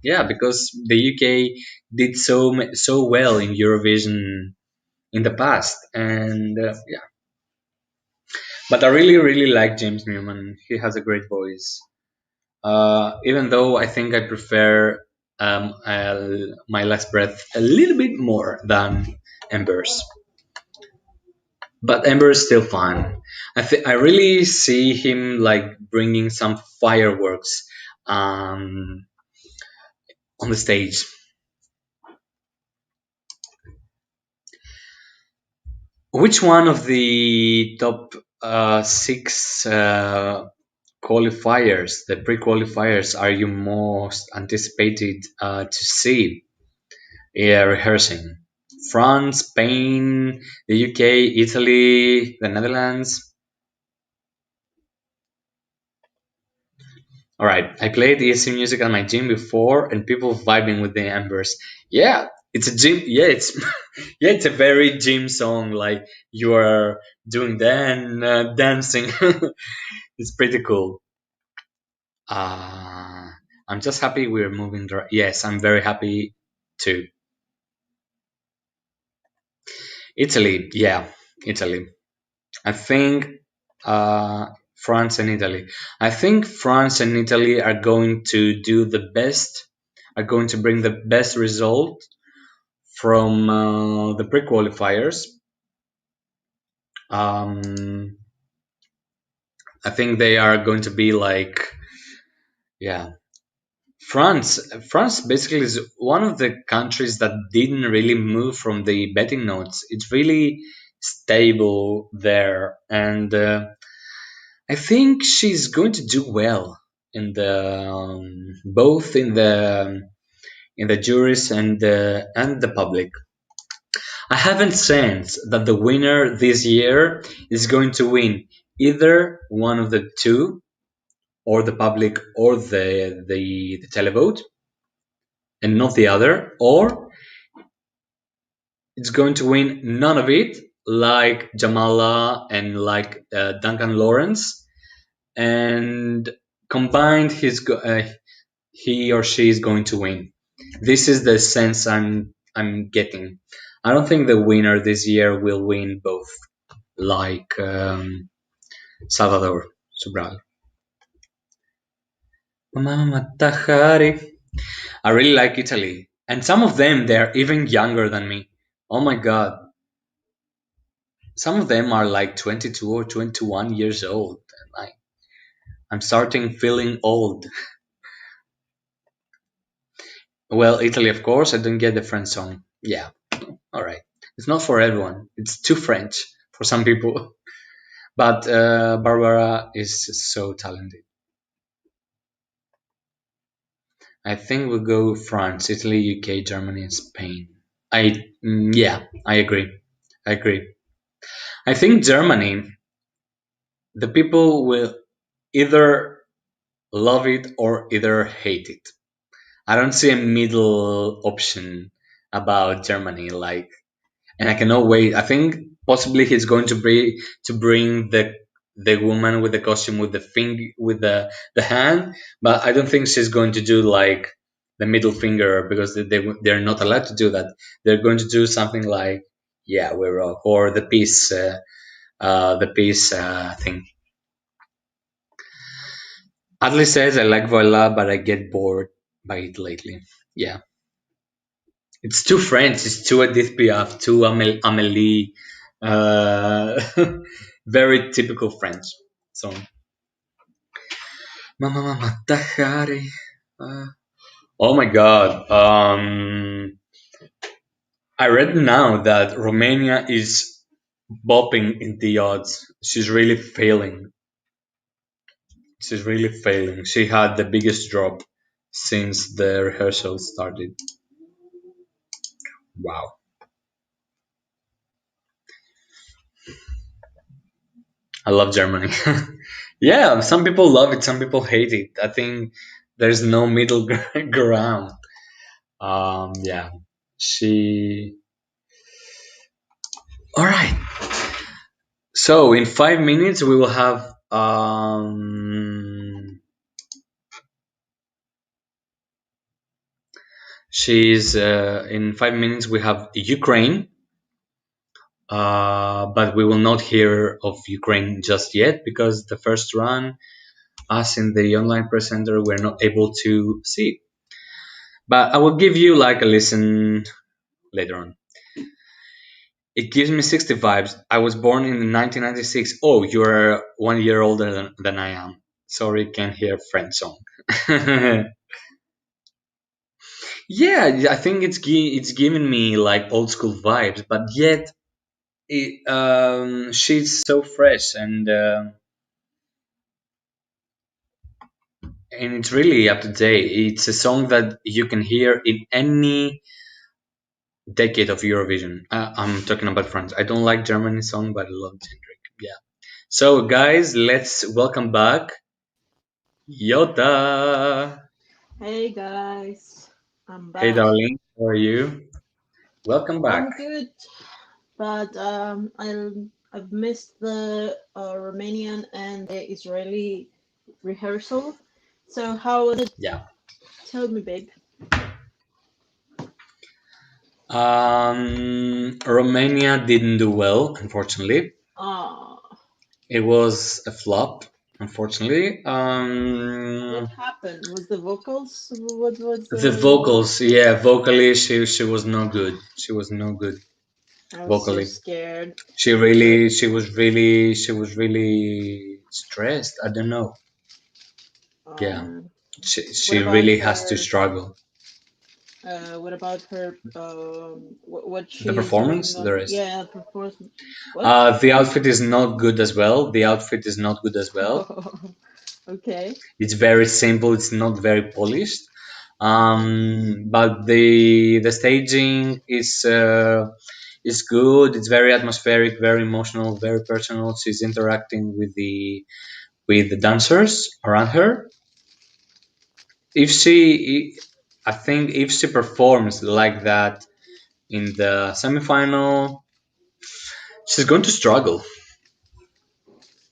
Yeah, because the UK did so well in Eurovision in the past, and yeah. But I really like James Newman. He has a great voice. Even though I think I prefer My Last Breath a little bit more than Embers, but Ember is still fun. I really see him like bringing some fireworks um, on the stage. Which one of the top six qualifiers, the pre-qualifiers, are you most anticipated to see rehearsing? France, Spain, the UK, Italy, the Netherlands. All right, I played ESC music at my gym before, and people vibing with the embers. Yeah, it's a gym. Yeah, it's yeah, it's a very gym song. Like you are doing then dancing. It's pretty cool. Uh, I'm just happy we're moving. Yes, I'm very happy too. Italy, yeah, Italy. I think France and Italy. I think France and Italy are going to do the best, are going to bring the best result from the pre-qualifiers. Um, I think they are going to be like, yeah, France. France basically is one of the countries that didn't really move from the betting notes. It's really stable there, and I think she's going to do well in the both in the juries and the public. I haven't sensed that the winner this year is going to win either one of the two, or the public, or the televote, and not the other, or it's going to win none of it, like Jamala and like Duncan Lawrence, and combined he or she is going to win. This is the sense I'm getting. I don't think the winner this year will win both, like Salvador Sobral. Mama Tahari. I really like Italy, and some of them they're even younger than me. Oh my god, some of them are like 22 or 21 years old. And I'm starting feeling old. Well, Italy, of course. I don't get the French song. Yeah, all right. It's not for everyone. It's too French for some people. But Barbara is so talented. I think we'll go France, Italy, UK, Germany, and Spain. Yeah, I agree. I agree. I think Germany, the people will either love it or either hate it. I don't see a middle option about Germany. Like, and I cannot wait. I think possibly he's going to bring the woman with the costume with the finger with the hand, but I don't think she's going to do like the middle finger, because they're not allowed to do that. They're going to do something like, yeah, we're off, or the peace thing. Adley says I like Voila, but I get bored by it lately. Yeah, it's too French. It's too Edith Piaf, too Amélie. Uh, very typical French song. Mama Mama Tahari. Oh my God. I read now that Romania is bopping in the odds. She's really failing. She's really failing. She had the biggest drop since the rehearsal started. Wow. I love Germany. Yeah, some people love it, some people hate it. I think there's no middle ground. Yeah. She. All right. So in 5 minutes we will have she's in 5 minutes we have Ukraine, but we will not hear of Ukraine just yet because the first run, us in the online presenter, we're not able to see. But I will give you like a listen later on. It gives me 60 vibes. I was born in 1996. Oh, you're 1 year older than I am. Sorry, can't hear French song. Yeah, I think it's giving me like old school vibes, but yet she's so fresh and it's really up to date. It's a song that you can hear in any decade of Eurovision. I'm talking about France. I don't like Germany song, but I love Gendrik. Yeah. So guys, let's welcome back Yota. Hey guys, I'm Hey back. darling, how are you? Welcome back. I'm good, but I've missed the Romanian and the Israeli rehearsal. So how was it? Yeah. Tell me, babe. Romania didn't do well, unfortunately. Ah, It was a flop, unfortunately. what happened? Was the vocals? What was The the? vocals, yeah, vocally, she was no good. She was no good I was so vocally. scared. She was really stressed. I don't know. Yeah, Um, what she about really has to her? struggle. What about her? What The she's performance, doing the on? rest. Yeah, performance. What? The outfit is not good as well. The outfit is not good as well. Okay. It's very simple. It's not very polished. Uh-huh. But the staging is good. It's very atmospheric, very emotional, very personal. She's interacting with the dancers around her. If she, I think, if she performs like that in the semifinal, she's going to struggle.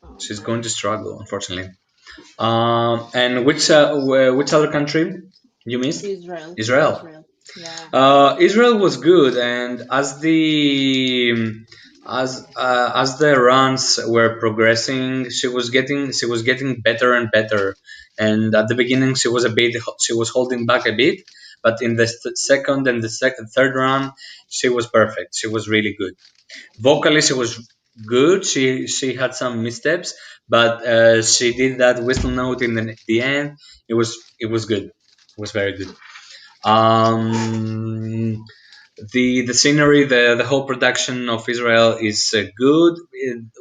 Oh She's going man. to struggle, unfortunately. And which other country you missed? Israel. Israel. Israel. Yeah. Israel was good, and as the runs were progressing, she was getting better and better. And at the beginning, she was holding back a bit, but in the second and the third run, she was perfect. She was really good. Vocally, she was good. She had some missteps, but she did that whistle note in the end. It was good. It was very good. Um, the scenery, the whole production of Israel is good.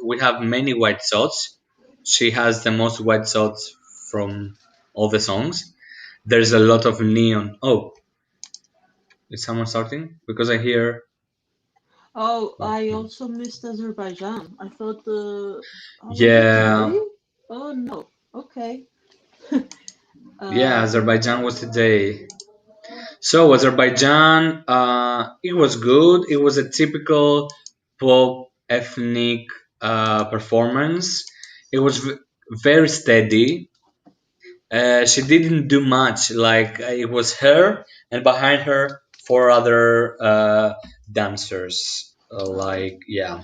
We have many white shots. She has the most white shots from all the songs. There's a lot of neon. Oh, is someone starting? Because I hear. Oh, Oh, I no. also missed Azerbaijan. I thought the. Oh, was it Yeah, today? Oh no. Okay. yeah. Um. Azerbaijan was today. So Azerbaijan, it was good. It was a typical pop ethnic performance. It was very steady. She didn't do much. Like it was her and behind her four other dancers. Oh. Like yeah,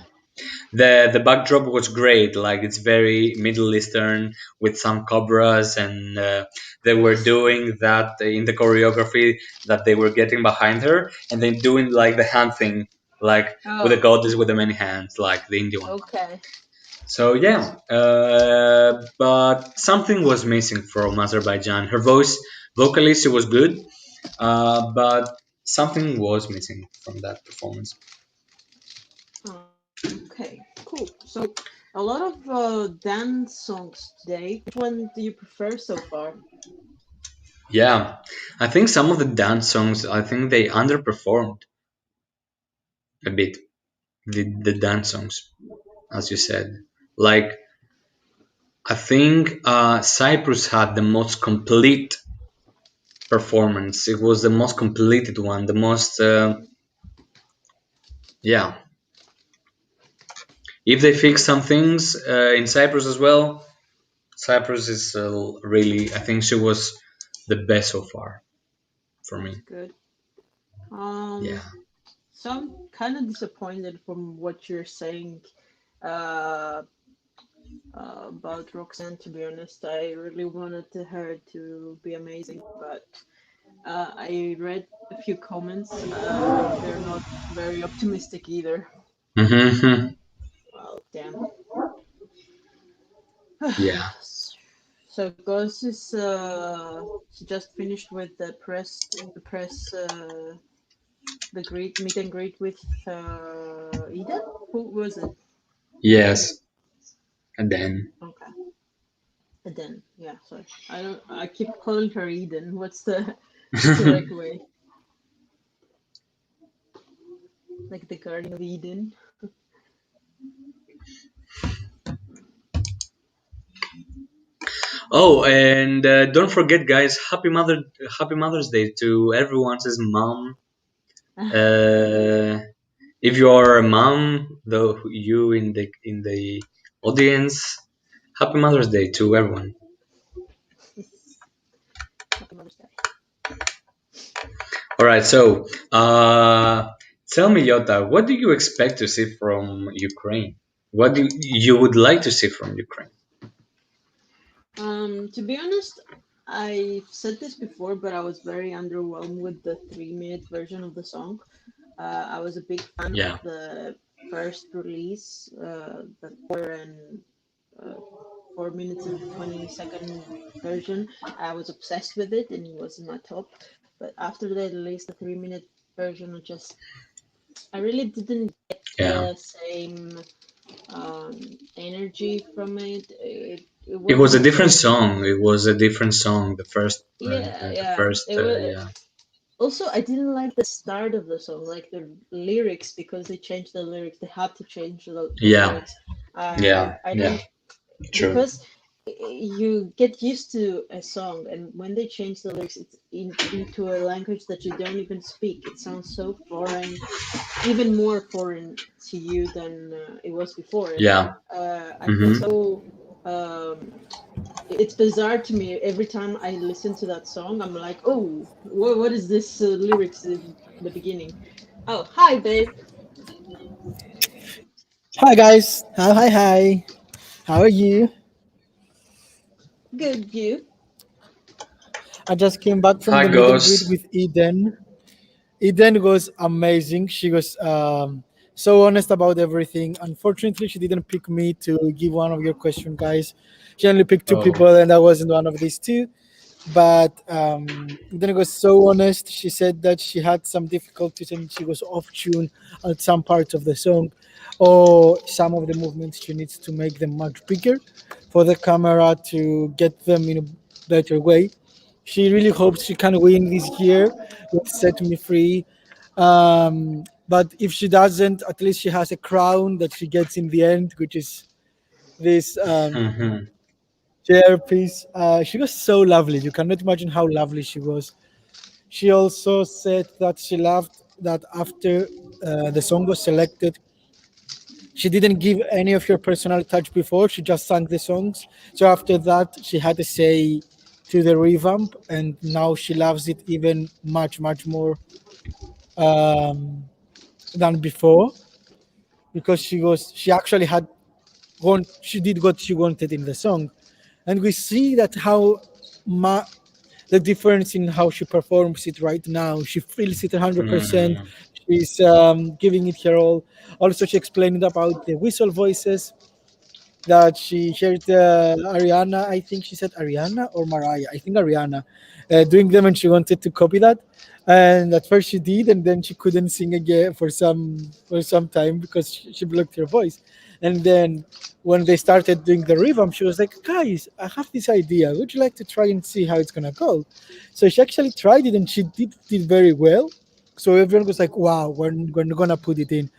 the backdrop was great. Like it's very Middle Eastern with some cobras, and they were doing that in the choreography that they were getting behind her, and then doing like the hand thing, like with the Oh. goddess with the many hands, like the Indian one. Okay. So yeah, but something was missing from Azerbaijan. Her voice, vocally, she was good, but something was missing from that performance. Okay, cool. So a lot of dance songs today. Which one do you prefer so far? Yeah, I think some of the dance songs, I think they underperformed a bit. The dance songs, as you said, like I think Cyprus had the most complete performance. It was the most completed one, the most yeah. If they fix some things in Cyprus as well, Cyprus is really. I think she was the best so far for That's me. good. Yeah. Um, so I'm kind of disappointed from what you're saying uh, about Roxanne. To be honest, I really wanted her to be amazing, but I read a few comments and they're not very optimistic either. Mm-hmm. Well, damn. Yeah. So Ghost is she just finished with the press the greet meet and greet with Eden. Who was it? Yes. And then. Okay, Eden. Yeah, sorry. I don't. I keep calling her Eden. What's the correct way? Like the Garden of Eden. Oh, and don't forget, guys! Happy Mother's Day to everyone's mom. Uh, if you are a mom, though you in the audience, Happy Mother's Day to everyone. Happy Mother's Day. All right, so tell me, Yota, what do you expect to see from Ukraine? What do you would like to see from Ukraine? To be honest, I've said this before, but I was very underwhelmed with the 3 minute version of the song. I was a big fan of Yeah, the first release, the 4 minutes and 20-second version. I was obsessed with it and it was in my top. But after they released the 3 minute version, I really didn't get yeah. the same energy from it. It It was a wasn't different so. song. It was a different song. Yeah, The yeah. first, It was. yeah, Also, I didn't like the start of the song, like the lyrics, because they changed the lyrics. They had to change the yeah, lyrics. I yeah. don't True. because you get used to a song, and when they change the lyrics, it's into a language that you don't even speak. It sounds so foreign, even more foreign to you than it was before. And Yeah. I feel Mm-hmm. so. Um, it's bizarre to me every time I listen to that song. I'm like, oh, what is this lyrics in the beginning? Oh, hi, babe. Hi guys. Hi. How are you? Good, you. I just came back from Hi, the meet and greet Ghost. with Eden. Eden was amazing. She was so honest about everything. Unfortunately, she didn't pick me to give one of your question, guys. She only picked two Oh. people, and I wasn't one of these two. But Eden was so honest. She said that she had some difficulties and she was off tune at some parts of the song, or some of the movements she needs to make them much bigger for the camera to get them in a better way. She really hopes she can win this year with Set Me Free. But if she doesn't, at least she has a crown that she gets in the end, which is this Mm-hmm. chair piece. She was so lovely. You cannot imagine how lovely she was. She also said that she loved that after the song was selected, she didn't give any of her personal touch before. She just sang the songs. So after that, she had a say to the revamp, and now she loves it even much more um, than before because she actually she did what she wanted in the song, and we see that how ma- the difference in how she performs it right now. She feels it 100%. Mm-hmm. She's giving it her all. Also, she explained about the whistle voices. that she heard Ariana. I think she said Ariana or Mariah. I think Ariana doing them, and she wanted to copy that. And at first she did, and then she couldn't sing again for some time because she blocked her voice. And then when they started doing the revamp, she was like, "Guys, I have this idea. Would you like to try and see how it's gonna go?" So she actually tried it, and she did very well. So everyone was like, "Wow, we're gonna put it in."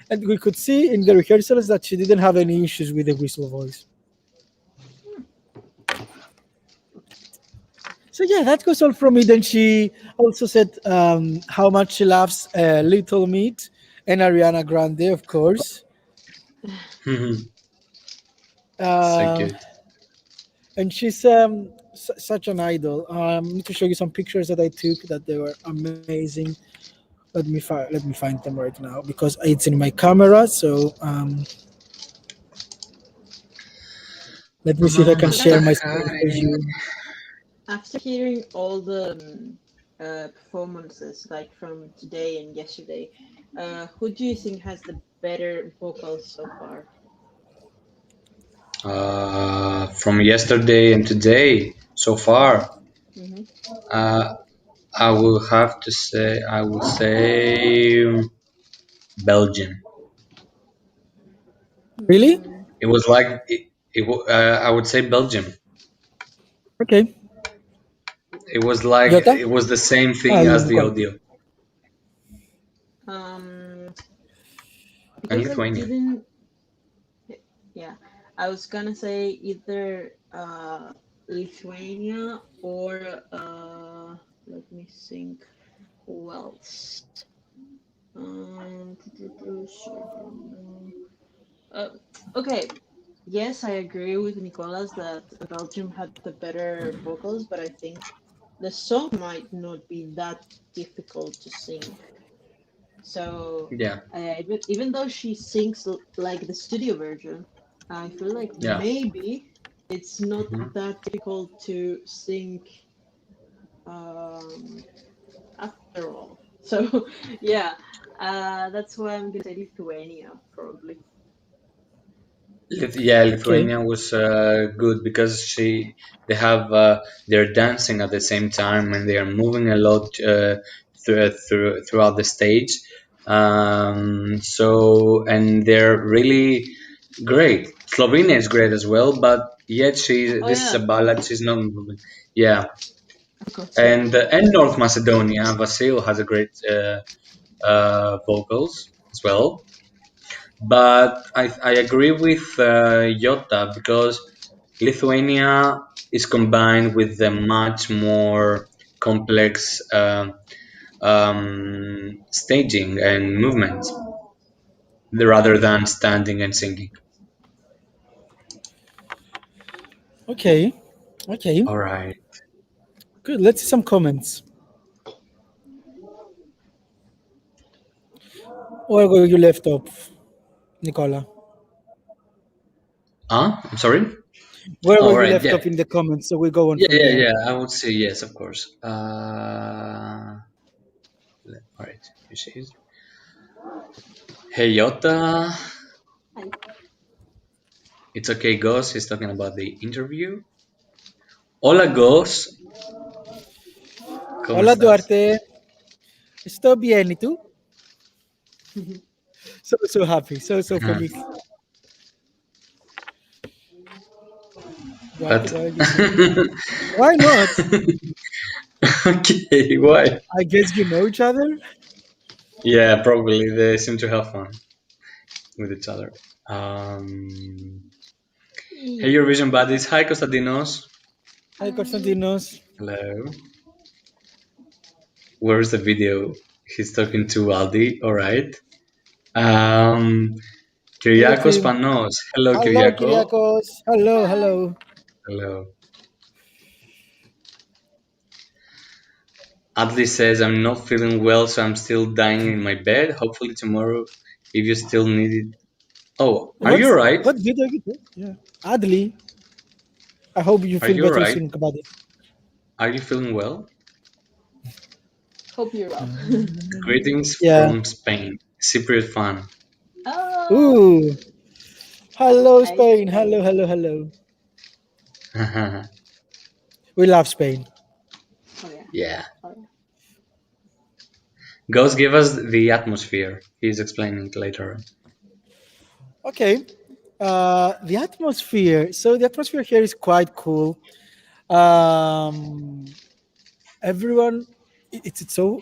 And we could see in the rehearsals that she didn't have any issues with the whistle voice. So yeah, that goes all from me. Then she also said how much she loves Little Meat and Ariana Grande, of course. So Uh, good. and she's such an idol. I need to show you some pictures that I took that they were amazing. Let me find them right now because it's in my camera. So let me see if I can share my screen for you. After hearing all the performances, like from today and yesterday, who do you think has the better vocals so far? From yesterday and today so far, Hmm. uh, I will have to say I will say Belgium. Really? It was like I would say Belgium. Okay. It was like Jota? it was the same Ah, thing as the Nicola. audio Um, and because I Lithuania. didn't, yeah, I was gonna say either Lithuania or let me think, who else? Um, uh, okay, yes, I agree with Nicolas that Belgium had the better vocals, but I think the song might not be that difficult to sing. So, Yeah, even though she sings like the studio version, I feel like yeah. maybe it's not Hmm. that difficult to sing um, after all. So, yeah, that's why I'm gonna say Lithuania probably. Yeah, Okay. Lithuania was good because they have they're dancing at the same time and they are moving a lot throughout the stage. So and they're really great. Slovenia is great as well, but yet Oh this is a yeah, ballad. She's not moving. Yeah, of course, yeah. and North Macedonia, Vasil has a great vocals as well. But I agree with Jota because Lithuania is combined with the much more complex staging and movements rather than standing and singing. Okay. Okay. All right. Good. Let's see some comments. Where were you left off, Nicola? I'm sorry. Where were All you right. left Yeah. off in the comments? So we go on Yeah. from Yeah. there. Yeah. I would say yes, of course. All right. You see. Hey Jota. Hi. It's okay, Ghost. He's talking about the interview. Hola, Ghost. ¿Cómo Hola estás? Duarte. Estoy bien. ¿Y tú? So happy. So Uh, feliz. Duarte, but why are you saying that? Why not? okay, why? I guess you know each other. Yeah, probably they seem to have fun with each other. Hey, Yeah. Eurovision buddies. Hi, Constantinos. Hi, Hi. Constantinos. Hello. Where's the video? He's talking to Aldi. All right. Um, Look at Kyriakos him. Panos. Hello, Hello, Kyriako. Kyriakos. Hello, Hi. hello. Hello. Adli says, I'm not feeling well, so I'm still dying in my bed. Hopefully tomorrow, if you still need it. Oh, are you alright? What video you did? Yeah. Adli, I hope you Are feel you better alright? soon about it. Are you feeling well? Hope you're well. Greetings Yeah. from Spain. Cypriot fan. Oh, Ooh. Hello, Hi, Spain. Hello, Spain. hello, hello. We love Spain. Oh yeah. Yeah. Oh yeah. Ghost, give us the atmosphere. He's explaining it later. Okay. The atmosphere. So the atmosphere here is quite cool. Um, everyone, it's so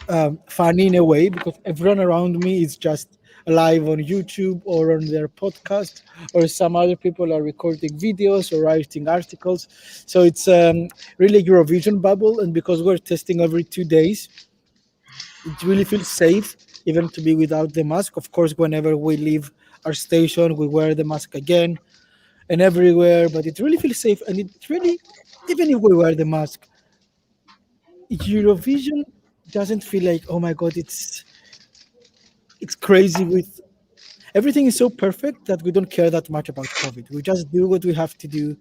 funny in a way because everyone around me is just live on YouTube or on their podcast, or some other people are recording videos or writing articles. So it's really a Eurovision bubble, and because we're testing every 2 days, it really feels safe even to be without the mask. Of course, whenever we leave our station, we wear the mask again and everywhere, but it really feels safe. And it really, even if we wear the mask, Eurovision doesn't feel like, oh my God, it's crazy with everything is so perfect that we don't care that much about COVID. We just do what we have to do.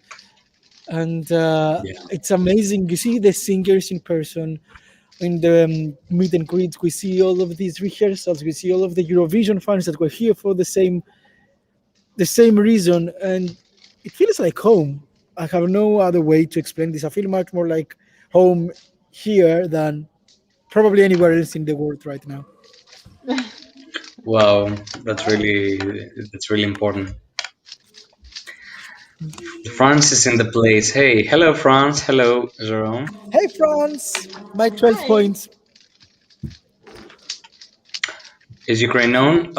And Yeah. it's amazing. You see the singers in person in the meet and greets. We see all of these rehearsals. We see all of the Eurovision fans that were here for the same reason, and it feels like home. I have no other way to explain this. I feel much more like home here than probably anywhere else in the world right now. Wow, that's really important. France is in the place. Hey, hello France. Hello Jerome. Hey, France! My 12 Hi. points. Is Ukraine known?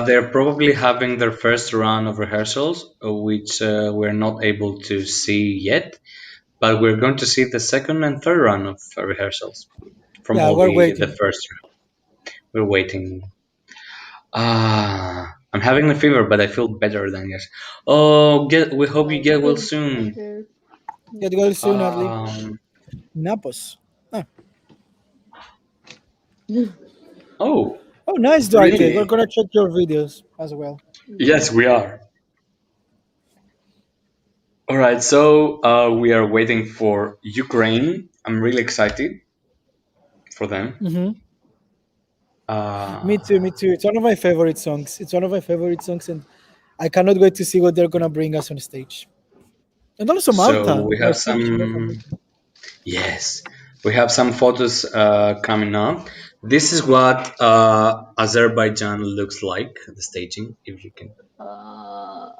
They're probably having their first run of rehearsals, which we're not able to see yet. But we're going to see the second and third run of rehearsals from Yeah, all we're the waiting. first. We're waiting. I'm having a fever, but I feel better than yes. Oh, we hope you get well Good. soon. Good. Get well soon, Adli. Um, Napos. Ah. oh, Oh, nice, Duarte. We're really? gonna check your videos as well. Yes, Yeah. we are. All right, so we are waiting for Ukraine. I'm really excited for them. Hmm. Me Uh, too, me too. It's one of my favorite songs. It's one of my favorite songs, and I cannot wait to see what they're gonna bring us on stage. And also so Malta. we We're have finishing off some. Malta. Yes, we have some photos coming up. This is what Azerbaijan looks like, the staging. If Uh,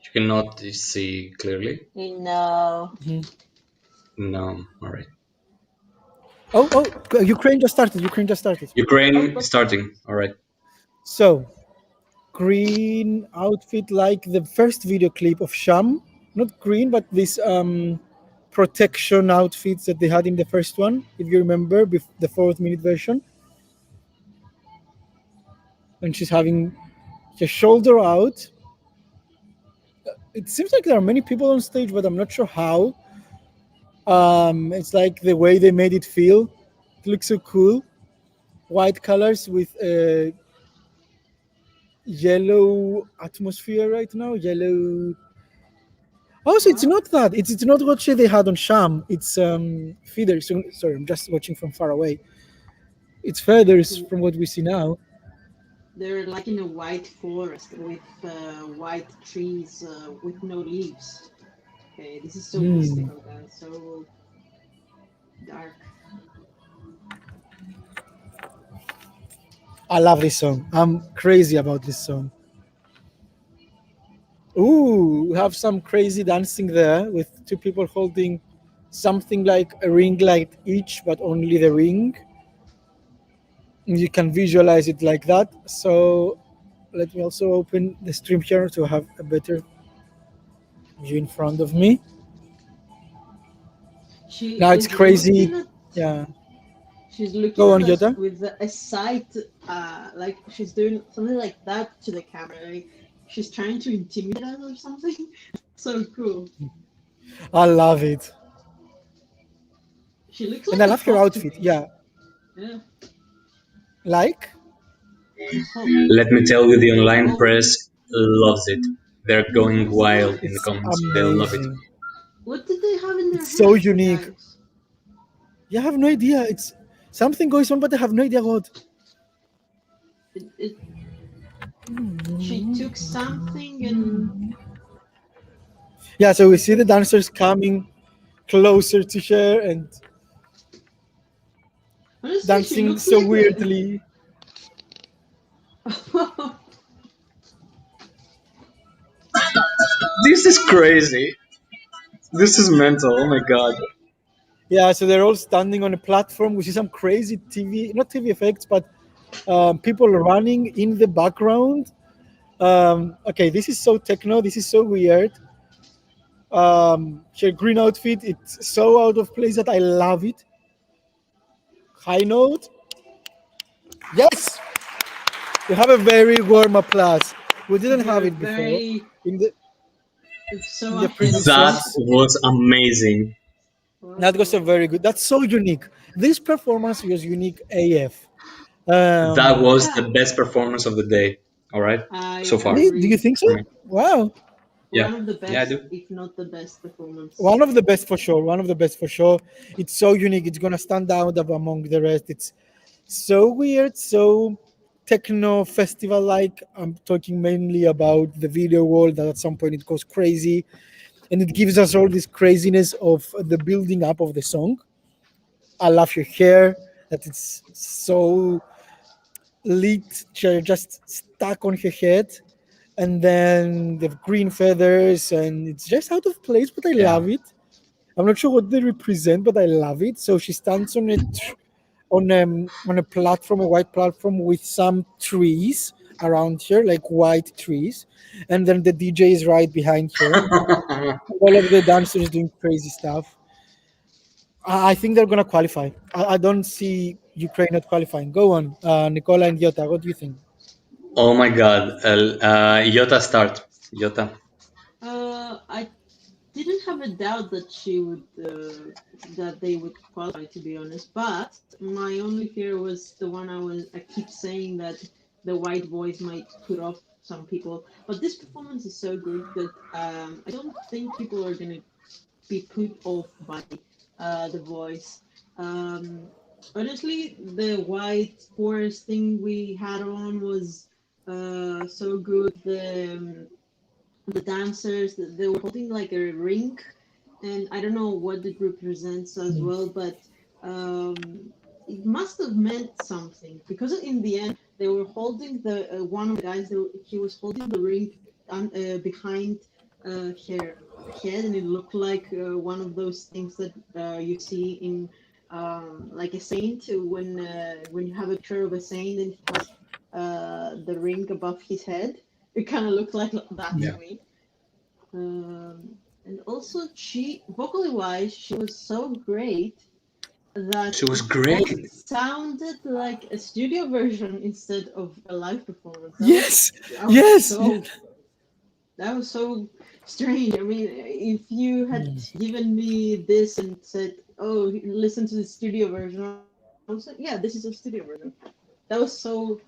you cannot see clearly. no. Mhm. No, all right. Oh, Ukraine just started. Ukraine just started. Up, Ukraine is up. starting. All right. So green outfit like the first video clip of Sham. Not green, but this protection outfits that they had in the first one, if you remember, the 4th minute version. And she's having her shoulder out. It seems like there are many people on stage, but I'm not sure how. It's like the way they made it feel. It looks so cool. White colors with a yellow atmosphere right now. Yellow. Also, it's What? not that. It's not what they had on Sham. It's feathers. Sorry, I'm just watching from far away. It's feathers So from what we see now. they're like in a white forest with white trees with no leaves. Okay, this is so Hmm. mystical then, so dark. I love this song. I'm crazy about this song. Ooh, we have some crazy dancing there with two people holding something like a ring light each, but only the ring. You can visualize it like that. So let me also open the stream here to have a better view in front of me. She Now it's is crazy. looking at Yeah. she's looking Go at on, us Yota. with a sight like she's doing something like that to the camera. Like she's trying to intimidate us or something. So cool. I love it. She looks And I like a love her hawk to outfit. me. Yeah. Yeah. Like? A hawk. Let me tell you, the online Oh, press loves it. They're going wild in the It's comments. They love it. amazing. what did they have in their It's so hands, you unique. guys? You have no idea. It's something goes on, but I have no idea what. It she took something and Yeah, so we see the dancers coming closer to her and honestly she dancing looked so like weirdly. a This is crazy. This is mental. Oh my god. Yeah, so they're all standing on a platform. We see some crazy TV, not TV effects, but people running in the background. Okay, this is so techno. This is so weird. Her green outfit, it's so out of place that I love it. High note. Yes, we have a very warm applause. We didn't have you're it before very in the so in the ahead of previous That songs. us. was amazing. That was a Wow. very good. That's so unique. This performance was unique AF. That was Yeah, the best performance of the day. All right, so I far Really? Do you agree. think for so? me. Wow. Yeah, One of the yeah, I best, do. if not the best performance. One of the best for sure. One of the best for sure. It's so unique. It's gonna stand out among the rest. It's so weird, so techno festival like. I'm talking mainly about the video world that at some point it goes crazy and it gives us all this craziness of the building up of the song. I love your hair, that it's so lit, just stuck on her head. And then the green feathers, and it's just out of place, but I Yeah. love it. I'm not sure what they represent, but I love it. So she stands on on a platform, a white platform with some trees around her, like white trees, and then the DJ is right behind her. All of the dancers doing crazy stuff. I think they're gonna qualify. I don't see Ukraine not qualifying. Go on, Nicola and Yota. What do you think? Oh my god. Yota start. Yota. I didn't have a doubt that she would that they would qualify, to be honest. But my only fear was the one I keep saying that the white voice might put off some people. But this performance is so good that I don't think people are gonna be put off by the voice. Um, honestly, the white forest thing we had on was so good. The dancers they were holding like a ring, and I don't know what it represents as well, but it must have meant something because in the end they were holding the one of the guys. He was holding the ring behind her head, and it looked like one of those things that you see in like a saint when you have a picture of a saint and he has the ring above his head. It kind of looked like that to Yeah. me. And also, she vocally wise, she was so great that She was it great. almost sounded like a studio version instead of a live performance. Yes, That was yes. so that was so strange. I mean, if you had given me this and said, "Oh, listen to the studio version," I was like, "Yeah, this is a studio version." That was so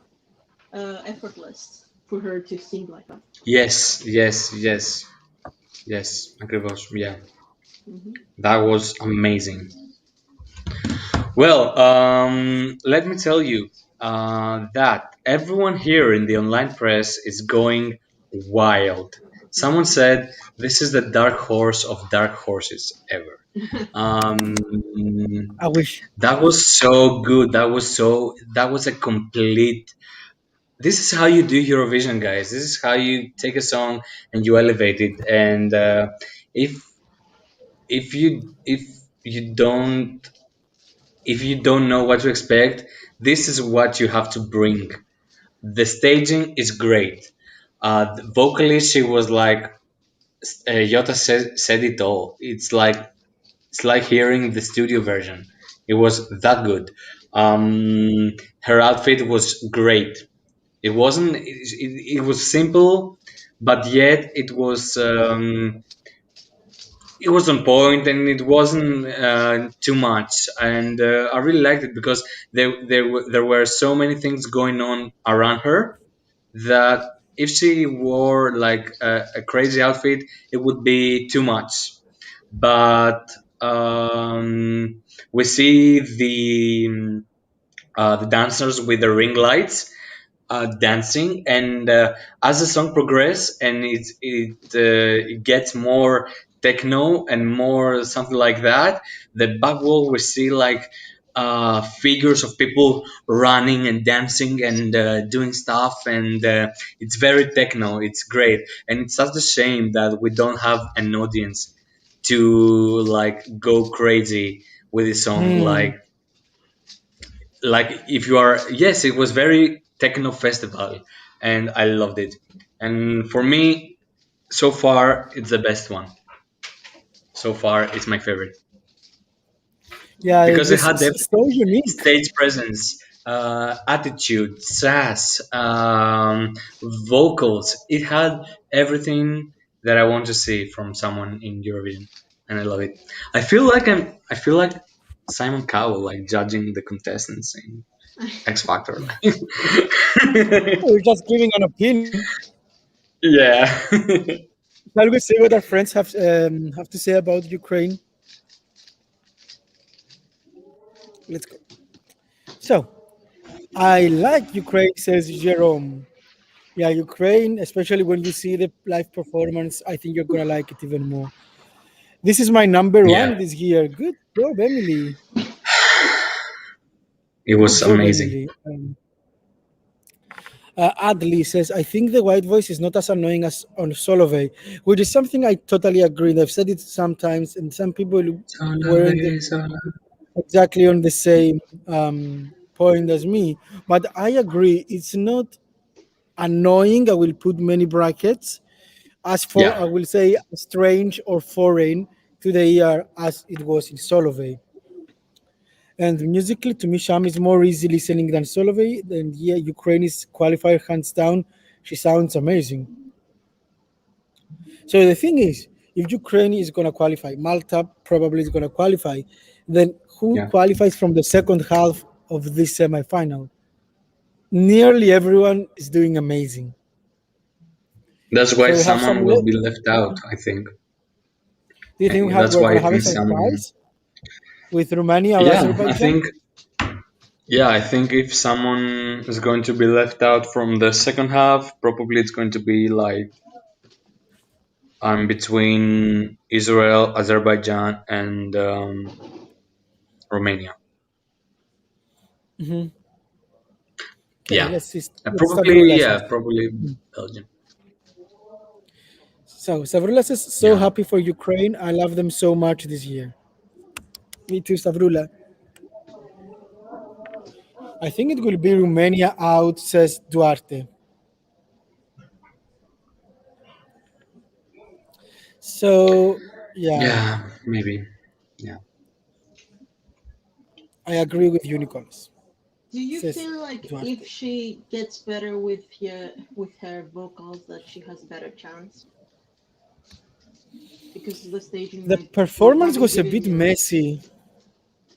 effortless for her to sing like that. Yes, yes, yes, yes. Agribos. Yeah, Hmm. that was amazing. Well, let me tell you that everyone here in the online press is going wild. Someone Hmm. said this is the dark horse of dark horses ever. Um, I wish. that was so good. That was a complete. This is how you do Eurovision, guys. This is how you take a song and you elevate it. And if if you don't if you don't know what to expect, this is what you have to bring. The staging is great. Vocally, she was like Yota said it all. It's like hearing the studio version. It was that good. Her outfit was great. It wasn't. It was simple, but yet it was on point and it wasn't too much. And I really liked it because there were so many things going on around her that if she wore like a crazy outfit, it would be too much. But we see the dancers with the ring lights. dancing, and as the song progresses and it gets more techno and more something like that, the back wall we see like figures of people running and dancing and doing stuff, and it's very techno. It's great, and it's such a shame that we don't have an audience to like go crazy with this song. Hmm. Like if you are, yes, it was very techno festival, and I loved it. And for me, so far, it's the best one. So far, it's my favorite Yeah, it because it was had so everything: unique. stage presence, attitude, sass, vocals. It had everything that I want to see from someone in Eurovision, and I love it. I feel like Simon Cowell, like judging the contestants in X Factor. We're just giving an opinion. Yeah. Shall we see what our friends have to say about Ukraine? Let's go. So, I like Ukraine, says Jerome. Yeah, Ukraine, especially when you see the live performance, I think you're gonna like it even more. This is my number Yeah. one this year. Good job, Emily. It Good was job, amazing. Emily. Adli says, I think the white voice is not as annoying as on Solovey, which is something I totally agree. And I've said it sometimes, and some people weren't exactly on the same point as me. But I agree, it's not annoying. I will put many brackets. As for, Yeah. I will say, strange or foreign to the ear as it was in Solovey. And musically, to me, Sham is more easy listening than Solovey. And yeah, Ukraine is qualifier hands down. She sounds amazing. So the thing is, if Ukraine is going to qualify, Malta probably is going to qualify, then who Yeah. qualifies from the second half of this semi-final? Nearly everyone is doing amazing. That's why So we have someone will be left out, I think. do you think That's we're why going I to have a think someone. surprise with Romania or Yeah, I Azerbaijan? think. Yeah, I think if someone is going to be left out from the second half, probably it's going to be like between Israel, Azerbaijan, and Romania. Okay, Yeah. let's Probably, Stavrula yeah, says. probably Belgium. So Stavrula says, so Yeah. happy for Ukraine. I love them so much this year. Me too, Stavrula. I think it will be Romania out, says Duarte. So yeah, Yeah, maybe. Yeah. I agree with you, Nicholas. Do you Says feel like if Duarte. she gets better with her vocals that she has a better chance? Because the staging The might performance haven't was a given bit you. messy.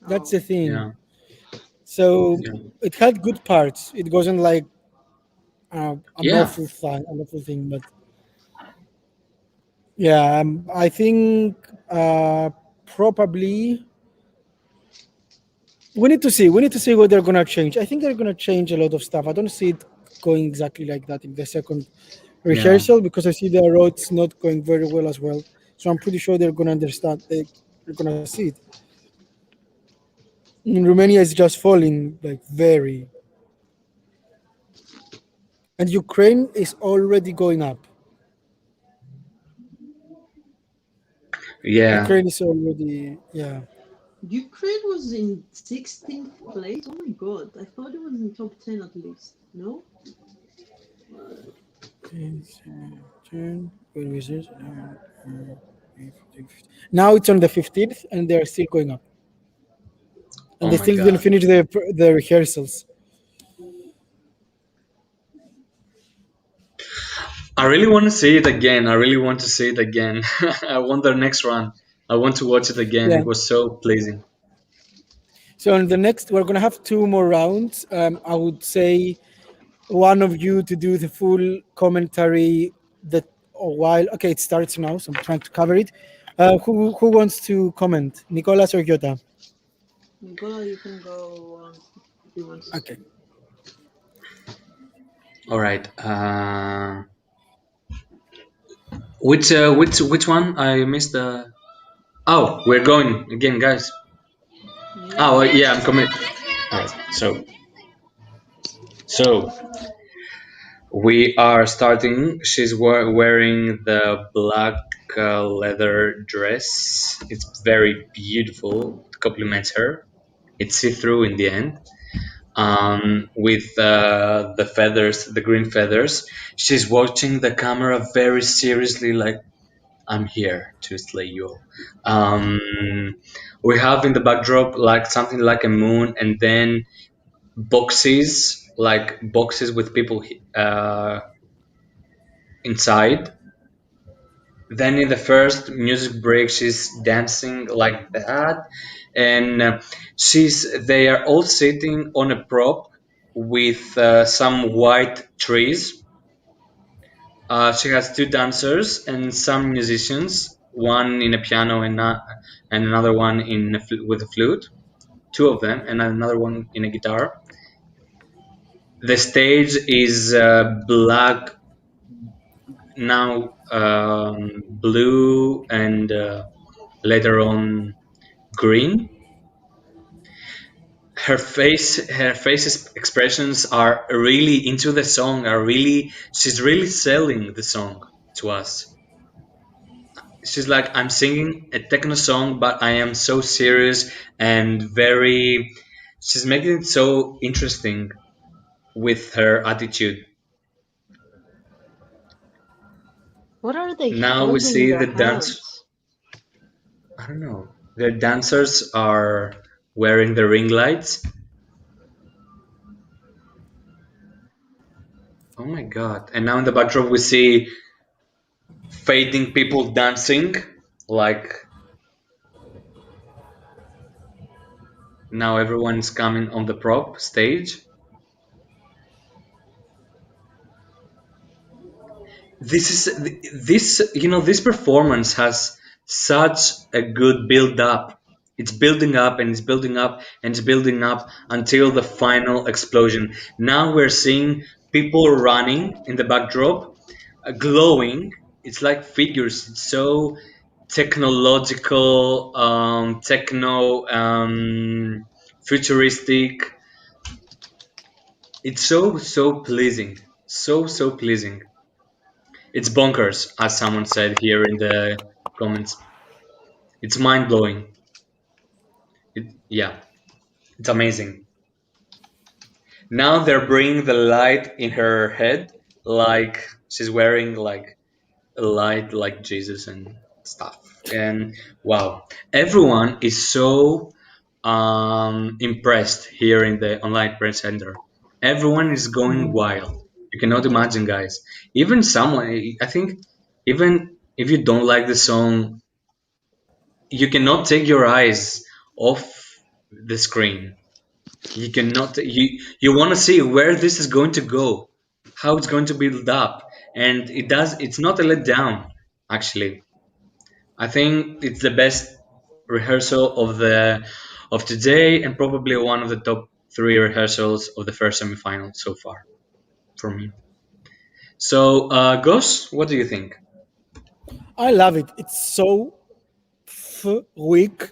That's Oh, the thing. Yeah. So Yeah. it had good parts. It wasn't like Yeah. an awful thing. But yeah, I think probably we need to see. We need to see what they're gonna change. I think they're gonna change a lot of stuff. I don't see it going exactly like that in the second Yeah. rehearsal because I see their roads not going very well as well. So I'm pretty sure they're gonna understand. They're gonna see it. In Romania is just falling like very, and Ukraine is already going up. Yeah. Ukraine is already yeah. Ukraine was in 16th place. Oh my god, I thought it was in top 10 at least. No? Now it's on the 15th, and they're still going up, and Oh they my still didn't God. finish the rehearsals. I really want to see it again. I really want to see it again. I want their next run. I want to watch it again. Yeah. It was so pleasing. So in the next, we're gonna have two more rounds. I would say one of you to do the full commentary. That a while. Okay, it starts now, so I'm trying to cover it. Who wants to comment? Nicolas or Jota? Nicola, you can go on if you want to Okay. start. All right. Which one? I missed the. Oh, we're going again, guys. Oh, Yeah. yeah, I'm coming. All right. So we are starting. She's wearing the black leather dress. It's very beautiful. It complements her. It's see-through in the end. With the feathers, the green feathers. She's watching the camera very seriously, like I'm here to slay you all. We have in the backdrop like something like a moon, and then boxes, like boxes with people inside. Then in the first music break, she's dancing like that, and they are all sitting on a prop with some white trees. She has two dancers and some musicians, one in a piano and another one with a flute, two of them, and another one in a guitar. The stage is black now, blue, and later on green. Her face's expressions are really into the song. She's really selling the song to us. She's like, I'm singing a techno song, but I am so serious and very. She's making it so interesting with her attitude. What are they Now we holding in see their the dance. hands? I don't know. The dancers are wearing the ring lights. Oh my god! And now in the backdrop we see fading people dancing. Like now everyone's coming on the prop stage. This performance has such a good build up. It's building up and it's building up and it's building up until the final explosion. Now we're seeing people running in the backdrop, glowing. It's like figures. It's so technological, techno, futuristic. It's so pleasing, so pleasing. It's bonkers, as someone said here in the comments. It's mind blowing. Yeah, it's amazing. Now they're bringing the light in her head, like she's wearing like a light like Jesus and stuff. And wow, everyone is so impressed here in the online press center. Everyone is going Mm. wild. You cannot imagine, guys. Even someone, I think, even if you don't like the song, you cannot take your eyes off the screen. You cannot. You want to see where this is going to go, how it's going to build up, and it does. It's not a letdown. Actually, I think it's the best rehearsal of today, and probably one of the top three rehearsals of the first semifinal so far for me. So, Gus, what do you think? I love it. It's so weak,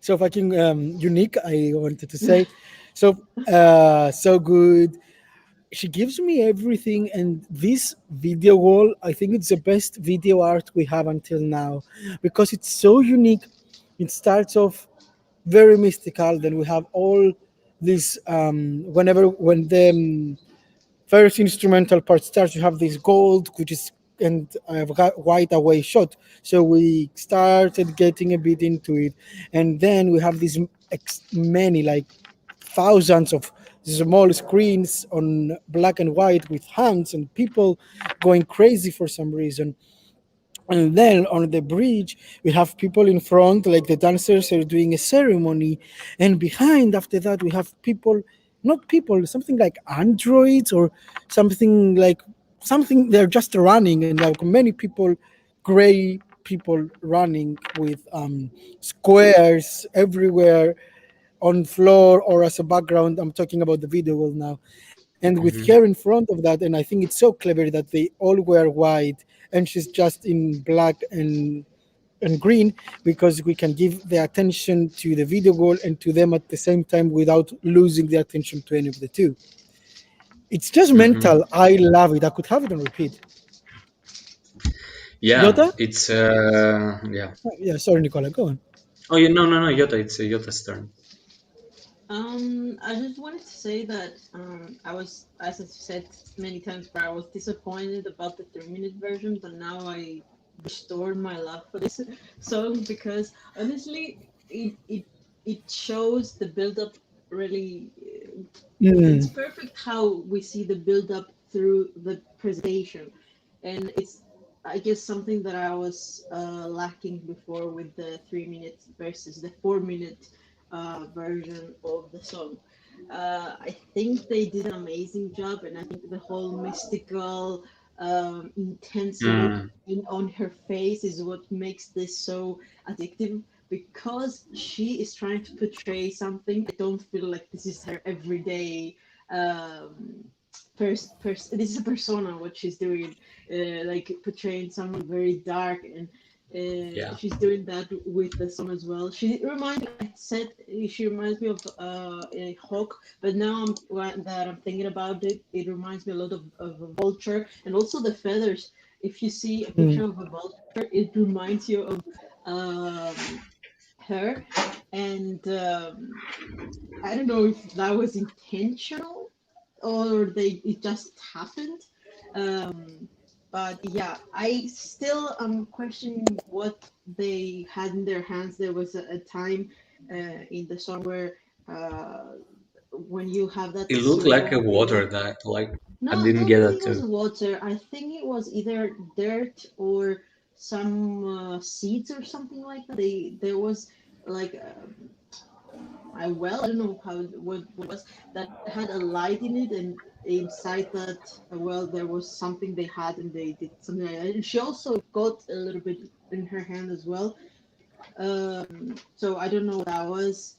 so fucking unique. I wanted to say, so good. She gives me everything, and this video wall, I think it's the best video art we have until now because it's so unique. It starts off very mystical, then we have all this when the first instrumental part starts, you have this gold, which is and I've got white away shot. So we started getting a bit into it, and then we have these many like thousands of small screens on black and white with hands and people going crazy for some reason. And then on the bridge, we have people in front, like the dancers are doing a ceremony. And behind, after that, we have people, not people, something like androids or something like something, they're just running. And like many people, gray people running with squares everywhere on floor or as a background. I'm talking about the video now. and with Hmm. her in front of that. And I think it's so clever that they all wear white and she's just in black and green, because we can give the attention to the video goal and to them at the same time without losing the attention to any of the two. It's just Hmm. mental. I love it. I could have it on repeat. Yeah, Yota? it's yeah. Yeah, sorry, Nicola, go on. Oh, yeah, no, no, no, Yota. It's Yota's turn. I just wanted to say that I was, as I said many times before, I was disappointed about the 3 minute version, but now I restored my love for this song because honestly, it shows the build up really. It's Mm, perfect how we see the build up through the presentation, and it's, I guess, something that I was lacking before with the 3 minutes versus the 4 minute version of the song. I think they did an amazing job, and I think the whole mystical intensity Mm, on her face is what makes this so addictive because she is trying to portray something. I don't feel like this is her everyday um, this is a persona what she's doing, like portraying someone very dark, and yeah. she's doing that with the song as well. She reminds me, I said she reminds me of a hawk, but now that I'm thinking about it, it reminds me a lot of a vulture, and also the feathers. If you see a mm, picture of a vulture, it reminds you of um, her, and I don't know if that was intentional or they it just happened. Um, but yeah, I still am questioning what they had in their hands. There was a time in the song where uh, when you have that It looked like a slow build water up. that, like, No, I I didn't don't get think that it was too. water. I think it was either dirt or some seeds or something like that. There was like I don't know how what it was that had a light in it, and inside that well there was something they had, and they did something like that. And she also got a little bit in her hand as well. So I don't know what that was.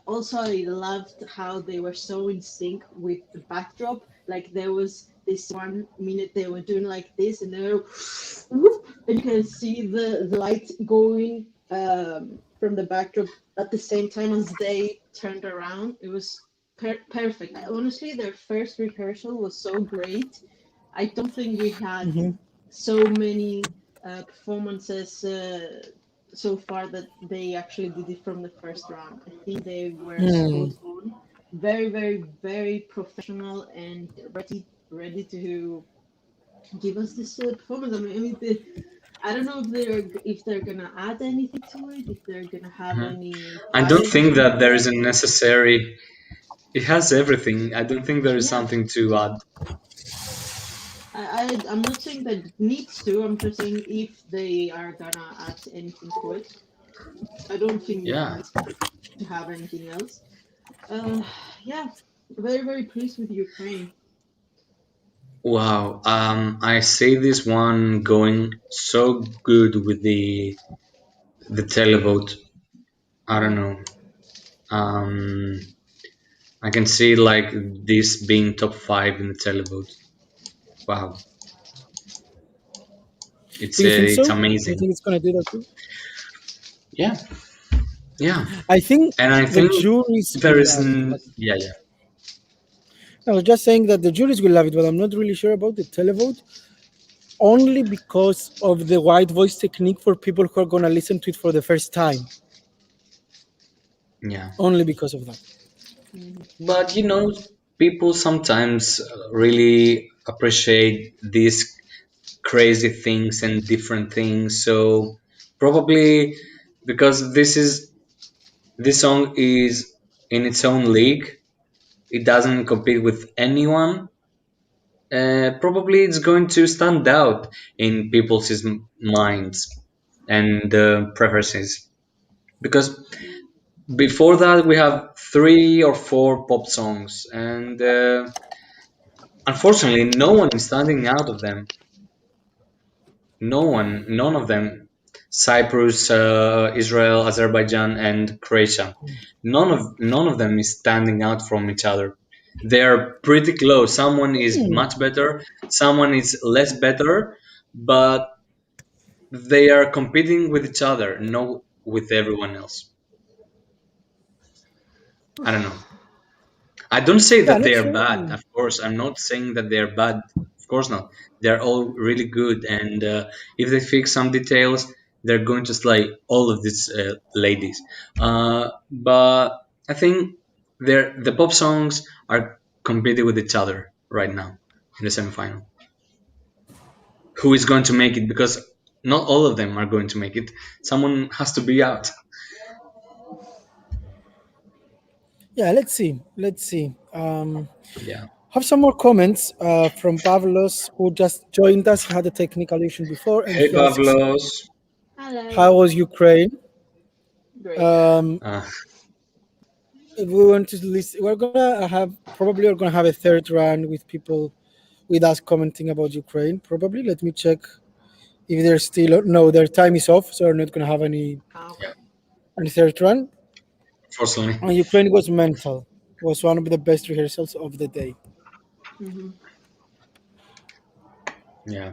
Also, I loved how they were so in sync with the backdrop. Like there was this 1 minute they were doing like this, and then whoop, and you can see the light going from the backdrop at the same time as they turned around. It was perfect. Honestly, their first rehearsal was so great. I don't think we had hmm so many performances so far that they actually did it from the first round. I think they were spot mm. on, very, very, very professional and ready to give us this performance. I don't know if they're gonna add anything to it, if they're gonna have Mhm. any I don't trials or think that something there like is a that. necessary. It has everything. I don't think there is Yeah, something to add. I'm not saying that it needs to. I'm just saying if they are gonna add anything to it. I don't think it Yeah. needs to have anything else. Uh, yeah, very, very pleased with Ukraine. Wow. I see this one going so good with the televote. I don't Mm. know. Um, I can see like this being top five in the televote. Wow. Do you think It's so? Do you amazing. think it's gonna do that too? Yeah. Yeah. I think And I the think juries there will is love it, but yeah, yeah. I was just saying that the juries will love it, but I'm not really sure about the televote. Only because of the white voice technique for people who are gonna listen to it for the first time. Yeah. Only because of that. Mhm. But people sometimes really appreciate these crazy things and different things. So probably because this song is in its own league, it doesn't compete with anyone. Probably it's going to stand out in people's minds and preferences because before that we have three or four pop songs and unfortunately no one is standing out of them. No one, none of them. Cyprus, Israel, Azerbaijan, and Croatia. None of them is standing out from each other. They're pretty close. Someone is Hmm. much better, someone is less better, but they are competing with each other, not with everyone else. I don't know. I don't say Yeah, that not they are sure. bad. Of course, I'm not saying that they are bad. Of course not. They're all really good, and if they fix some details, they're going to slay all of these ladies. But I think the pop songs are competing with each other right now in the semifinal. Who is going to make it? Because not all of them are going to make it. Someone has to be out. Yeah, let's see. Let's see. Yeah. Have some more comments from Pavlos, who just joined us. He had a technical issue before, and Hey, he asks, Pavlos. Hello. "How was Ukraine?" Great. Um, Uh, if we want to list, we're gonna have a third round with people with us commenting about Ukraine. Probably. Let me check if they're still no. Their time is off, so we're not gonna have Ah, yeah. okay. any third round. Fortunately. And Ukraine was mental. Was one of the best rehearsals of the day. Hmm. Yeah.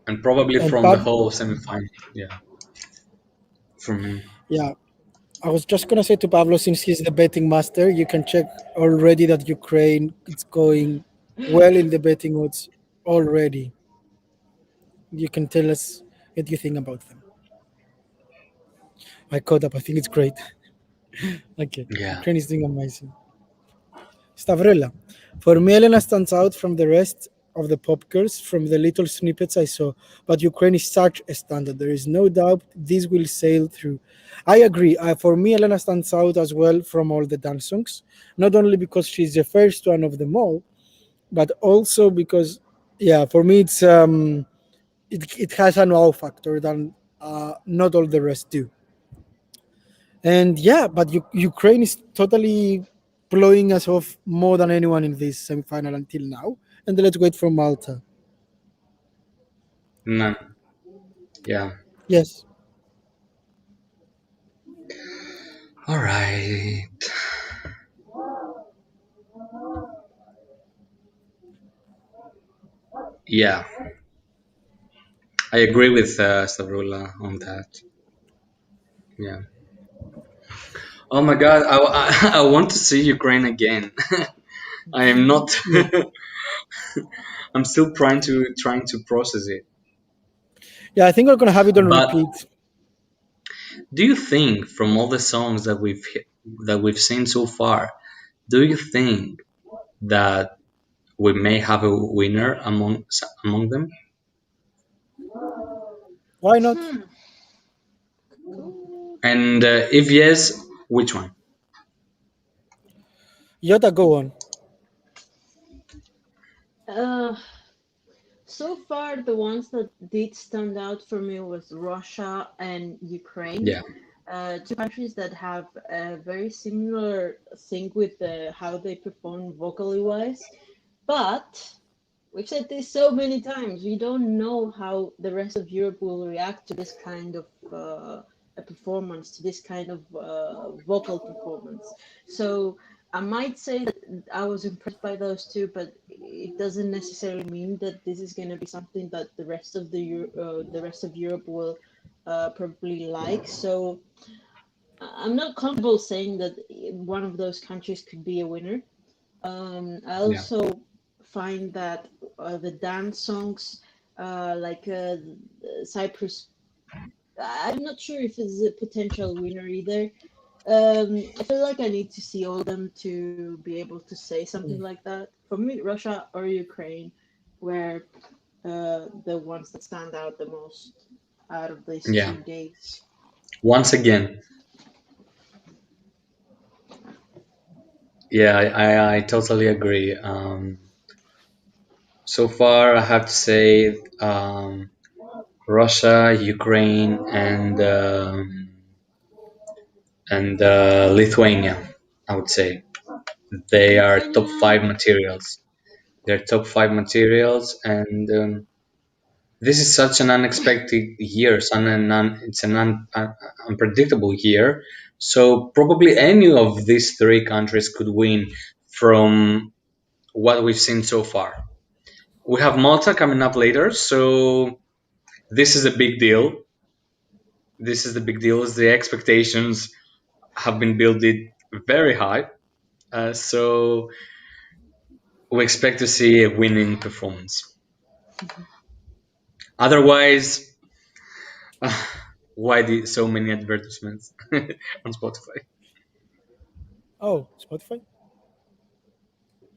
And probably And from the Pav, whole semi-final. Yeah, from me. yeah, I was just gonna say to Pablo, since he's the betting master, you can check already that Ukraine is going well in the betting odds already. You can tell us what you think about them. I caught up. I think it's great. Okay, Yeah. Ukraine is doing amazing. Stavrella. For me, Elena stands out from the rest of the pop girls from the little snippets I saw, but Ukraine is such a standard. There is no doubt this will sail through. I agree. For me, Elena stands out as well from all the dance songs, not only because she's the first one of them all, but also because, yeah, for me, it has an wow factor that not all the rest do. And yeah, but Ukraine is totally blowing us off more than anyone in this semifinal until now. And let's wait for Malta. Man. Yeah. Yes. All right. Yeah. I agree with Stavrula on that. Yeah. Oh my God. I want to see Ukraine again. I am not. Yeah. I'm still trying to process it. Yeah, I think we're gonna have it on But repeat. do you think from all the songs that we've seen so far, do you think that we may have a winner among them? Why not? Hmm. Cool. And if yes, which one? Yota, go on. Uh, so far, the ones that did stand out for me was Russia and Ukraine. Yeah, Two countries that have a very similar thing with how they perform vocally wise. But we've said this so many times, we don't know how the rest of Europe will react to this kind of a performance, to this kind of vocal performance. So I might say that I was impressed by those two, but it doesn't necessarily mean that this is going to be something that the rest of Europe will probably like. So I'm not comfortable saying that one of those countries could be a winner. I yeah, also find that the dance songs, like Cyprus, I'm not sure if it's a potential winner either. I feel like I need to see all of them to be able to say something like that. For me, Russia or Ukraine were the ones that stand out the most out of these yeah. 2 days. Once again, yeah, I totally agree. So far, I have to say Russia, Ukraine, and Lithuania. I would say they are top Lithuania, five materials. They're top five materials, and this is such an unexpected year. It's an unpredictable year So probably any of these three countries could win from what we've seen so far. We have Malta coming up later, so this is a big deal. This is the big deal. The expectations have been built it very high, so we expect to see a winning performance. Otherwise, why so many advertisements on Spotify? Oh, Spotify.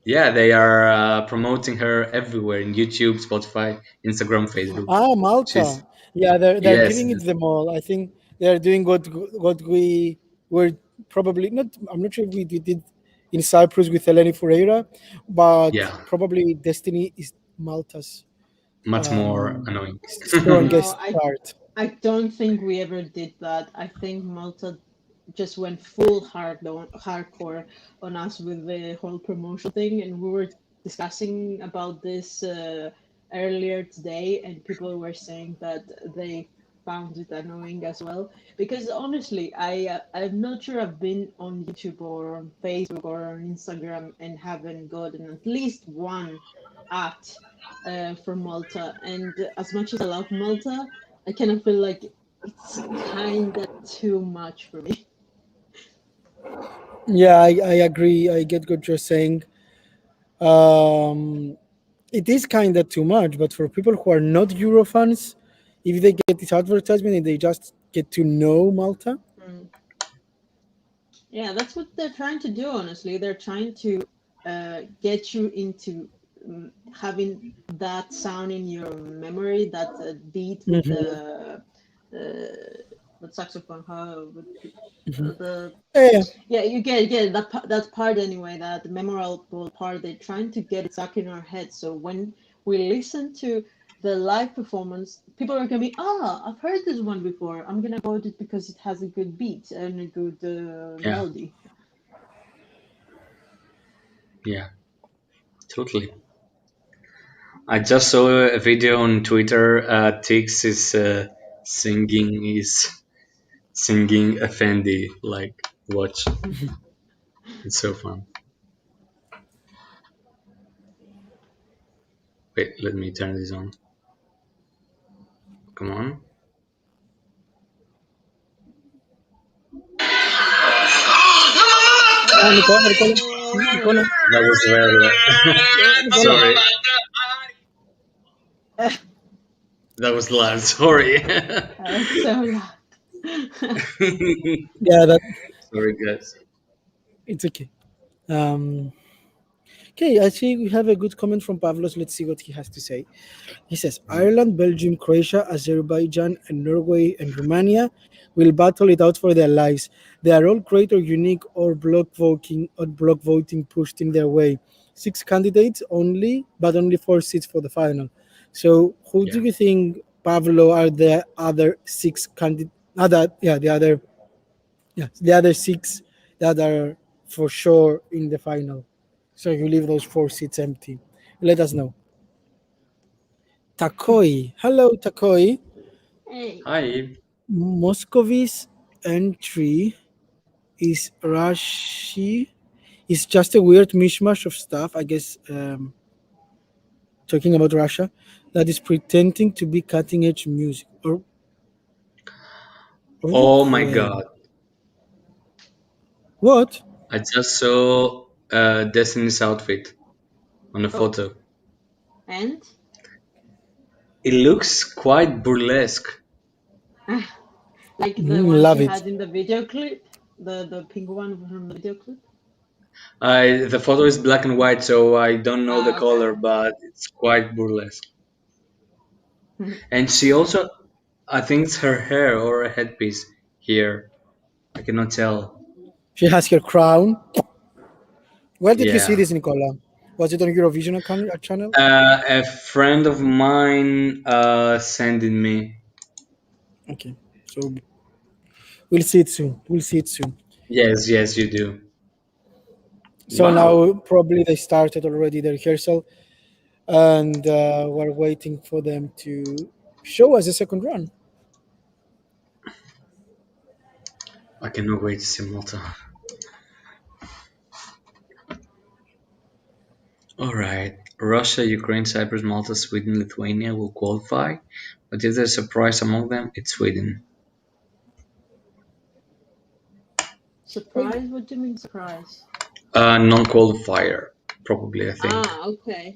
Yeah, they are promoting her everywhere in YouTube, Spotify, Instagram, Facebook. Ah, Malta. She's Yeah, they're yes, giving it them all. I think they're doing what we were probably not. I'm not sure if we did it in Cyprus with Eleni Ferreira, but yeah, probably Destiny is Malta's much more annoying. No, strongest part. I don't think we ever did that. I think Malta just went full hardcore on us with the whole promotion thing, and we were discussing about this earlier today, and people were saying that they found it annoying as well. Because honestly, I'm not sure I've been on YouTube or on Facebook or on Instagram and haven't gotten at least one ad from Malta. And as much as I love Malta, I kind of feel like it's kind of too much for me. Yeah, I agree. I get what you're saying. Um, it is kind of too much, but for people who are not Euro fans, if they get this advertisement and they just get to know Malta, Mm. Yeah, that's what they're trying to do, honestly. They're trying to get you into having that sound in your memory, that beat with mhm. the saxophone, how with the Yeah, yeah, you get that part anyway, that memorable part. They're trying to get it stuck in our head. So when we listen to the live performance, people are gonna be, I've heard this one before. I'm gonna vote it because it has a good beat and a good Yeah, melody. yeah, totally. I just saw a video on Twitter. Tix is singing Effendi. Like, watch. It's so fun. Wait, let me turn this on. Come on. Nicola, Nicola, Nicola, That was very Nicola. sorry. That was loud. Sorry. It's so loud. Yeah, that Sorry, guys. it's okay. Um, okay, I see we have a good comment from Pavlos. Let's see what he has to say. He says Ireland, Belgium, Croatia, Azerbaijan, and Norway and Romania will battle it out for their lives. They are all great or unique or block voting pushed in their way. Six candidates only, but only four seats for the final. So who do Yeah, you think, Pavlo, are the other six candidates? The other six that are for sure in the final. So you leave those four seats empty. Let us know. Takoi. Hello, Takoi. Hey. hi. Moscow's entry is Rashi. It's just a weird mishmash of stuff, I guess, talking about Russia, that is pretending to be cutting edge music. Or Oh my Ukraine. god. What? I just saw Destiny's outfit on a Oh, photo. and It looks quite burlesque. like the one Love she it. had in the video clip, the pink one from the video clip. The photo is black and white, so I don't know the Ah, okay. color, but it's quite burlesque. And she also, I think it's her hair or a headpiece here. I cannot tell. She has her crown. Where did you see Yeah. this, Nicola? Was it on Eurovision channel? A friend of mine sending me. Okay, so we'll see it soon. We'll see it soon. Yes, yes, you do. So Wow. now probably they started already the rehearsal, and we're waiting for them to show us a second run. I cannot wait to see Malta. Alright. Russia, Ukraine, Cyprus, Malta, Sweden, Lithuania will qualify. But if there's a surprise among them, it's Sweden. Surprise? What do you mean surprise? Non-qualifier, probably, I think. Okay.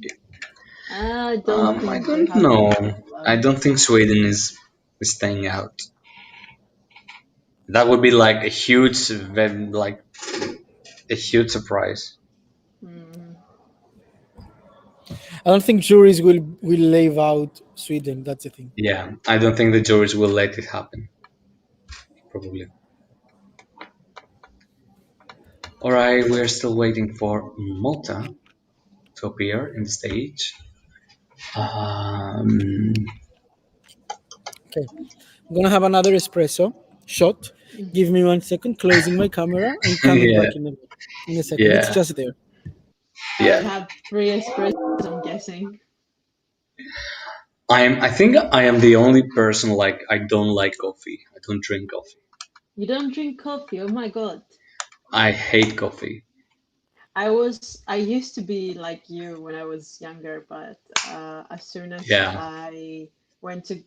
I don't I think they don't have know. any I qualifier. don't think Sweden is staying out. That would be like a huge, like a huge surprise. Mm. I don't think juries will leave out Sweden. That's the thing. Yeah, I don't think the juries will let it happen. Probably. Alright, we're still waiting for Malta to appear in the stage. Um, Okay, I'm gonna have another espresso shot. Mm. Give me 1 second. Closing my camera and coming yeah, back in a second. It's yeah, just there. You yeah. have three espressos, I'm guessing. I think I am the only person like I don't like coffee. I don't drink coffee. You don't drink coffee? Oh my god. I hate coffee. I used to be like you when I was younger, but as soon as Yeah. I went to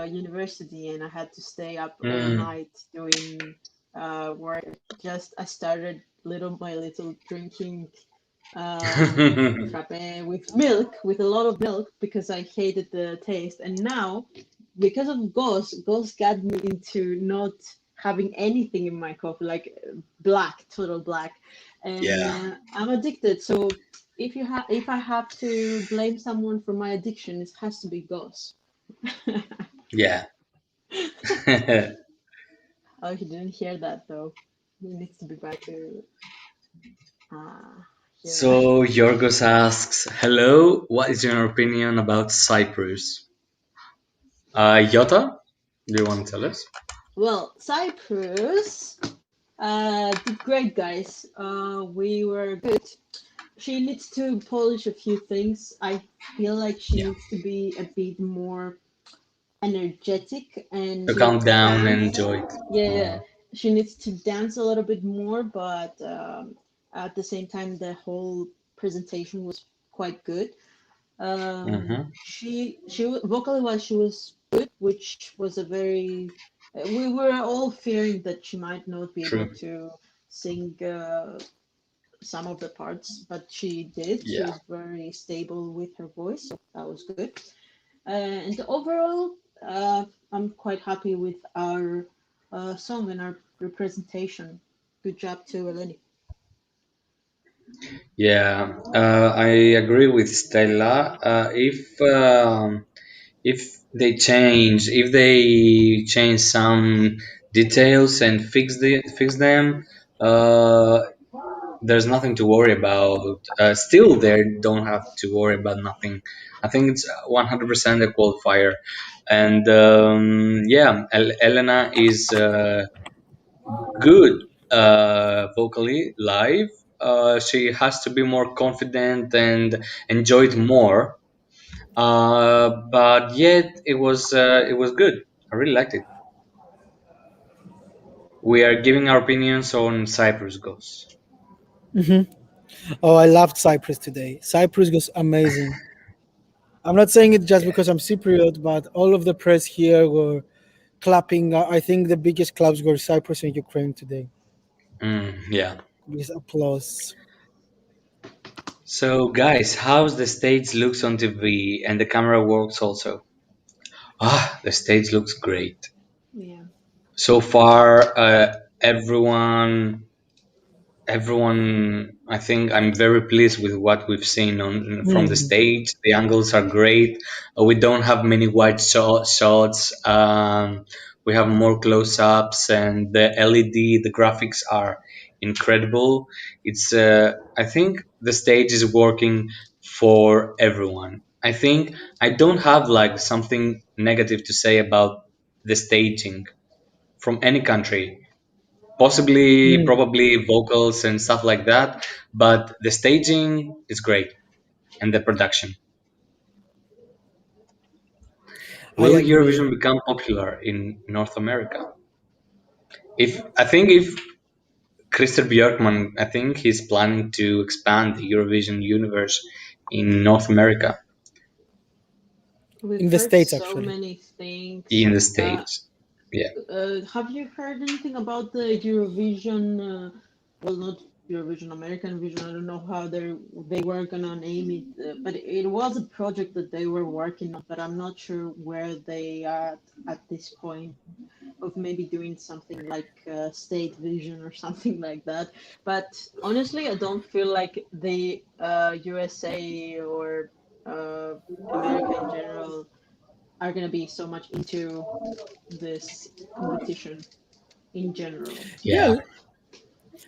university and I had to stay up all Mm. night doing work, just I started little by little drinking frappe with milk, with a lot of milk, because I hated the taste. And now, because of Ghost got me into not having anything in my coffee, like black, total black, and Yeah. I'm addicted. So if I have to blame someone for my addiction, it has to be Ghost. Yeah. Oh, he didn't hear that though. He needs to be back to hear that. So Yorgos asks, "Hello, what is your opinion about Cyprus?" Yota, do you want to tell us? Well, Cyprus did great, guys. We were good. She needs to polish a few things. I feel like she Yeah. needs to be a bit more energetic and To to calm down and dance. enjoy it. Yeah, Mm. she needs to dance a little bit more, but at the same time, the whole presentation was quite good. Mm-hmm. Vocally wise, she was good, which was a very. We were all fearing that she might not be able True. to sing some of the parts, but she did. She Yeah. was very stable with her voice, so that was good. And overall, I'm quite happy with our song and our representation. Good job to Eleni. Yeah. I agree with Stella. If they change some details and fix them, there's nothing to worry about. Still, they don't have to worry about nothing. I think it's 100% a qualifier, and yeah, Elena is good vocally live. She has to be more confident and enjoy it more. But yet it was good. I really liked it. We are giving our opinions on Cyprus goes. Oh, I loved Cyprus today. Cyprus was amazing. I'm not saying it just Yeah. because I'm Cypriot, but all of the press here were clapping. I think the biggest clubs were Cyprus and Ukraine today. Yeah. With applause. So, guys, how's the stage looks on TV and the camera works also? The stage looks great. Yeah. So far, everyone, I think I'm very pleased with what we've seen on from the Mhm. stage. The angles are great. We don't have many wide shots. We have more close-ups, and the LED, the graphics are incredible. It's I think the stage is working for everyone. I think I don't have like something negative to say about the staging from any country. Possibly, Mm, probably vocals and stuff like that, but the staging is great and the production. I Will agree. Eurovision become popular in North America? if Christer Björkman, I think he's planning to expand the Eurovision universe in North America, We've in the heard States so actually. many things. in the States. Yeah, Have you heard anything about the Eurovision? Well, not Eurovision, American Vision. I don't know how they were gonna name it, but it was a project that they were working on. But I'm not sure where they are at this point of maybe doing something like State Vision or something like that. But honestly, I don't feel like the USA or uh, America in general are gonna be so much into this competition in general. yeah, Yeah,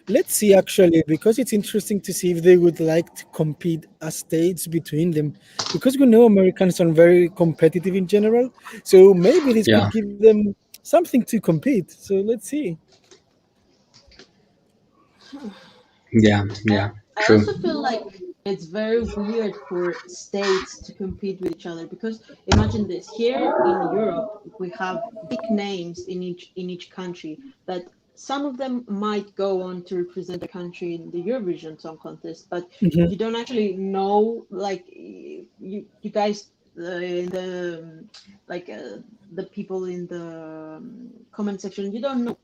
let's see actually, because it's interesting to see if they would like to compete as states between them. Because we know Americans are very competitive in general, so maybe this could yeah, give them something to compete. So let's see. yeah, I yeah. I True. also feel like it's very weird for states to compete with each other because imagine this, here in Europe we have big names in each country that some of them might go on to represent the country in the Eurovision Song Contest, but Mhm. you don't actually know, like you guys in the like the people in the comment section, you don't know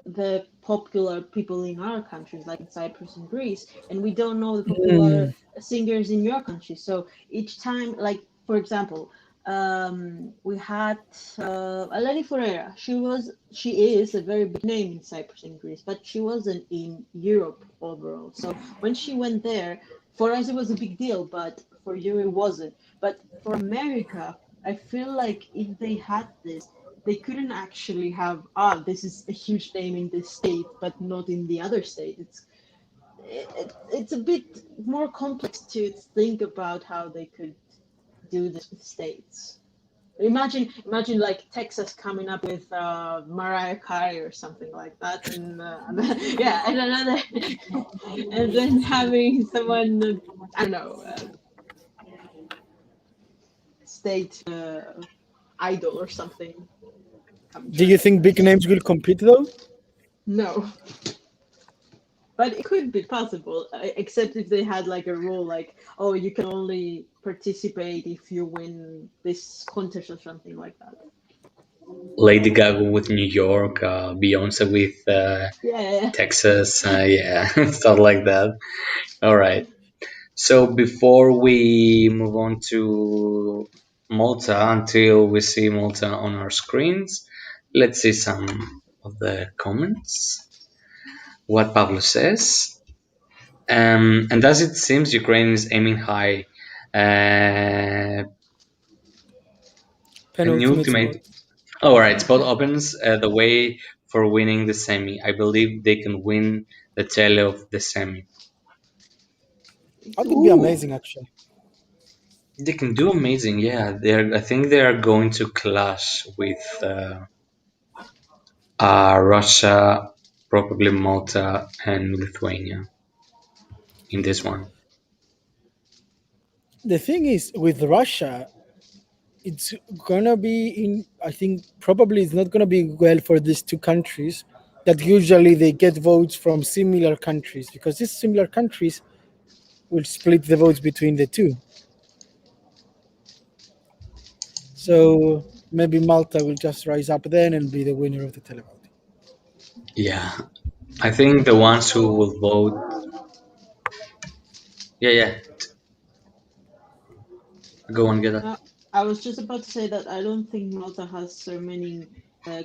the popular people in our countries, like in Cyprus and Greece, and we don't know the popular Mm. singers in your country. So each time, like for example, we had Eleni Ferreira. She is a very big name in Cyprus and Greece, but she wasn't in Europe overall. So when she went there, for us it was a big deal, but for you it wasn't. But for America, I feel like if they had this, they couldn't actually have, this is a huge name in this state but not in the other state. It's a bit more complex to think about how they could do this with states. Imagine like Texas coming up with Mariah Carey or something like that, and yeah, and another, and then having someone, I don't know, state idol or something come Do you join think them. big names will compete though? No, but it could be possible, except if they had like a rule like, oh, you can only participate if you win this contest or something like that. Lady Gaga with New York, Beyonce with Yeah, yeah, yeah. Texas, yeah, stuff like that. All right. So before we move on to Malta, until we see Malta on our screens, let's see some of the comments. What Pablo says. And as it seems, Ukraine is aiming high. Penultimate spot. Penultimate. Oh, all right. Spot opens the way for winning the semi. I believe they can win the tail of the semi. That would be Ooh, amazing actually. they can do amazing. Yeah, they're. I think they are going to clash with Russia, probably Malta and Lithuania in this one. The thing is with Russia, it's gonna be in, I think probably it's not gonna be well for these two countries that usually they get votes from similar countries, because these similar countries will split the votes between the two. So maybe Malta will just rise up then and be the winner of the televote. Yeah, I think the ones who Also, will vote. Yeah, yeah. Go on, get that. uh, I was just about to say that I don't think Malta has so many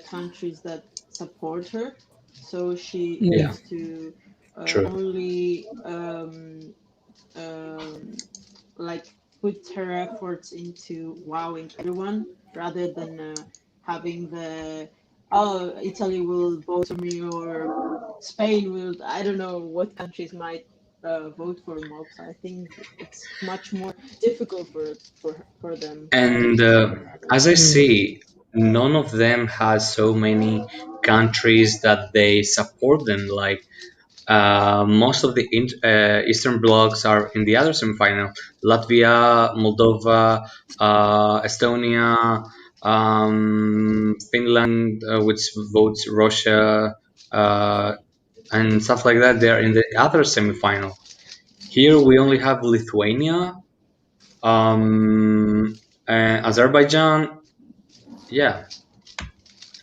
countries that support her, so she Yeah, needs to true. only um, like put her efforts into wowing everyone rather than having the, oh, Italy will vote for me or Spain will, I don't know what countries might vote for Malta. I think it's much more difficult for them And rather as I than. see, none of them has so many countries that they support them. Like most of the Eastern blocs are in the other semifinal. Latvia, Moldova, Estonia, Finland, which votes Russia, uh, and stuff like that. They're in the other semifinal. Here we only have Lithuania, and Azerbaijan. Yeah,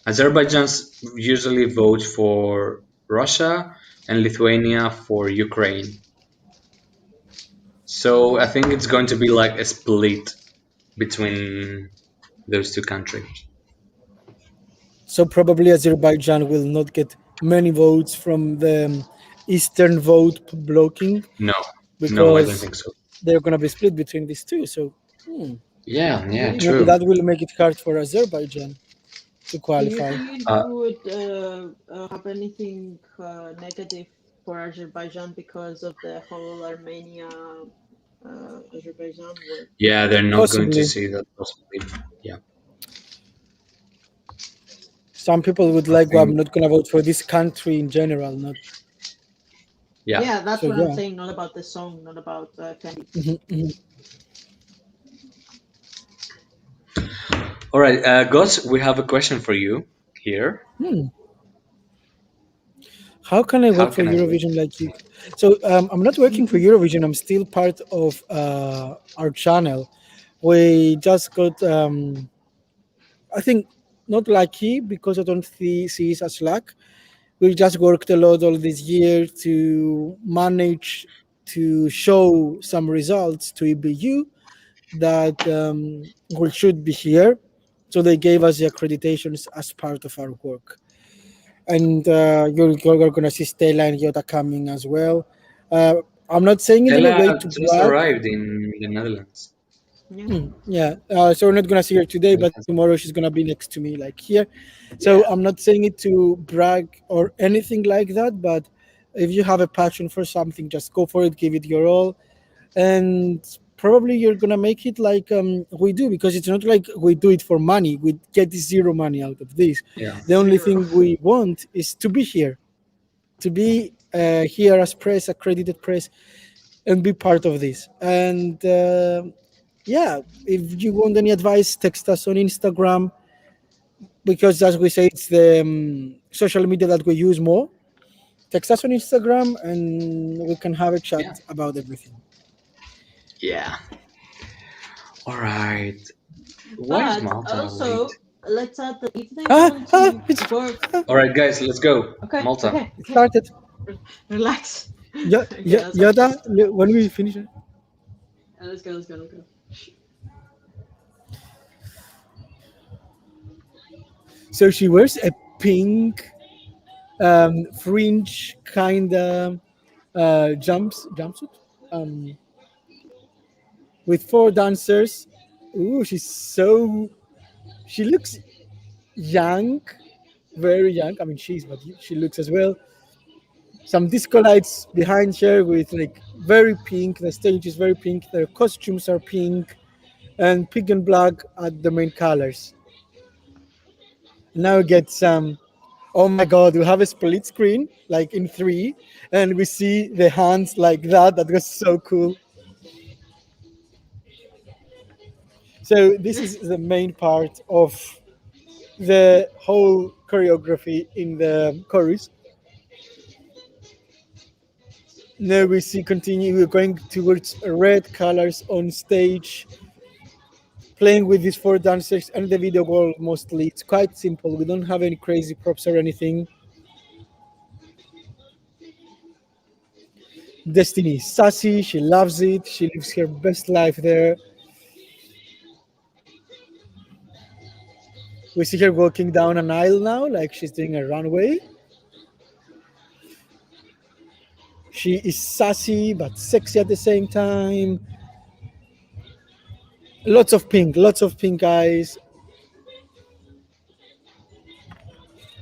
Azerbaijan's usually vote for Russia and Lithuania for Ukraine. So I think it's going to be like a split between those two countries. So probably Azerbaijan will not get many votes from the Eastern vote blocking No, no, I don't because think so. they're going to be split between these two. So Yeah, Do yeah, you maybe true. that will make it hard for Azerbaijan to do you qualify. think it Uh, would have anything negative for Azerbaijan because of the whole Armenia Azerbaijan war? yeah, they're not going to Possibly. see that possibly. Yeah, Some people would I like, well, I'm think. not going to vote for this country in general. Not Yeah. Yeah, that's so. what I'm Yeah. saying. Not about the song, not about candidates. Mhm. All right, Gus, we have a question for you here. Hmm. How can I How work for can I help? Eurovision like you? So I'm not working for Eurovision. I'm still part of our channel. We just got, I think, not lucky because I don't see it as luck. We just worked a lot all this year to manage to show some results to EBU that we should be here. So they gave us the accreditations as part of our work. And you're going to see Stella and Yota coming as well. Uh, I'm not saying it in a Stella way to just brag. arrived in the Netherlands. Yeah. Yeah, so we're not gonna see her today, but tomorrow she's gonna be next to me, like here. So Yeah, I'm not saying it to brag or anything like that, but if you have a passion for something, just go for it, give it your all, and probably you're gonna make it like we do, because it's not like we do it for money. We get zero money out of this. yeah, The only Zero. thing we want is to be here, to be here as press, accredited press, and be part of this. And yeah, if you want any advice, text us on Instagram, because as we say, it's the social media that we use more. Text us on Instagram and we can have a chat yeah, about everything. yeah. All right. Why is But Malta late? also, let's add that if they Ah, want ah, to it's work. All right, guys, let's go. Okay, Malta. okay, it okay. started. Relax. Yeah, Okay, yeah, that's Yada, fast. when we finish it. Let's go, let's go, let's go. So she wears a pink fringe kind of jumpsuit um, with four dancers. Ooh, she looks young, very young. I mean, but she looks as well. Some disco lights behind her with like very pink. The stage is very pink. Their costumes are pink, and pink and black are the main colors. Now we get some. Oh my God! We have a split screen like in three, and we see the hands like that. That was so cool. So this is the main part of the whole choreography in the chorus. Now we see continue. We're going towards red colors on stage, playing with these four dancers and the video world mostly. It's quite simple. We don't have any crazy props or anything. Destiny is sassy. She loves it. She lives her best life there. We see her walking down an aisle now, like she's doing a runway. She is sassy but sexy at the same time. Lots of pink eyes.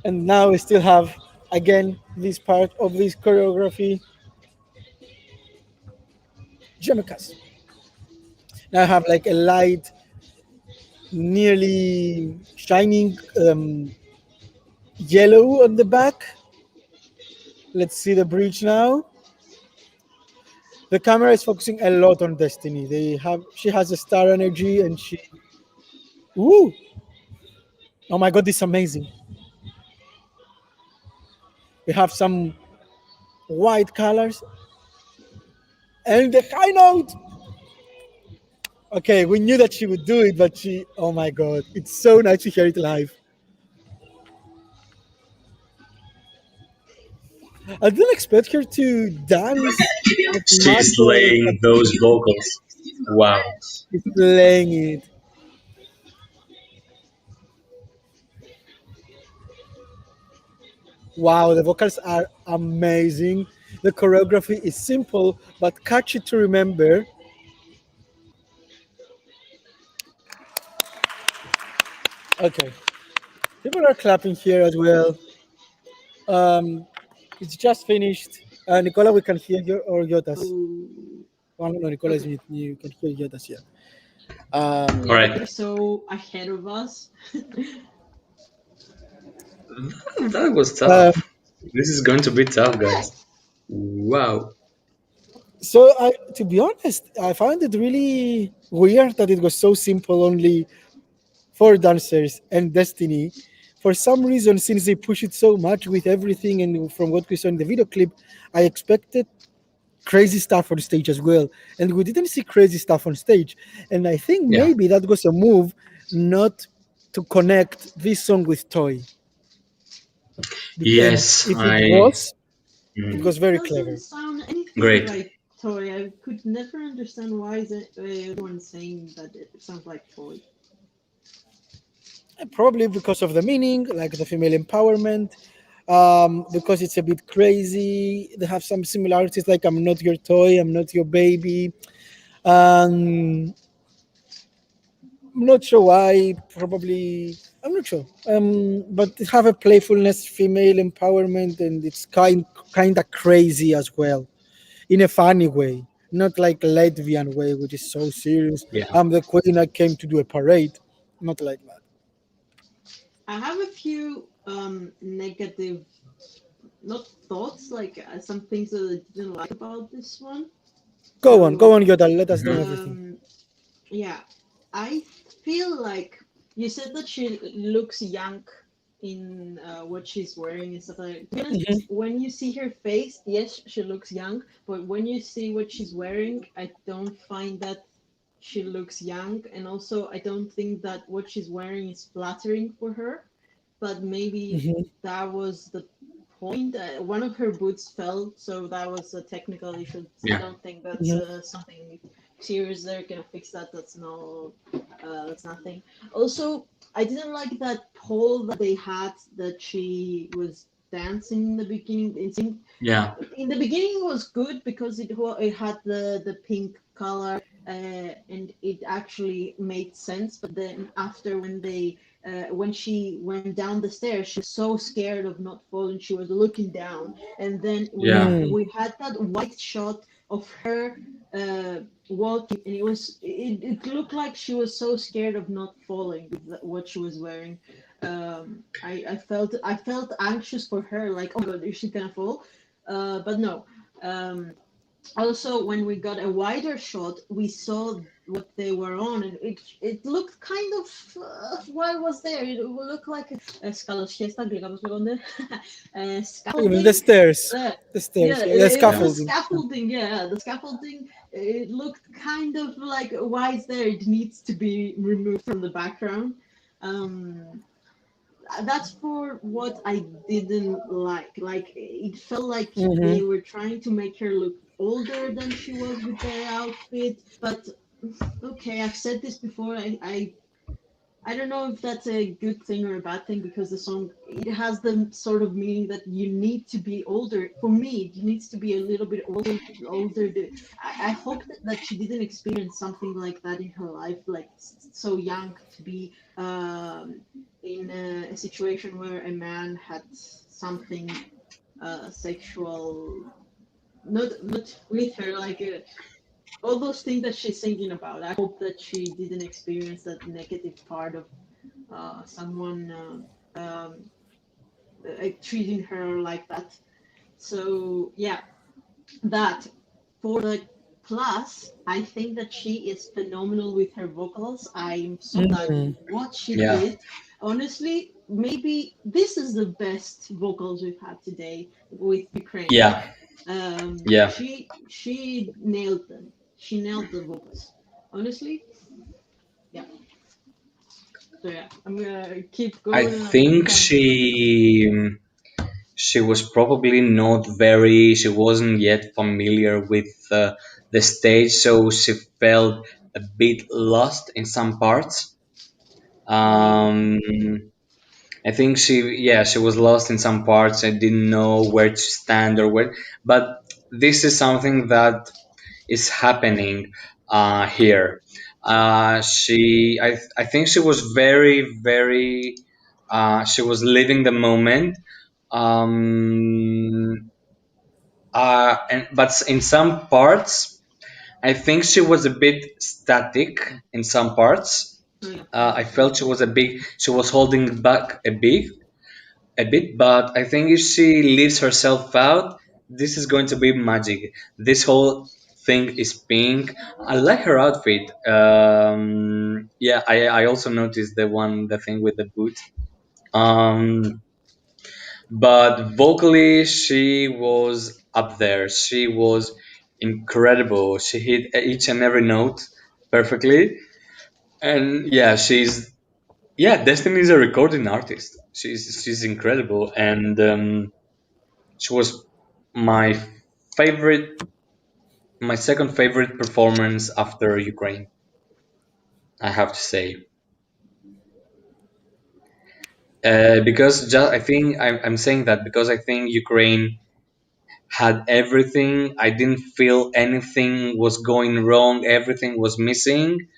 And now we still have again this part of this choreography. Jamaicas. Now I have like a light, nearly shining yellow on the back. Let's see the bridge now. The camera is focusing a lot on Destiny. She has a star energy and she. Ooh! Oh my God, this is amazing. We have some white colors and the high note. Okay, we knew that she would do it, but she, oh my god, it's so nice to hear it live. I didn't expect her to dance as much She's as laying those vocals. Wow. she's playing it. Wow, the vocals are amazing. The choreography is simple but catchy to remember. Okay, people are clapping here as well. Um, it's just finished. Nicola, we can hear your or Yotas. Oh, Well, no, Nicola is okay. mute. You can hear Yotas, yeah. All Yeah, right. they're so ahead of us. That was Um, tough. This is going to be tough, guys. Yes. Wow. so, to be honest, I found it really weird that it was so simple, only four dancers and Destiny. For some reason, since they push it so much with everything, and from what we saw in the video clip, I expected crazy stuff on stage as well. And we didn't see crazy stuff on stage. And I think Yeah. maybe that was a move not to connect this song with Toy. And Yes, if I. it Mm, was very Doesn't clever. sound anything great. like Toy. I could never understand why is everyone saying that it sounds like Toy. Probably because of the meaning, like the female empowerment, because it's a bit crazy. They have some similarities, like I'm not your toy, I'm not your baby. Um, I'm not sure why. Probably I'm not sure. But they have a playfulness, female empowerment, and it's kind of crazy as well, in a funny way, not like Latvian way, which is so serious. Yeah. I'm the queen. I came to do a parade. Not like that. I have a few negative, not thoughts, like some things that I didn't like about this one. Go So, on, Yoda. Let us know Mhm. everything. yeah, I feel like you said that she looks young in what she's wearing and stuff like that. To be honest, Mhm. when you see her face, yes, she looks young, but when you see what she's wearing, I don't find that she looks young, and also I don't think that what she's wearing is flattering for her. But maybe Mhm. that was the point. One of her boots fell, so that was a technical issue. I Yeah. don't think that's Mhm. something serious. They're gonna fix that. That's nothing. Also, I didn't like that pole that they had that she was dancing in the beginning. It seemed Yeah. in the beginning it was good because it had the pink color, and it actually made sense. But then after when she went down the stairs, she was so scared of not falling. She was looking down, and then Yeah. Mm. we had that white shot of her walking, and it looked like she was so scared of not falling with what she was wearing. I felt anxious for her, like, oh my god, is she gonna fall? But no. Um, Also, when we got a wider shot, we saw what they were on, and it looked kind of what was there. It looked like a The scaffolding. stairs. Uh, The stairs. yeah, Yeah, the it Yeah. was scaffolding. scaffolding. Yeah, the scaffolding. It looked kind of like why is there? It needs to be removed from the background. Um, that's for what I didn't like. Like it felt like Hmm. they were trying to make her look older than she was with their outfit. But okay, I've said this before. I don't know if that's a good thing or a bad thing because the song it has the sort of meaning that you need to be older. For me, it needs to be a little bit older. I hope that she didn't experience something like that in her life, like so young to be in a situation where a man had something sexual, not with her, like all those things that she's thinking about. I hope that she didn't experience that negative part of someone treating her like that. So yeah, that for the plus, I think that she is phenomenal with her vocals. I'm so glad Mm. what she Yeah. did. Honestly, maybe this is the best vocals we've had today with Ukraine. Yeah, yeah. She nailed them. She nailed the vocals. Honestly, yeah. So yeah, I'm gonna keep I going and I'm gonna think count on them. she was probably not very. She wasn't yet familiar with the stage, so she felt a bit lost in some parts. Maybe. Um, I think she was lost in some parts and didn't know where to stand or where. But this is something that is happening here. I think she was very. She was living the moment. Um, but in some parts, I think she was a bit static in some parts. Oh yeah, I that's true. felt she was holding back a bit, but I think if she leaves herself out, this is going to be magic. This whole thing is pink. I like her outfit. Yeah, I also noticed the thing with the boot. Um, but vocally, she was up there. She was incredible. She hit each and every note perfectly. And yeah, Destiny is a recording artist. She's incredible, and she was my favorite, my second favorite performance after Ukraine. I have to say, because I think I'm saying that because I think Ukraine had everything. I didn't feel anything was going wrong. Everything was missing.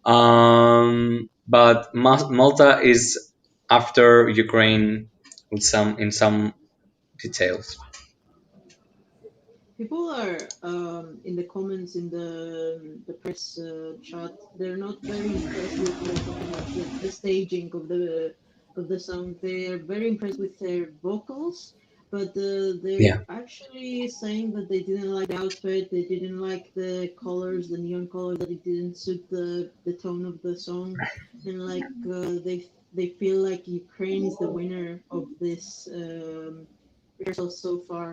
But Malta is after Ukraine with some details. People are in the comments in the press chat. They're not very impressed with the staging of the song. They're very impressed with their vocals, but they're Yeah. actually saying that they didn't like the outfit. They didn't like the colors, the neon colors. That it didn't suit the tone of the song, and like they feel like Ukraine is the winner of this rehearsal so far.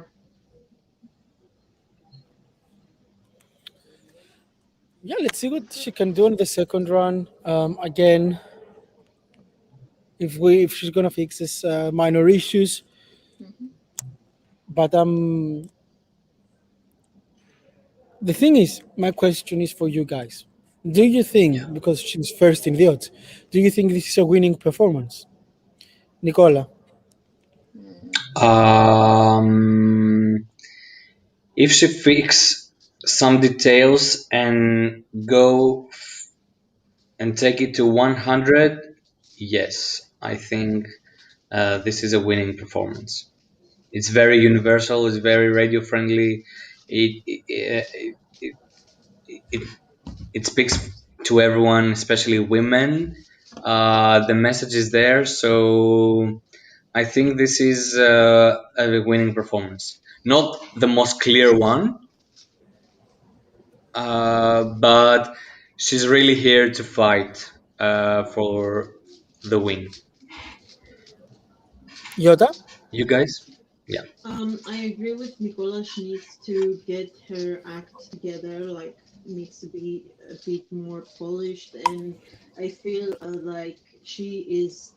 Yeah, let's see what she can do in the second run. Again, if she's gonna fix this minor issues, Mhm. but the thing is, my question is for you guys. Do you Yeah. think, because she's first in the odds, do you think this is a winning performance? Nicola? Mm. Um, if she fix some details and go and take it to 100, yes, I think this is a winning performance. It's very universal. It's very radio friendly. It it, it speaks to everyone, especially women. The message is there, so I think this is a winning performance. Not the most clear one, but she's really here to fight for the win. Yoda? You guys? Yeah. I agree with Nicola. She needs to get her act together, like, needs to be a bit more polished. And I feel like she is,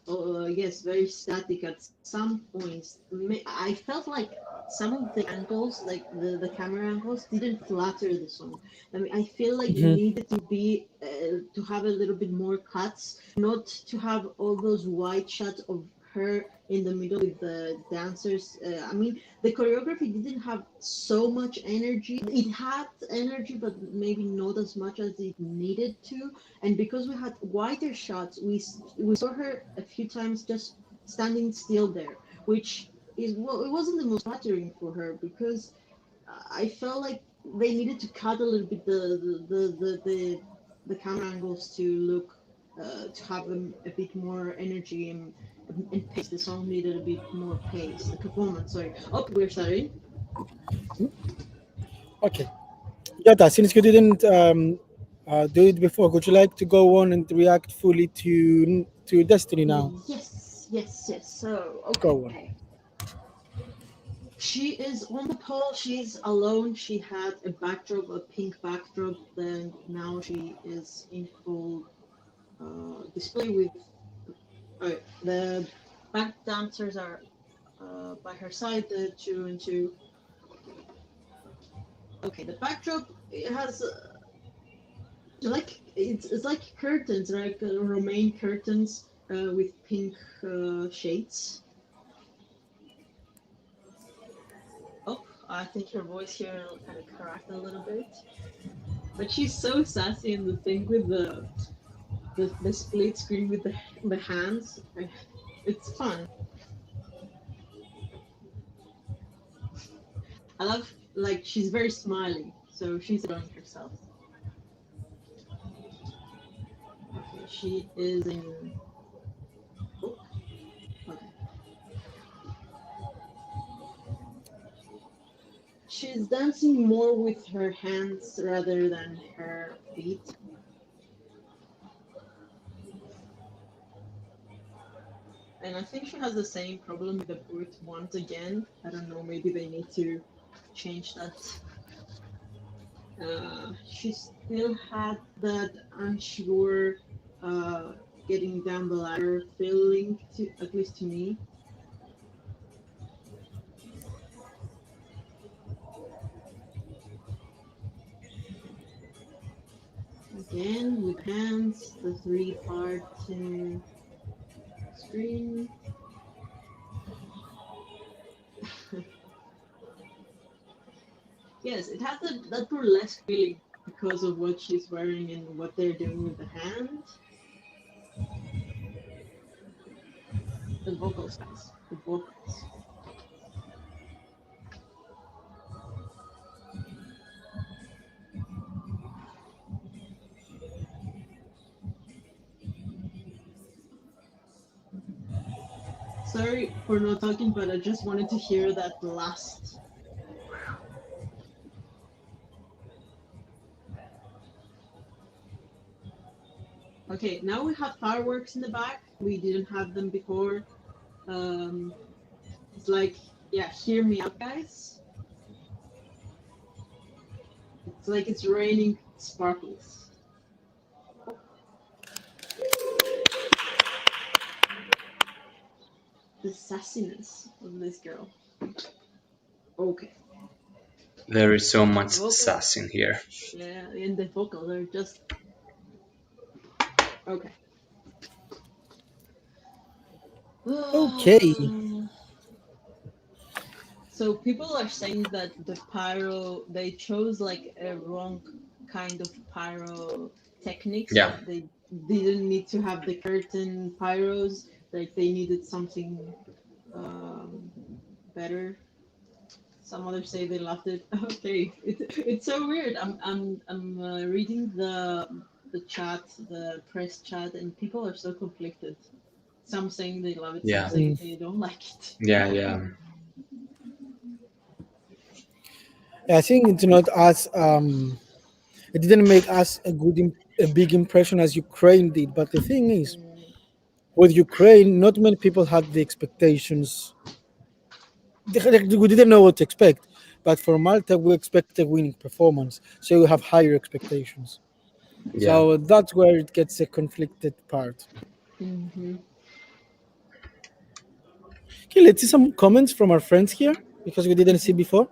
yes, very static at some points. I felt like some of the angles, like the camera angles, didn't flatter the song. I mean, I feel like it Hmm. needed to be, to have a little bit more cuts, not to have all those wide shots of her in the middle with the dancers. I mean, the choreography didn't have so much energy. It had energy, but maybe not as much as it needed to. And because we had wider shots, we saw her a few times just standing still there, which is, well, it wasn't the most flattering for her because I felt like they needed to cut a little bit the camera angles to look to have a bit more energy and pace. The song needed a bit more pace. The performance, sorry. Oh, we're starting. Okay. Yoda, since you didn't do it before, would you like to go on and react fully to to Destiny now. Yes, yes, yes. So, Go on. okay. She is on the pole. She's alone. She had a backdrop, a pink backdrop. Then now she is in full display with the back dancers are by her side, the two and two. Okay, the backdrop it has like it's like curtains, right? Romaine curtains with pink shades. Oh, I think her voice here kind of cracked a little bit. But she's so sassy in the thing with the split screen with the hands. It's fun. I love like she's very smiley, so she's enjoying herself. Okay, she is in. Oh, okay. She's dancing more with her hands rather than her feet. And I think she has the same problem with the boot once again. I don't know, maybe they need to change that. She still had that unsure getting down the ladder feeling, to, at least to me. Again, with hands, the three-part screen. Yes, it has that burlesque feeling because of what she's wearing and what they're doing with the hand. The vocals, guys. The vocals. Sorry for not talking, but I just wanted to hear that last. Okay, now we have fireworks in the back. We didn't have them before. Um, it's like, yeah, hear me out, guys. It's like it's raining sparkles. The sassiness of this girl. Okay. There is so much Vocal. sass in here. Yeah, and the vocals are just okay. Okay. So people are saying that the pyro they chose like a wrong kind of pyro techniques. Yeah. Like they didn't need to have the curtain pyros. Like they needed something better. Some others say they loved it. Okay, it's so weird. I'm reading the chat, the press chat, and people are so conflicted. Some saying they love it, some Yeah. saying they don't like it. Yeah, yeah. I think it's not as it didn't make us a big impression as Ukraine did. But the thing is, Mm, with Ukraine, not many people had the expectations. We didn't know what to expect. But for Malta, we expected winning performance, so we have higher expectations. Yeah. So that's where it gets a conflicted part. mm-hmm. Okay, let's see some comments from our friends here because we didn't see before.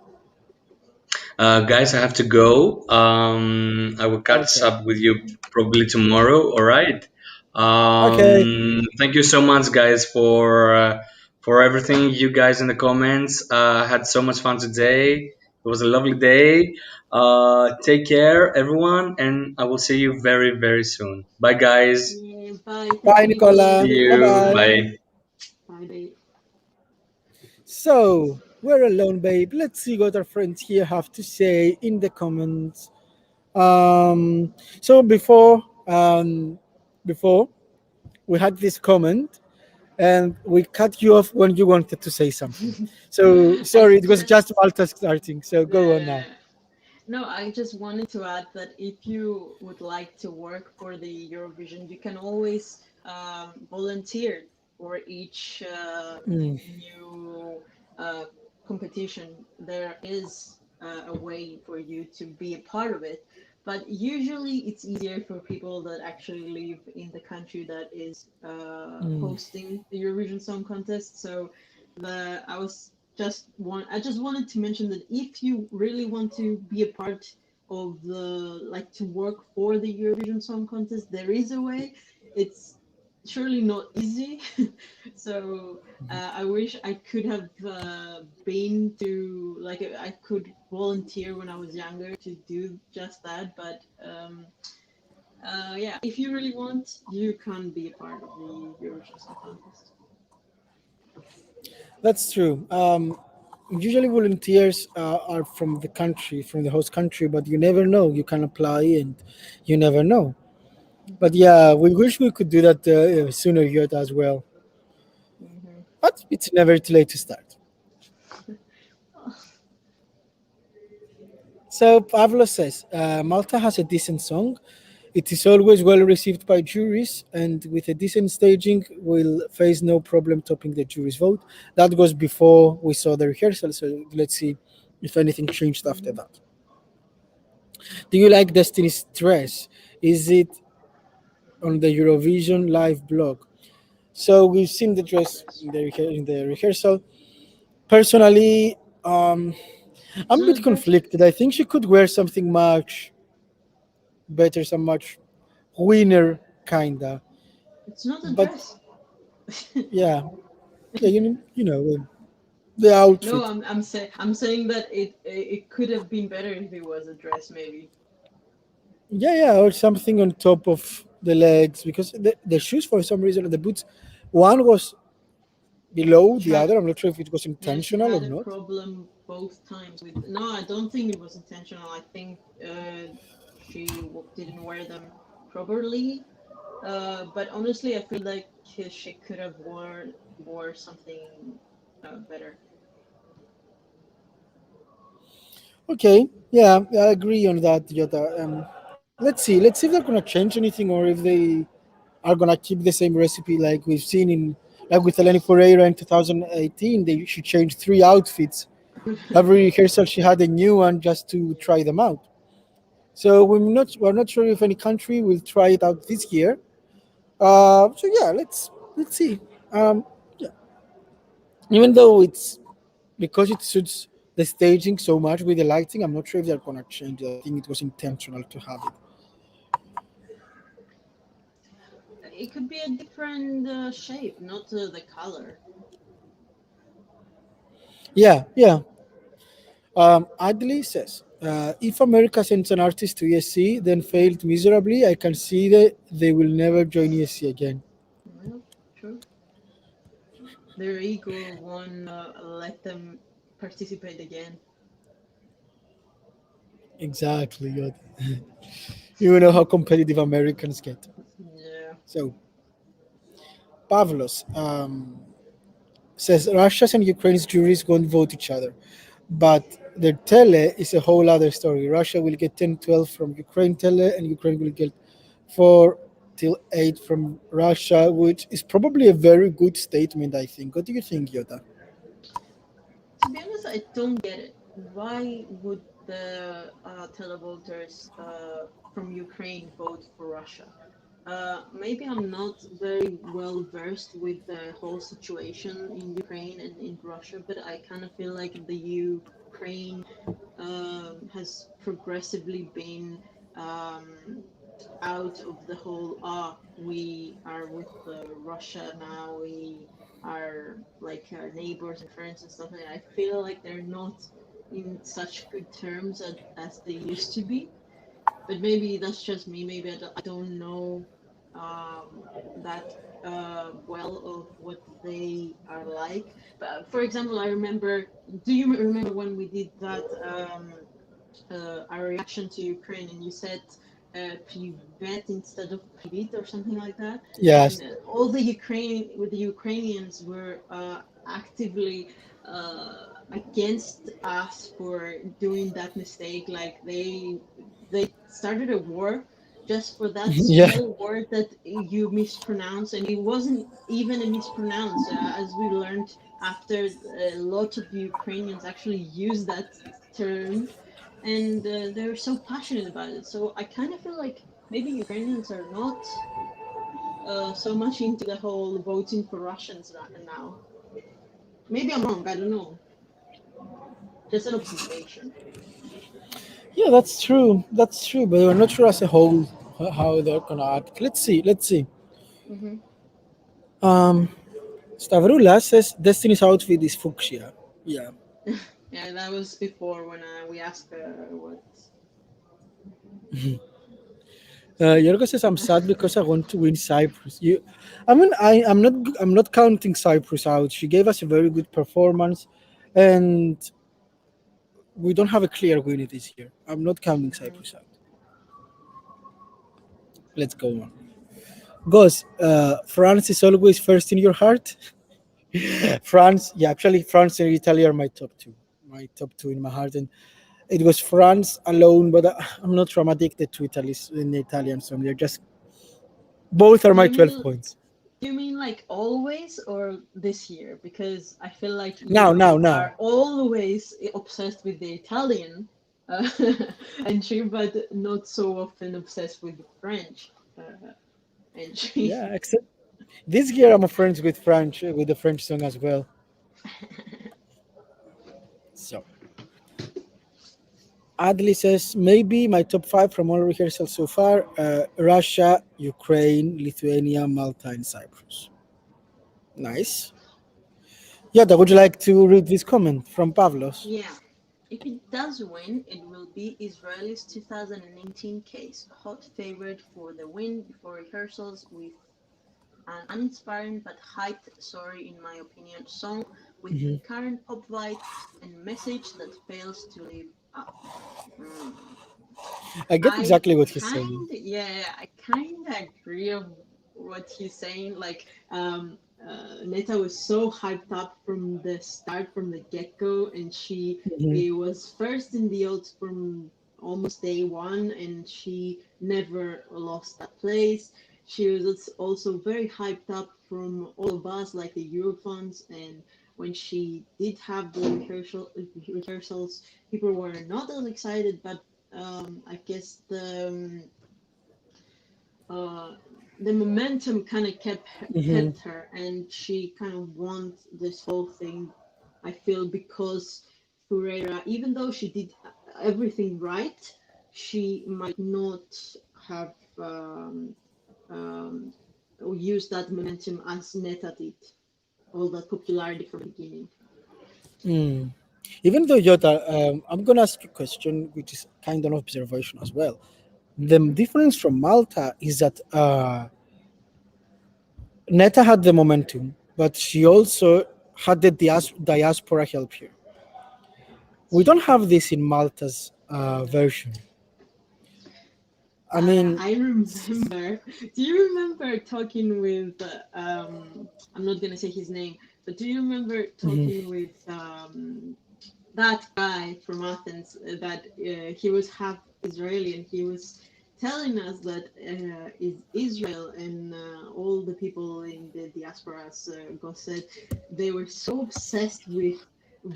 Guys, I have to go. I will catch Okay. up with you probably tomorrow. All right. Okay. Thank you so much, guys, for everything. You guys in the comments. I had so much fun today. It was a lovely day. Take care, everyone, and I will see you very, very soon. Bye, guys. Yeah, bye. Thank Bye, you, Nicolas. See Nicola. Take Bye care, you. bye. everyone. Bye. Bye, babe. So we're alone, babe. Let's see what our friends here have to say in the comments. So before we had this comment and we cut you off when you wanted to say something. So I sorry, it was just just Malta starting. So go on now. no, I just wanted to add that if you would like to work for the Eurovision, you can always volunteered for each Mm, new uh, competition. There is a way for you to be a part of it, but usually it's easier for people that actually live in the country that is mm. hosting the Eurovision Song Contest. So the I just wanted to mention that if you really want to be a part of the like to work for the Eurovision Song Contest, there is a way. It's surely not easy. So I wish I could have been to like I could volunteer when I was younger to do just that. But yeah, if you really want, you can be a part of the Eurovision Song Contest. That's true. Usually, volunteers are from the country, from the host country, but you never know. You can apply, and you never know. But Hmm. yeah, we wish we could do that sooner yet as well. Hmm. But it's never too late to start. So Pavlo says Malta has a decent song. It is always well received by juries, and with a decent staging, will face no problem topping the jury's vote. That was before we saw the rehearsal, so let's see if anything changed after Hmm. that. Do you like Destiny's Dress? Is it on the Eurovision live blog? So we've seen the dress Dress. in in the rehearsal. Personally, It's I'm a not a bit dress. conflicted. I think she could wear something much better, some much winner kinda. It's not a But dress. yeah, yeah, you know the No, outfit. I'm saying that it could have been better if it was a dress, maybe. Yeah, yeah, or something on top of the legs because the shoes for some reason the boots, one was below She the had other. I'm not sure if it was Yeah, she intentional or had a not. problem both times with. No, I don't think it was intentional. I think she didn't wear them properly. But honestly, I feel like she could have wore something better. Okay, yeah, I agree on that, Jota. Let's see if they're gonna change anything or if they are gonna keep the same recipe like we've seen in like with Eleni Ferreira in 2018. She changed three outfits. Every rehearsal she had a new one just to try them out. So we're not sure if any country will try it out this year. So yeah, let's see. Yeah. Even though it's because it suits the staging so much with the lighting, I'm not sure if they're gonna change it. I think it was intentional to have it. It could be a different shape, not the color. Yeah, yeah. Adley says, if America sends an artist to ESC, then failed miserably, I can see that they will never join ESC again. Well, true. Their ego won't let them participate again. Exactly. Yod. You know how competitive Americans get. Yeah. So, Pavlos says Russia's and Ukraine's juries won't vote each other. But the tele is a whole other story. Russia will get 10, 12 from Ukraine tele, and Ukraine will get 4 till 8 from Russia, which is probably a very good statement, I think. What do you think, Yota? To be honest, I don't get it. Why would the televolters from Ukraine vote for Russia? Maybe I'm not very well versed with the whole situation in Ukraine and in Russia, but I kind of feel like the Ukraine has progressively been um, out of the whole we are with Russia now, we are like neighbors and friends and stuff like that. I feel like they're not in such good terms as they used to be, but maybe that's just me. Maybe I don't know that well of what they are like. But for example, I remember. Do you remember when we did that? Our reaction to Ukraine, and you said privet instead of privit or something like that, and Yes. all the Ukrainians were actively against us for doing that mistake. Like they started a war just for that Yeah. small word that you mispronounce, and it wasn't even a mispronounce, as we learned after a lot of Ukrainians actually use that term, and they're so passionate about it. So I kind of feel like maybe Ukrainians are not so much into the whole voting for Russians now. Maybe I'm wrong. I don't know. Just an observation. Yeah, that's true. That's true. But we're not sure as a whole how they're gonna act. Let's see. Let's see. Hmm. Um, Stavroula says Destiny's outfit is fuchsia. Yeah. Yeah, that was before when we asked what. Yorgo says I'm sad because I want to win Cyprus. I mean, I'm not counting Cyprus out. She gave us a very good performance, and we don't have a clear winner this year. I'm not counting Mm. Cyprus out. Let's go on. Goes, France is always first in your heart. France, yeah, actually, France and Italy are my top two in my heart, and it was France alone. But I'm not addicted to Italy in the Italian song. They're just both are Do my you 12 mean points. do you mean like always or this year? Because I feel like Now, you now. are always obsessed with the Italian uh, entry, but not so often obsessed with the French entry. Yeah, except this year I'm friends with the French song as well. So Adli says maybe my top five from all rehearsals so far: Russia, Ukraine, Lithuania, Malta, and Cyprus. Nice. Yeah, would you like to read this comment from Pavlos? Yeah. If it does win, it will be Israel's 2018 case, hot favorite for the win before rehearsals with an uninspiring but hyped, sorry in my opinion, song with Mhm. current pop vibes and message that fails to live up. Hmm. I get I exactly what he's saying. yeah, I kind of agree of what he's saying. Like, Neta was so hyped up from the start, from the get go, and she Mhm. it was first in the odds from almost day one, and she never lost that place. She was also very hyped up from all of us, like the Eurofans, and when she did have the rehearsals, people were not as excited, but I guess uh, the momentum kind of Mhm. kept her, and she kind of won this whole thing. I feel because Ferreira, even though she did everything right, she might not have um, used that momentum as Neta did, all that popularity from the beginning. Mm. Even though Jota, I'm gonna ask you a question, which is kind of an observation as well. The difference from Malta is that Neta had the momentum, but she also had the diaspora help here. We It's don't true. have this in Malta's version. I mean, I remember. Do you remember talking with? I'm not gonna say his name, but do you remember mhm, talking with that guy from Athens? That he was half Israeli, and he was telling us that is Israel and all the people in the diaspora, as Gus said, they were so obsessed with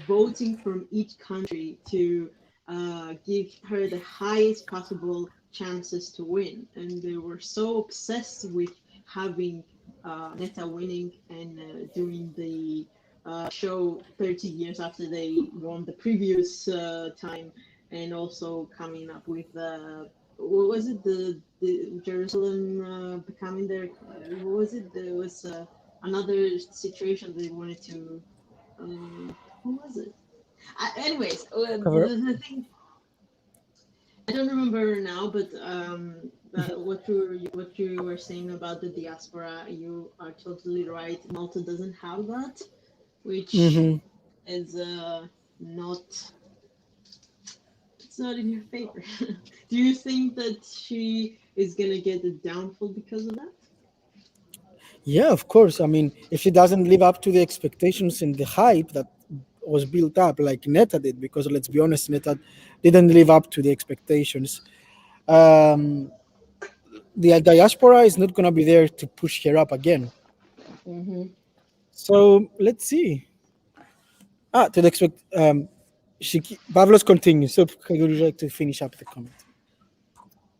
voting from each country to give her the highest possible chances to win. And they were so obsessed with having Neta winning and doing the show 30 years after they won the previous time, and also coming up with what was it, the Jerusalem becoming their what was it, there was another situation they wanted to who was it? Anyways, cover. the thing I don't remember now, but what you were saying about the diaspora, you are totally right. Malta doesn't have that, which Hmm. is not it's not in your favor. Do you think that she is gonna get a downfall because of that? Yeah, of course. I mean, if she doesn't live up to the expectations and the hype that was built up, like Neta did, because let's be honest, Neta didn't live up to the expectations. Um, the diaspora is not gonna be there to push her up again. Mm-hmm. So let's see. To the expect. Pavlos continues. So would you like to finish up the comment?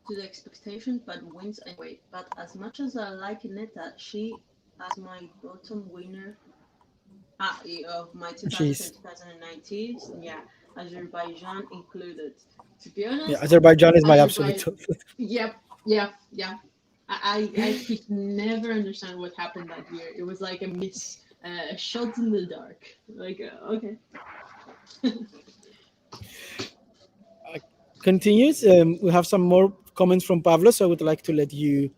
To the expectation, but wins anyway. But as much as I like Neta, she, as my bottom winner of my She's 2020-2019, yeah, Azerbaijan included. To be Yeah, honest, Azerbaijan is my absolute. Azerbaijan, yep, yeah, yeah. I could never understand what happened that year. It was like a miss, a shot in the dark. Like, okay. Continues. We have some more comments from Pavlos. So I would like to let you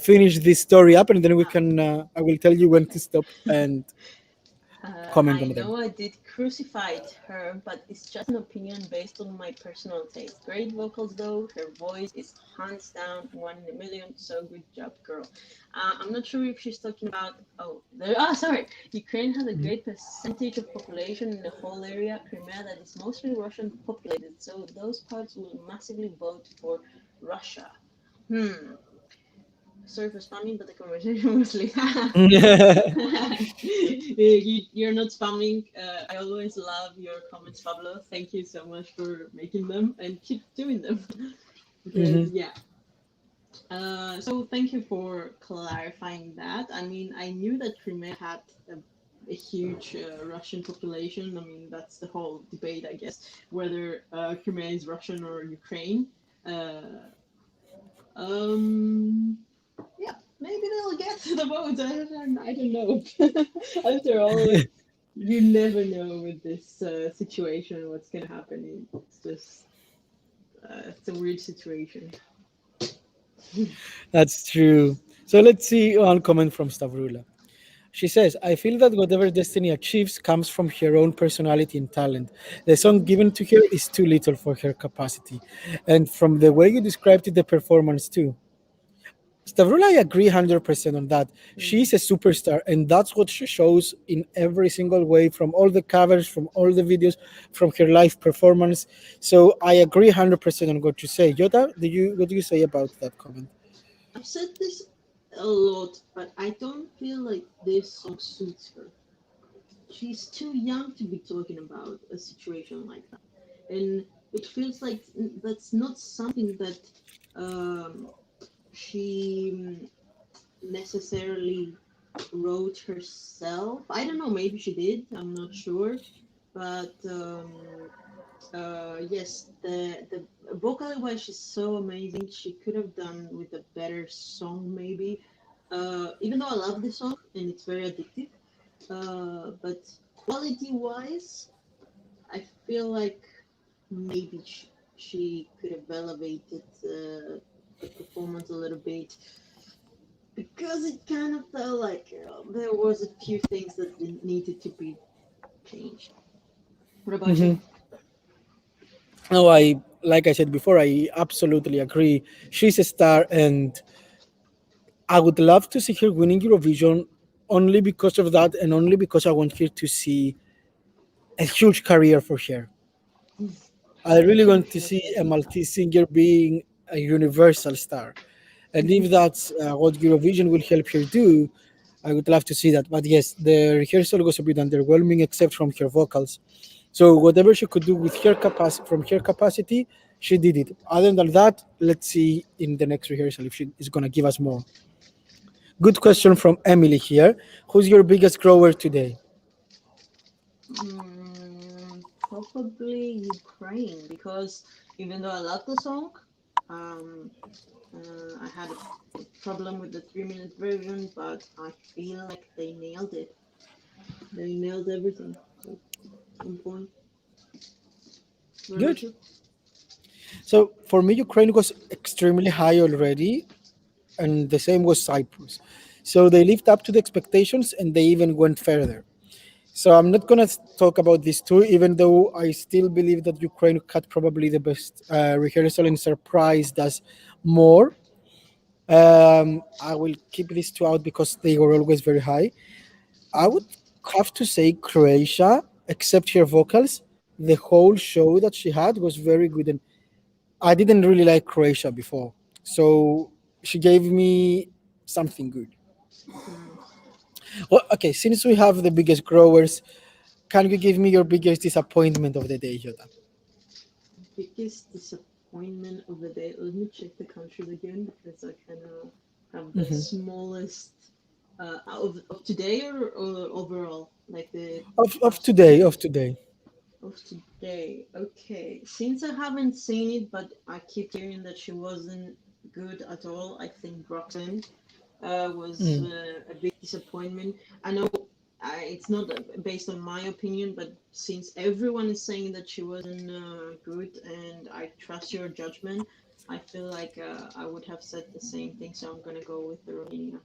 finish this story up, and then we can. I will tell you when to stop and comment I on them. know I did crucified her, but it's just an opinion based on my personal taste. Great vocals though, her voice is hands down one in a million. So good job, girl. I'm not sure if she's talking about. Oh, there. Ah, sorry. Ukraine has a great percentage of population in the whole area, Crimea, that is mostly Russian populated. So those parts will massively vote for Russia. Hmm. Sorry for spamming, but the conversation was like, you're not spamming. I always love your comments, Pablo. Thank you so much for making them and keep doing them. Because, yeah. So thank you for clarifying that. I mean, I knew that Crimea had a huge Russian population. I mean, that's the whole debate, I guess, whether Crimea is Russian or Ukraine. Uh, um, yeah, maybe they'll get to the vote. I don't know. After all, you never know with this situation what's gonna happen. It's just it's a weird situation. That's true. So let's see one comment from Stavrula. She says, I feel that whatever Destiny achieves comes from her own personality and talent. The song given to her is too little for her capacity. And from the way you described it, the performance too. Stavrula, I agree 100% on that. Mm. She's a superstar, and that's what she shows in every single way from all the covers, from all the videos, from her live performance. So I agree 100% on what you say. Yoda, what do you say about that comment? I've said this a lot, but I don't feel like this song suits her. She's too young to be talking about a situation like that, and it feels like that's not something that um, she necessarily wrote herself. I don't know, maybe she did, I'm not sure. But yes, the vocally wise, she's so amazing. She could have done with a better song, maybe. Even though I love the song and it's very addictive, but quality wise, I feel like maybe she could have elevated the performance a little bit because it kind of felt like there was a few things that needed to be changed. What about you? Mhm. No, like I said before, I absolutely agree. She's a star, and I would love to see her winning Eurovision only because of that, and only because I want her to see a huge career for her. I really Sure, want to sure, see sure. a Maltese singer being a universal star. And if that's what Eurovision will help her do, I would love to see that. But yes, the rehearsal was a bit underwhelming, except from her vocals. So whatever she could do with her capacity, from her capacity, she did it. Other than that, let's see in the next rehearsal if she is gonna give us more. Good question from Emily here. Who's your biggest grower today? Probably Ukraine because even though I love the song, um, I had a problem with the 3 minute version, but I feel like they nailed it. They nailed everything. So, on point. What about Good. you? So for me, Ukraine was extremely high already, and the same was Cyprus. So they lived up to the expectations, and they even went further. So I'm not gonna talk about these two, even though I still believe that Ukraine had probably the best rehearsal and surprised us more. I will keep these two out because they were always very high. I would have to say Croatia, except her vocals. The whole show that she had was very good, and I didn't really like Croatia before. So She gave me something good. Hmm. Well, okay, since we have the biggest growers, can you give me your biggest disappointment of the day, Jota? Biggest disappointment of the day. Let me check the countries again because I kind of have the Hmm. smallest of today or overall, like the Of past few today, of days. today. Of today. Okay. Since I haven't seen it, but I keep hearing that she wasn't good at all, I think Roxanne was Mm. a big disappointment. I know it's not based on my opinion, but since everyone is saying that she wasn't good and I trust your judgment, I feel like I would have said the same thing, so I'm going to go with the Romania.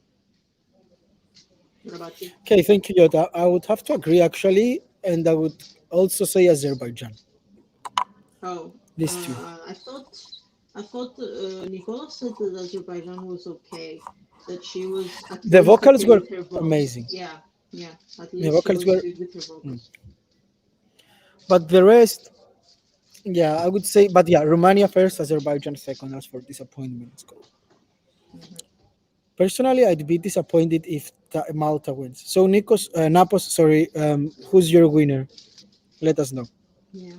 What about you? Okay, thank you, Jota. I would have to agree actually, and I would also say Azerbaijan. Oh, These two. I thought Nicola said that Azerbaijan was okay, that she was at The least vocals okay were with her vocals. amazing. Yeah, yeah, at The least she vocals was were, good with her mm. vocals. But the rest, yeah, I would say. But yeah, Romania first, Azerbaijan second. As for disappointments go. Hmm. Personally, I'd be disappointed if Malta wins. So, Napos, sorry, who's your winner? Let us know. Yeah.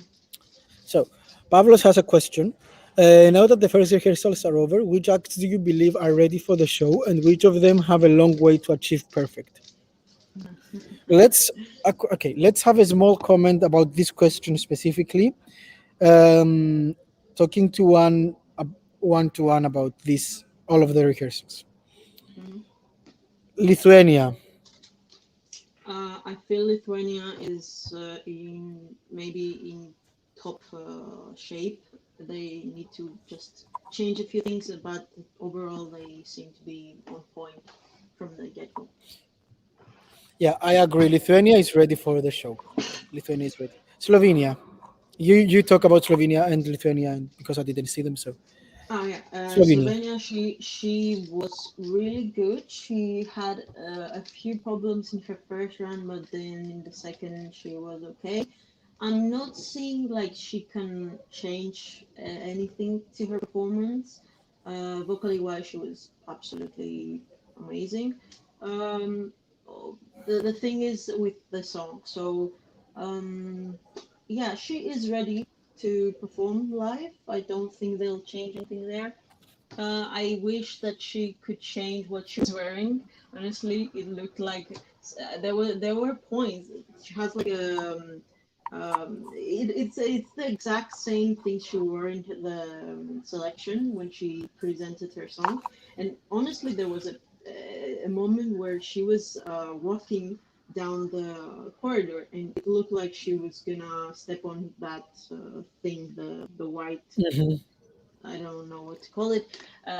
So, Pavlos has a question. Now that the first rehearsals are over, which acts do you believe are ready for the show, and which of them have a long way to achieve perfect? Let's okay. Let's have a small comment about this question specifically. Um, talking one to one about this, all of the rehearsals. Mhm. Lithuania. I feel Lithuania is in maybe in top shape. They need to just change a few things, but overall they seem to be on point from the get-go. Yeah, I agree. Lithuania is ready for the show. Lithuania is ready. Slovenia. You talk about Slovenia and Lithuania because I didn't see them. So Oh yeah, Slovenia. Slovenia. She was really good. She had a few problems in her first run, but then in the second she was okay. I'm not seeing like she can change anything to her performance. Vocally wise, she was absolutely amazing. Um, the thing is with the song, so um, yeah, she is ready to perform live. I don't think they'll change anything there. I wish that she could change what she was wearing. Honestly, it looked like there were points. She has like it's the exact same thing she wore in the selection when she presented her song. And honestly, there was a moment where she was walking down the corridor, and it looked like she was gonna step on that thing, the white. Mhm. I don't know what to call it,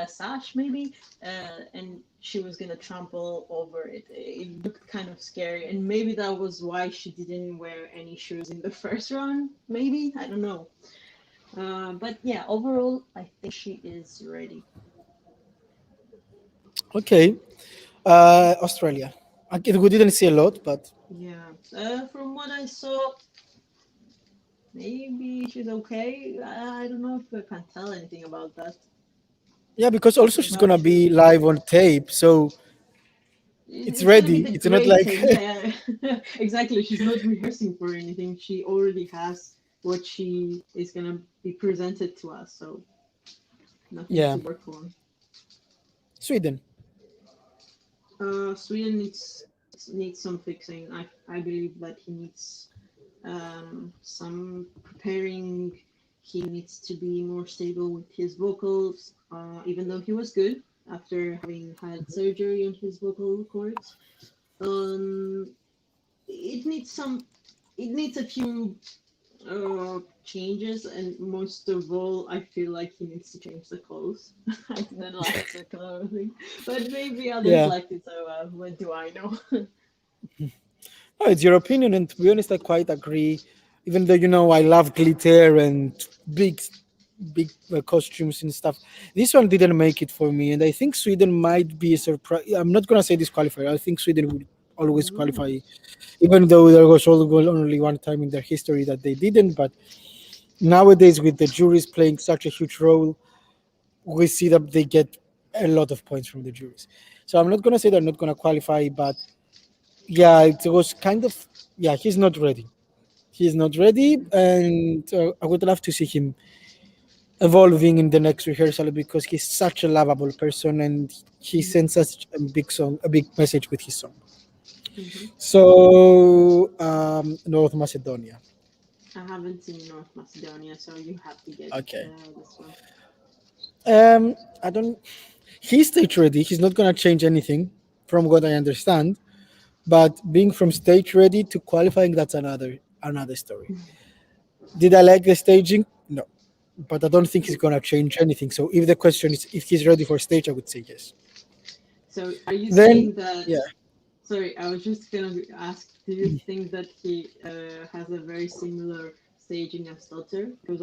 sash maybe, and she was gonna trample over it. It looked kind of scary, and maybe that was why she didn't wear any shoes in the first run. Maybe I don't know, but yeah, overall, I think she is ready. Okay. Australia. We didn't see a lot, but Yeah, from what I saw, maybe she's okay. I don't know if I can tell anything about that. yeah, because also Talking she's about gonna shoes. be live on tape, so it's It's gonna be ready. the It's not great like tape. Yeah, exactly. She's not rehearsing for anything. She already has what she is gonna be presented to us, so nothing yeah. to work on. Sweden. Sweden needs some fixing. I believe that he needs some preparing. He needs to be more stable with his vocals. Even though he was good after having had surgery on his vocal cords. Um, it needs some it needs a few changes, and most of all I feel like he needs to change the clothes. I didn't like the clothing, but maybe others Yeah. liked it, so what do I know? No, it's your opinion, and to be honest, I quite agree. Even though I love glitter and big, big costumes and stuff, this one didn't make it for me, and I think Sweden might be a surprise. I'm not gonna say disqualified. I think Sweden would always Mm. qualify, even though there was only one time in their history that they didn't. But nowadays, with the juries playing such a huge role, we see that they get a lot of points from the juries. So I'm not gonna say they're not gonna qualify, but yeah, it was kind of, yeah, he's not ready. He's not ready, and I would love to see him evolving in the next rehearsal because he's such a lovable person and he sends us a big song, a big message with his song. Mm-hmm. So North Macedonia. I haven't seen North Macedonia, so you have to get Okay. this one. I don't. He's stage ready. He's not gonna change anything, from what I understand. But being from stage ready to qualifying, that's another story. Did I like the staging? No, but I don't think he's gonna change anything. So if the question is if he's ready for stage, I would say yes. So are you Then saying that? yeah, Sorry, I was just gonna ask. Do you think that he has a very similar staging as Dotter? Because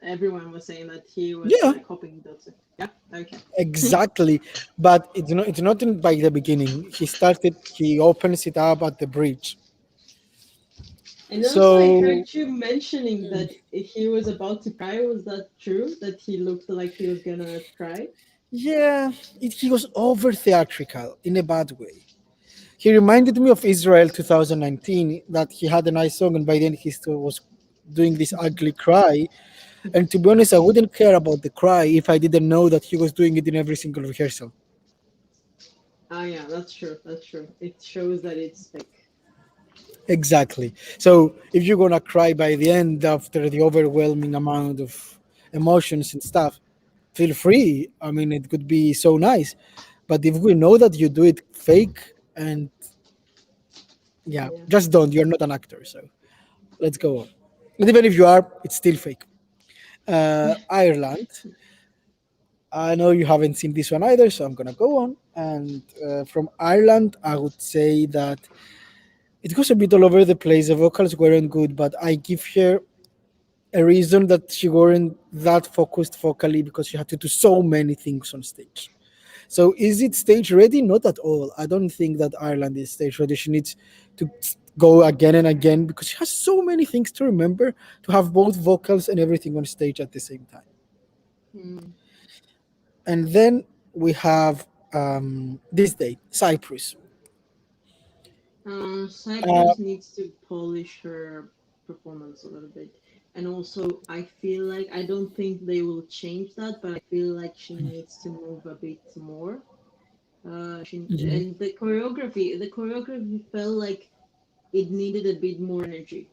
everyone was saying that he was yeah, copying Dotter. Yeah. Okay. exactly. But it's not by the beginning. He opens it up at the bridge. And also, I So heard you mentioning mm, that he was about to cry. Was that true? That he looked like he was gonna cry? yeah, he was over theatrical in a bad way. He reminded me of Israel 2019 that he had a nice song and by then he still was doing this ugly cry. And to be honest, I wouldn't care about the cry if I didn't know that he was doing it in every single rehearsal. Ah, yeah, that's true. That's true. It shows that it's fake. Exactly. So if you're gonna cry by the end after the overwhelming amount of emotions and stuff, feel free. I mean, it could be so nice. But if we know that you do it fake, and yeah, Yeah. just don't. You're not an actor, so let's go on. And even if you are, it's still fake. Ireland. I know you haven't seen this one either, so I'm gonna go on. And from Ireland, I would say that it goes a bit all over the place. The vocals weren't good, but I give her a reason that she weren't that focused vocally because she had to do so many things on stage. So is it stage ready? Not at all. I don't think that Ireland is stage ready. She needs to go again and again because she has so many things to remember to have both vocals and everything on stage at the same time. Hmm. And then we have this day, Cyprus. Uh, Cyprus needs to polish her performance a little bit. And also, I feel like I don't think they will change that, but I feel like she needs to move a bit more. mhm. And the choreography felt like it needed a bit more energy.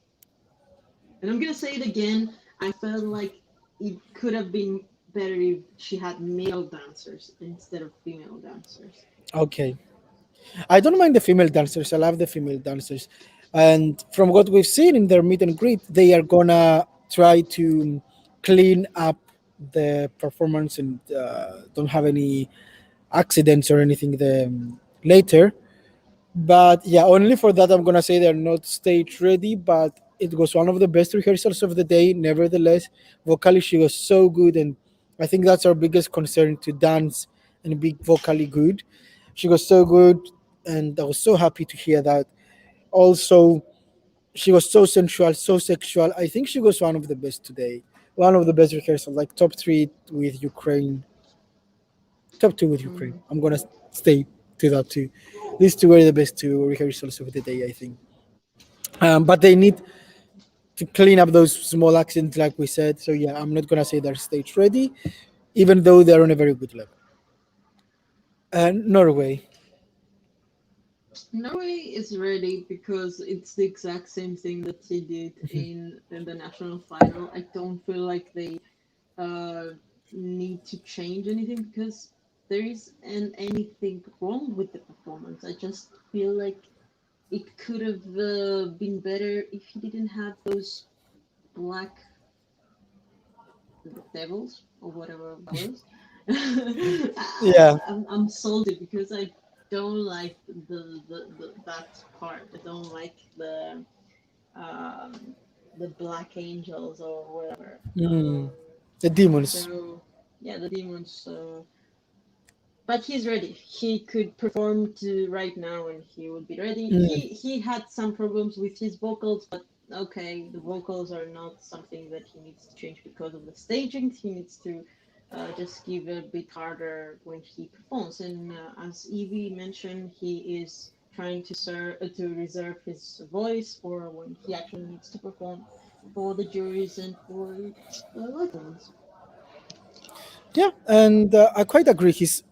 And I'm gonna say it again. I felt like it could have been better if she had male dancers instead of female dancers. Okay. I don't mind the female dancers. I love the female dancers. And from what we've seen in their meet and greet, they are gonna try to clean up the performance and don't have any accidents or anything later. But yeah, only for that I'm gonna say they're not stage ready. But it was one of the best rehearsals of the day. Nevertheless, vocally she was so good, and I think that's our biggest concern to dance and be vocally good. She was so good, and I was so happy to hear that. Also, she was so sensual, so sexual. I think she was one of the best today. One of the best rehearsals, like top three with Ukraine, top two with Ukraine. Mm. I'm gonna stay to that too. These two were the best two rehearsals of the day, I think. But they need to clean up those small accidents, like we said. So yeah, I'm not gonna say they're stage ready, even though they're on a very good level. Norway. Norway is ready because it's the exact same thing that he did in the national final. I don't feel like they uh, need to change anything because there isn't anything wrong with the performance. I just feel like it could have been better if he didn't have those black devils or whatever that was. Yeah. I'm salty because I don't like that part. I don't like um, the black angels or whatever. Mm. The demons. So yeah, the demons. But he's ready. He could perform to right now, and he would be ready. Mm. He had some problems with his vocals, but okay, the vocals are not something that he needs to change because of the staging. He needs to just give it a bit harder when he performs. And as Evie mentioned, he is trying to reserve his voice for when he actually needs to perform for the juries and for local ones. Yeah, and I quite agree. He's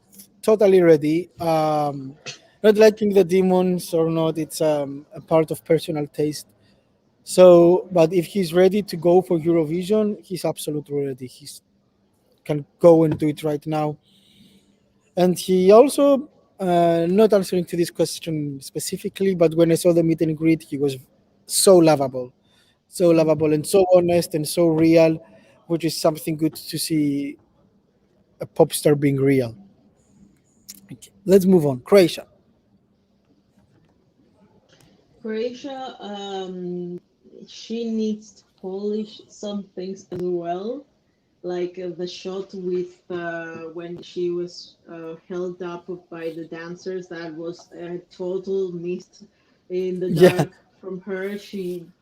totally ready. Not liking the demons or not, it's a part of personal taste. So, but if he's ready to go for Eurovision, he's absolutely ready. He's can go and do it right now. And he also, not answering to this question specifically, but when I saw the meet and greet, he was so Mm. lovable and so honest and so real, which is something good to see a pop star being real. Okay, let's move on. Croatia. Croatia, she needs to polish some things as well, like the shot with when she was held up by the dancers. That was a total mist in the Yeah, dark from her.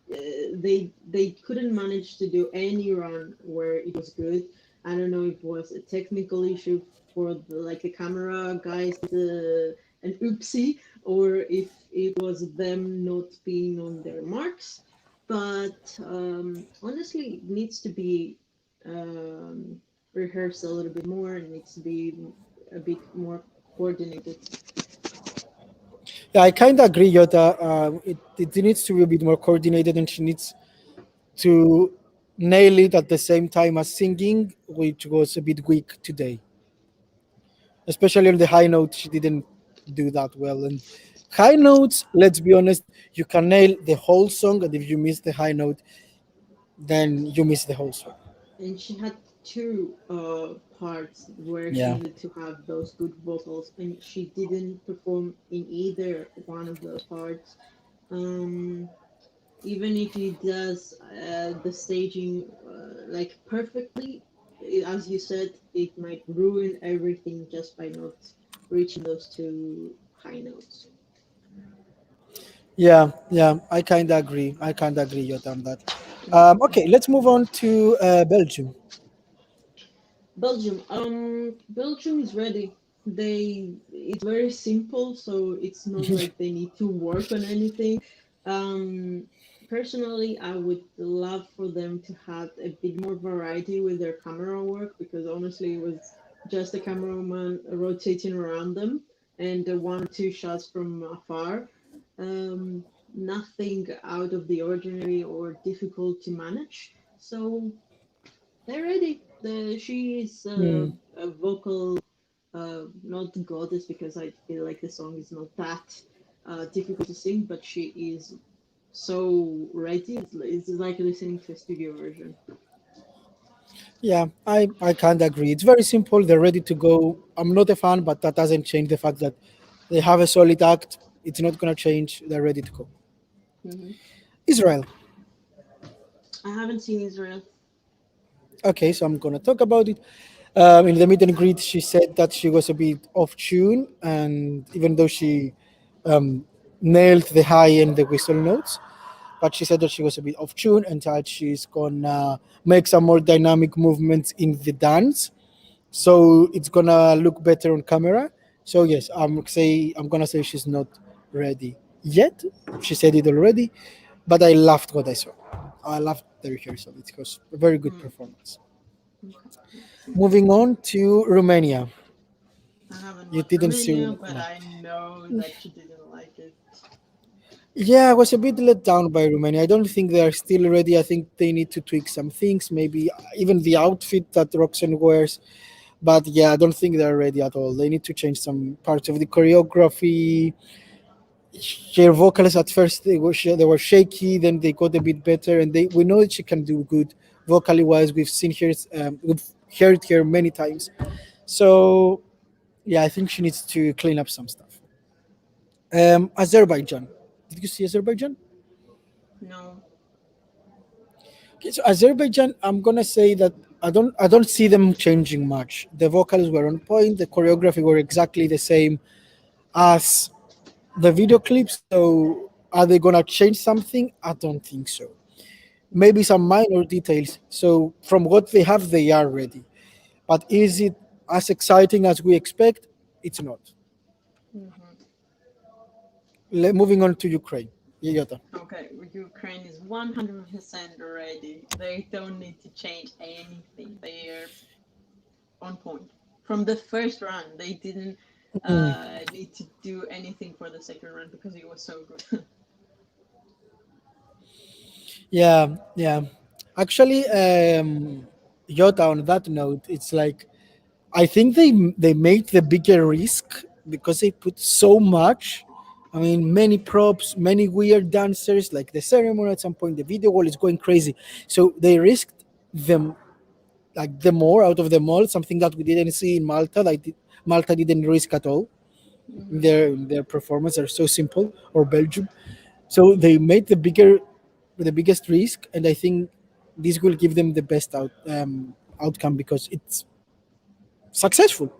They couldn't manage to do any run where it was good. I don't know if it was a technical issue for the camera guys, an oopsie, or if it was them not being on their marks. But honestly, it needs to be um, rehearse a little bit more. It needs to be a bit more coordinated. yeah, I kind of agree, Yota. It needs to be a bit more coordinated, and she needs to nail it at the same time as singing, which was a bit weak today. Especially on the high note, she didn't do that well. And high notes, let's be honest, you can nail the whole song, and if you miss the high note, then you miss the whole song. And she had two parts where she Yeah. needed to have those good vocals, and she didn't perform in either one of those parts. Um, Even if he does the staging like perfectly, as you said, it might ruin everything just by not reaching those two high notes. Yeah, yeah, I kind of agree. I kind of agree, Yota, on that. Mhm. Okay, let's move on to Belgium. Belgium. Belgium is ready. It's very simple, so it's not like they need to work on anything. Um, Personally, I would love for them to have a bit more variety with their camera work because honestly, it was just a cameraman rotating around them and one or two shots from afar. Nothing out of the ordinary or difficult to manage. So they're ready. She is Hmm. a vocal, not goddess because I feel like the song is not that difficult to sing, but she is so ready. It's like listening to a studio version. Yeah, I can't agree. It's very simple. They're ready to go. I'm not a fan, but that doesn't change the fact that they have a solid act. It's not going to change. They're ready to go. Hmm. Israel. I haven't seen Israel. Okay, so I'm going to talk about it. In the meet and greet, she said that she was a bit off tune, and even though she um, nailed the high and the whistle notes, but she said that she was a bit off tune and that she's gonna make some more dynamic movements in the dance, so it's gonna look better on camera. So yes, I'm gonna say she's not ready yet. She said it already, but I loved what I saw. I loved the rehearsal. It was a very good Mm, performance. okay, let's see. Moving on to Romania. I haven't You watched didn't see Romania, Romania, but no. I know that she didn't like it. Yeah, I was a bit let down by Romania. I don't think they are still ready. I think they need to tweak some things, maybe even the outfit that Roxanne wears. But yeah, I don't think they're ready at all. They need to change some parts of the choreography. Her vocals at first they were shaky, then they got a bit better, and they we know that she can do good vocally wise. We've heard her many times. So yeah, I think she needs to clean up some stuff. Azerbaijan. Did you see Azerbaijan? No. Okay, so Azerbaijan, I'm gonna say that I don't see them changing much. The vocals were on point, the choreography were exactly the same as the video clips. So are they gonna change something? I don't think so. Maybe Okay. some minor details. So from what they have, they are ready. But is it as exciting as we expect? It's not. Hmm. Moving on to Ukraine. Yota. Okay, Ukraine is 100% ready. They don't need to change anything. They're on point. From the first run, they didn't need to do anything for the second run because it was so good. Yeah, yeah. Actually, Yota, on that note, it's like I think they made the bigger risk because they put so much. I mean, many props, many weird dancers, like the ceremony at some point, the video wall is going crazy. So they risked them like the more out of them all, something that we didn't see in Malta. Malta didn't risk at all. Hmm. Their performance are so simple, or Belgium. So they made the biggest risk, and I think this will give them the best outcome because it's successful.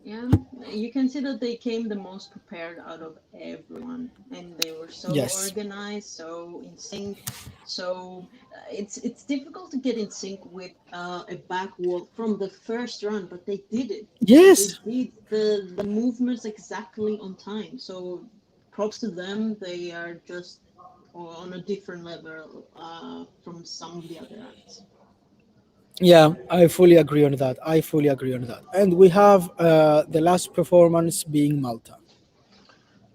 Yeah, you can see that they came the most prepared out of everyone, and they were so Yes. organized, so in sync. So it's difficult to get in sync with a back wall from the first run, but they did it. They Yes. did the movements exactly on time. So props to them. They are just on a different level from some of the other runs. Yeah, I fully agree on that. I fully agree on that. And we have the last performance being Malta.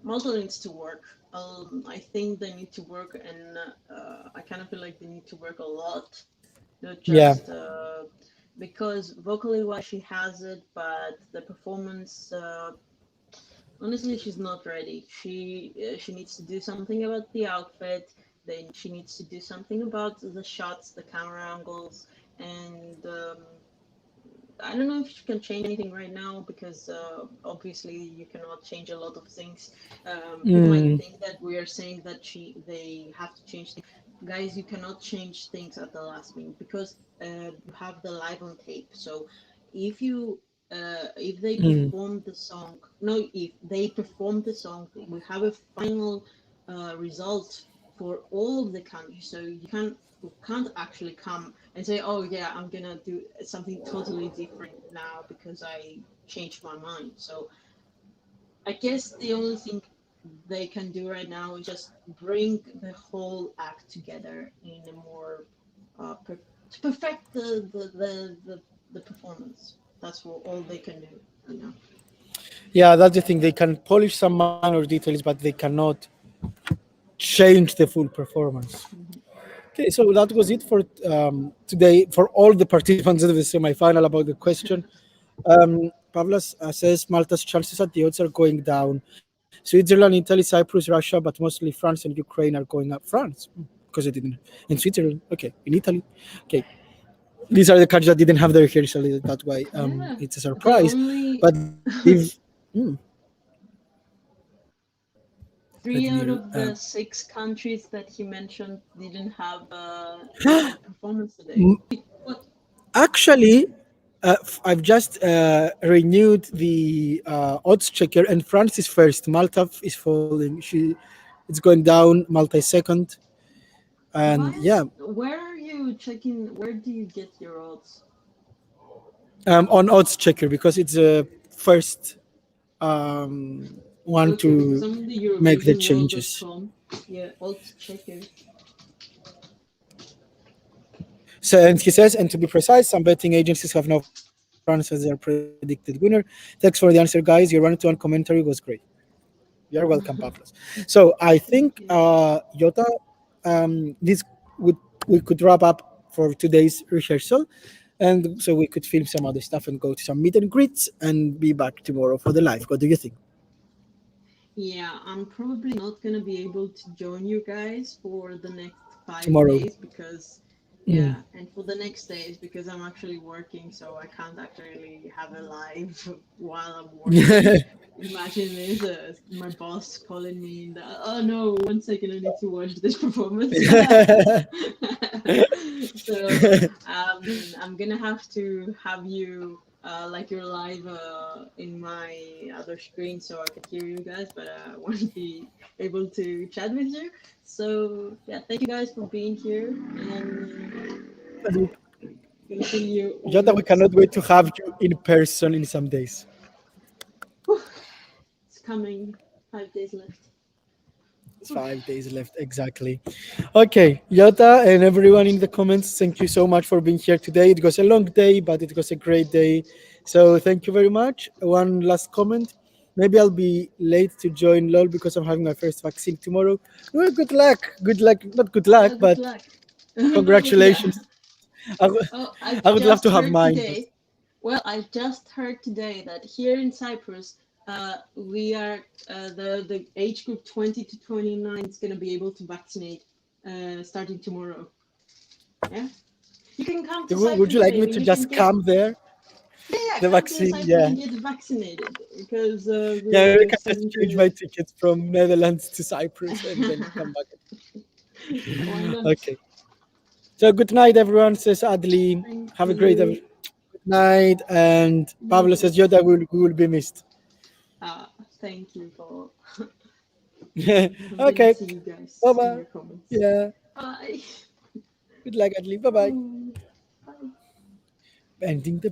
Malta needs to work. I think they need to work, and I kind of feel like they need to work a lot, not Yeah. just because vocally wise she has it, but the performance, honestly, she's not ready. She needs to do something about the outfit. Then she needs to do something about the shots, the camera angles, and I don't know if you can change anything right now because obviously you cannot change a lot of things. People might Mm, think that we are saying that they have to change things. Guys, you cannot change things at the last minute because you have the live on tape. So if you if they mm, perform the song, no, if they perform the song, we have a final result for all of the countries. So you can't actually come and say, "Oh yeah, I'm gonna do something totally different now because I changed my mind." So I guess the only thing they can do right now is just bring the whole act together in a more to perfect the performance. That's all they can do right now. yeah, that's the thing. They can polish some minor details, but they cannot change the full performance. Hmm. Okay, so that was it for today for all the participants of the semi-final about the question. Pavlas says Malta's chances at the odds are going down. Switzerland, Italy, Cyprus, Russia, but mostly France and Ukraine are going up. France, because it didn't. In Switzerland, okay. In Italy, okay. These are the countries that didn't have the rehearsal. That's why Yeah, it's a the surprise. only But if let three out me of the six countries that he mentioned didn't have a live performance today. What? actually, I've just renewed the odds checker, and France is first. Malta is falling. It's going down. Malta is second, and Why yeah, is? Where are you checking? Where do you get your odds? on odds checker because it's the first one Okay, because to I'm in the make the changes. EurovisionWorld.com. Yeah, odds checker. So, and he says, and to be precise, some betting agencies have now France as their predicted winner. Thanks for the answer, guys. Your one-to-one commentary was great. You're welcome, Pavlos. So I think Thank you. Yota, this would we could wrap up for today's rehearsal, and so we could film some other stuff and go to some meet and greets and be back tomorrow for the live. What do you think? Yeah, I'm probably not gonna be able to join you guys for the next 5 days Tomorrow. because, Mm. yeah, and for the next days because I'm actually working, so I can't actually have a live while I'm working. Imagine this, my boss calling me, oh no, 1 second, I need to watch this performance. So I'm gonna have to have you like you're live in my other screen so I could hear you guys, but I won't be able to chat with you. So yeah, thank you guys for being here, and Continue on Jota, we next. cannot wait to have you in person in some days. Whew, it's coming. 5 days left. It's 5 days left, exactly. Okay, Yota and everyone in the comments, thank you so much for being here today. It was a long day, but it was a great day. So thank you very much. One last comment. Maybe I'll be late to join LOL because I'm having my first vaccine tomorrow. Well, good luck. Good luck. Not good luck, Good but luck. But yeah. congratulations. I would Oh, I've I would love just to have heard mine, but today. Well, I just heard today that here in Cyprus, we are the age group 20 to 29 is going to be able to vaccinate starting tomorrow. Yeah, you can come to would you Cyprus, like me baby. to You can just get come there? yeah, The come to vaccine, Cyprus yeah. and get vaccinated because Yeah, we we're can just starting change my to. tickets from Netherlands to Cyprus and then come back. Yeah, why not? Okay. So good night, everyone, says Adli. Thank Have a great you. night. And You Pablo too. says Yoda will be missed. Thank you for. Then Okay. see you guys in Bye-bye. your comments. Yeah. Bye. Good luck, Adli. Bye-bye. Bye. Bye. Ending the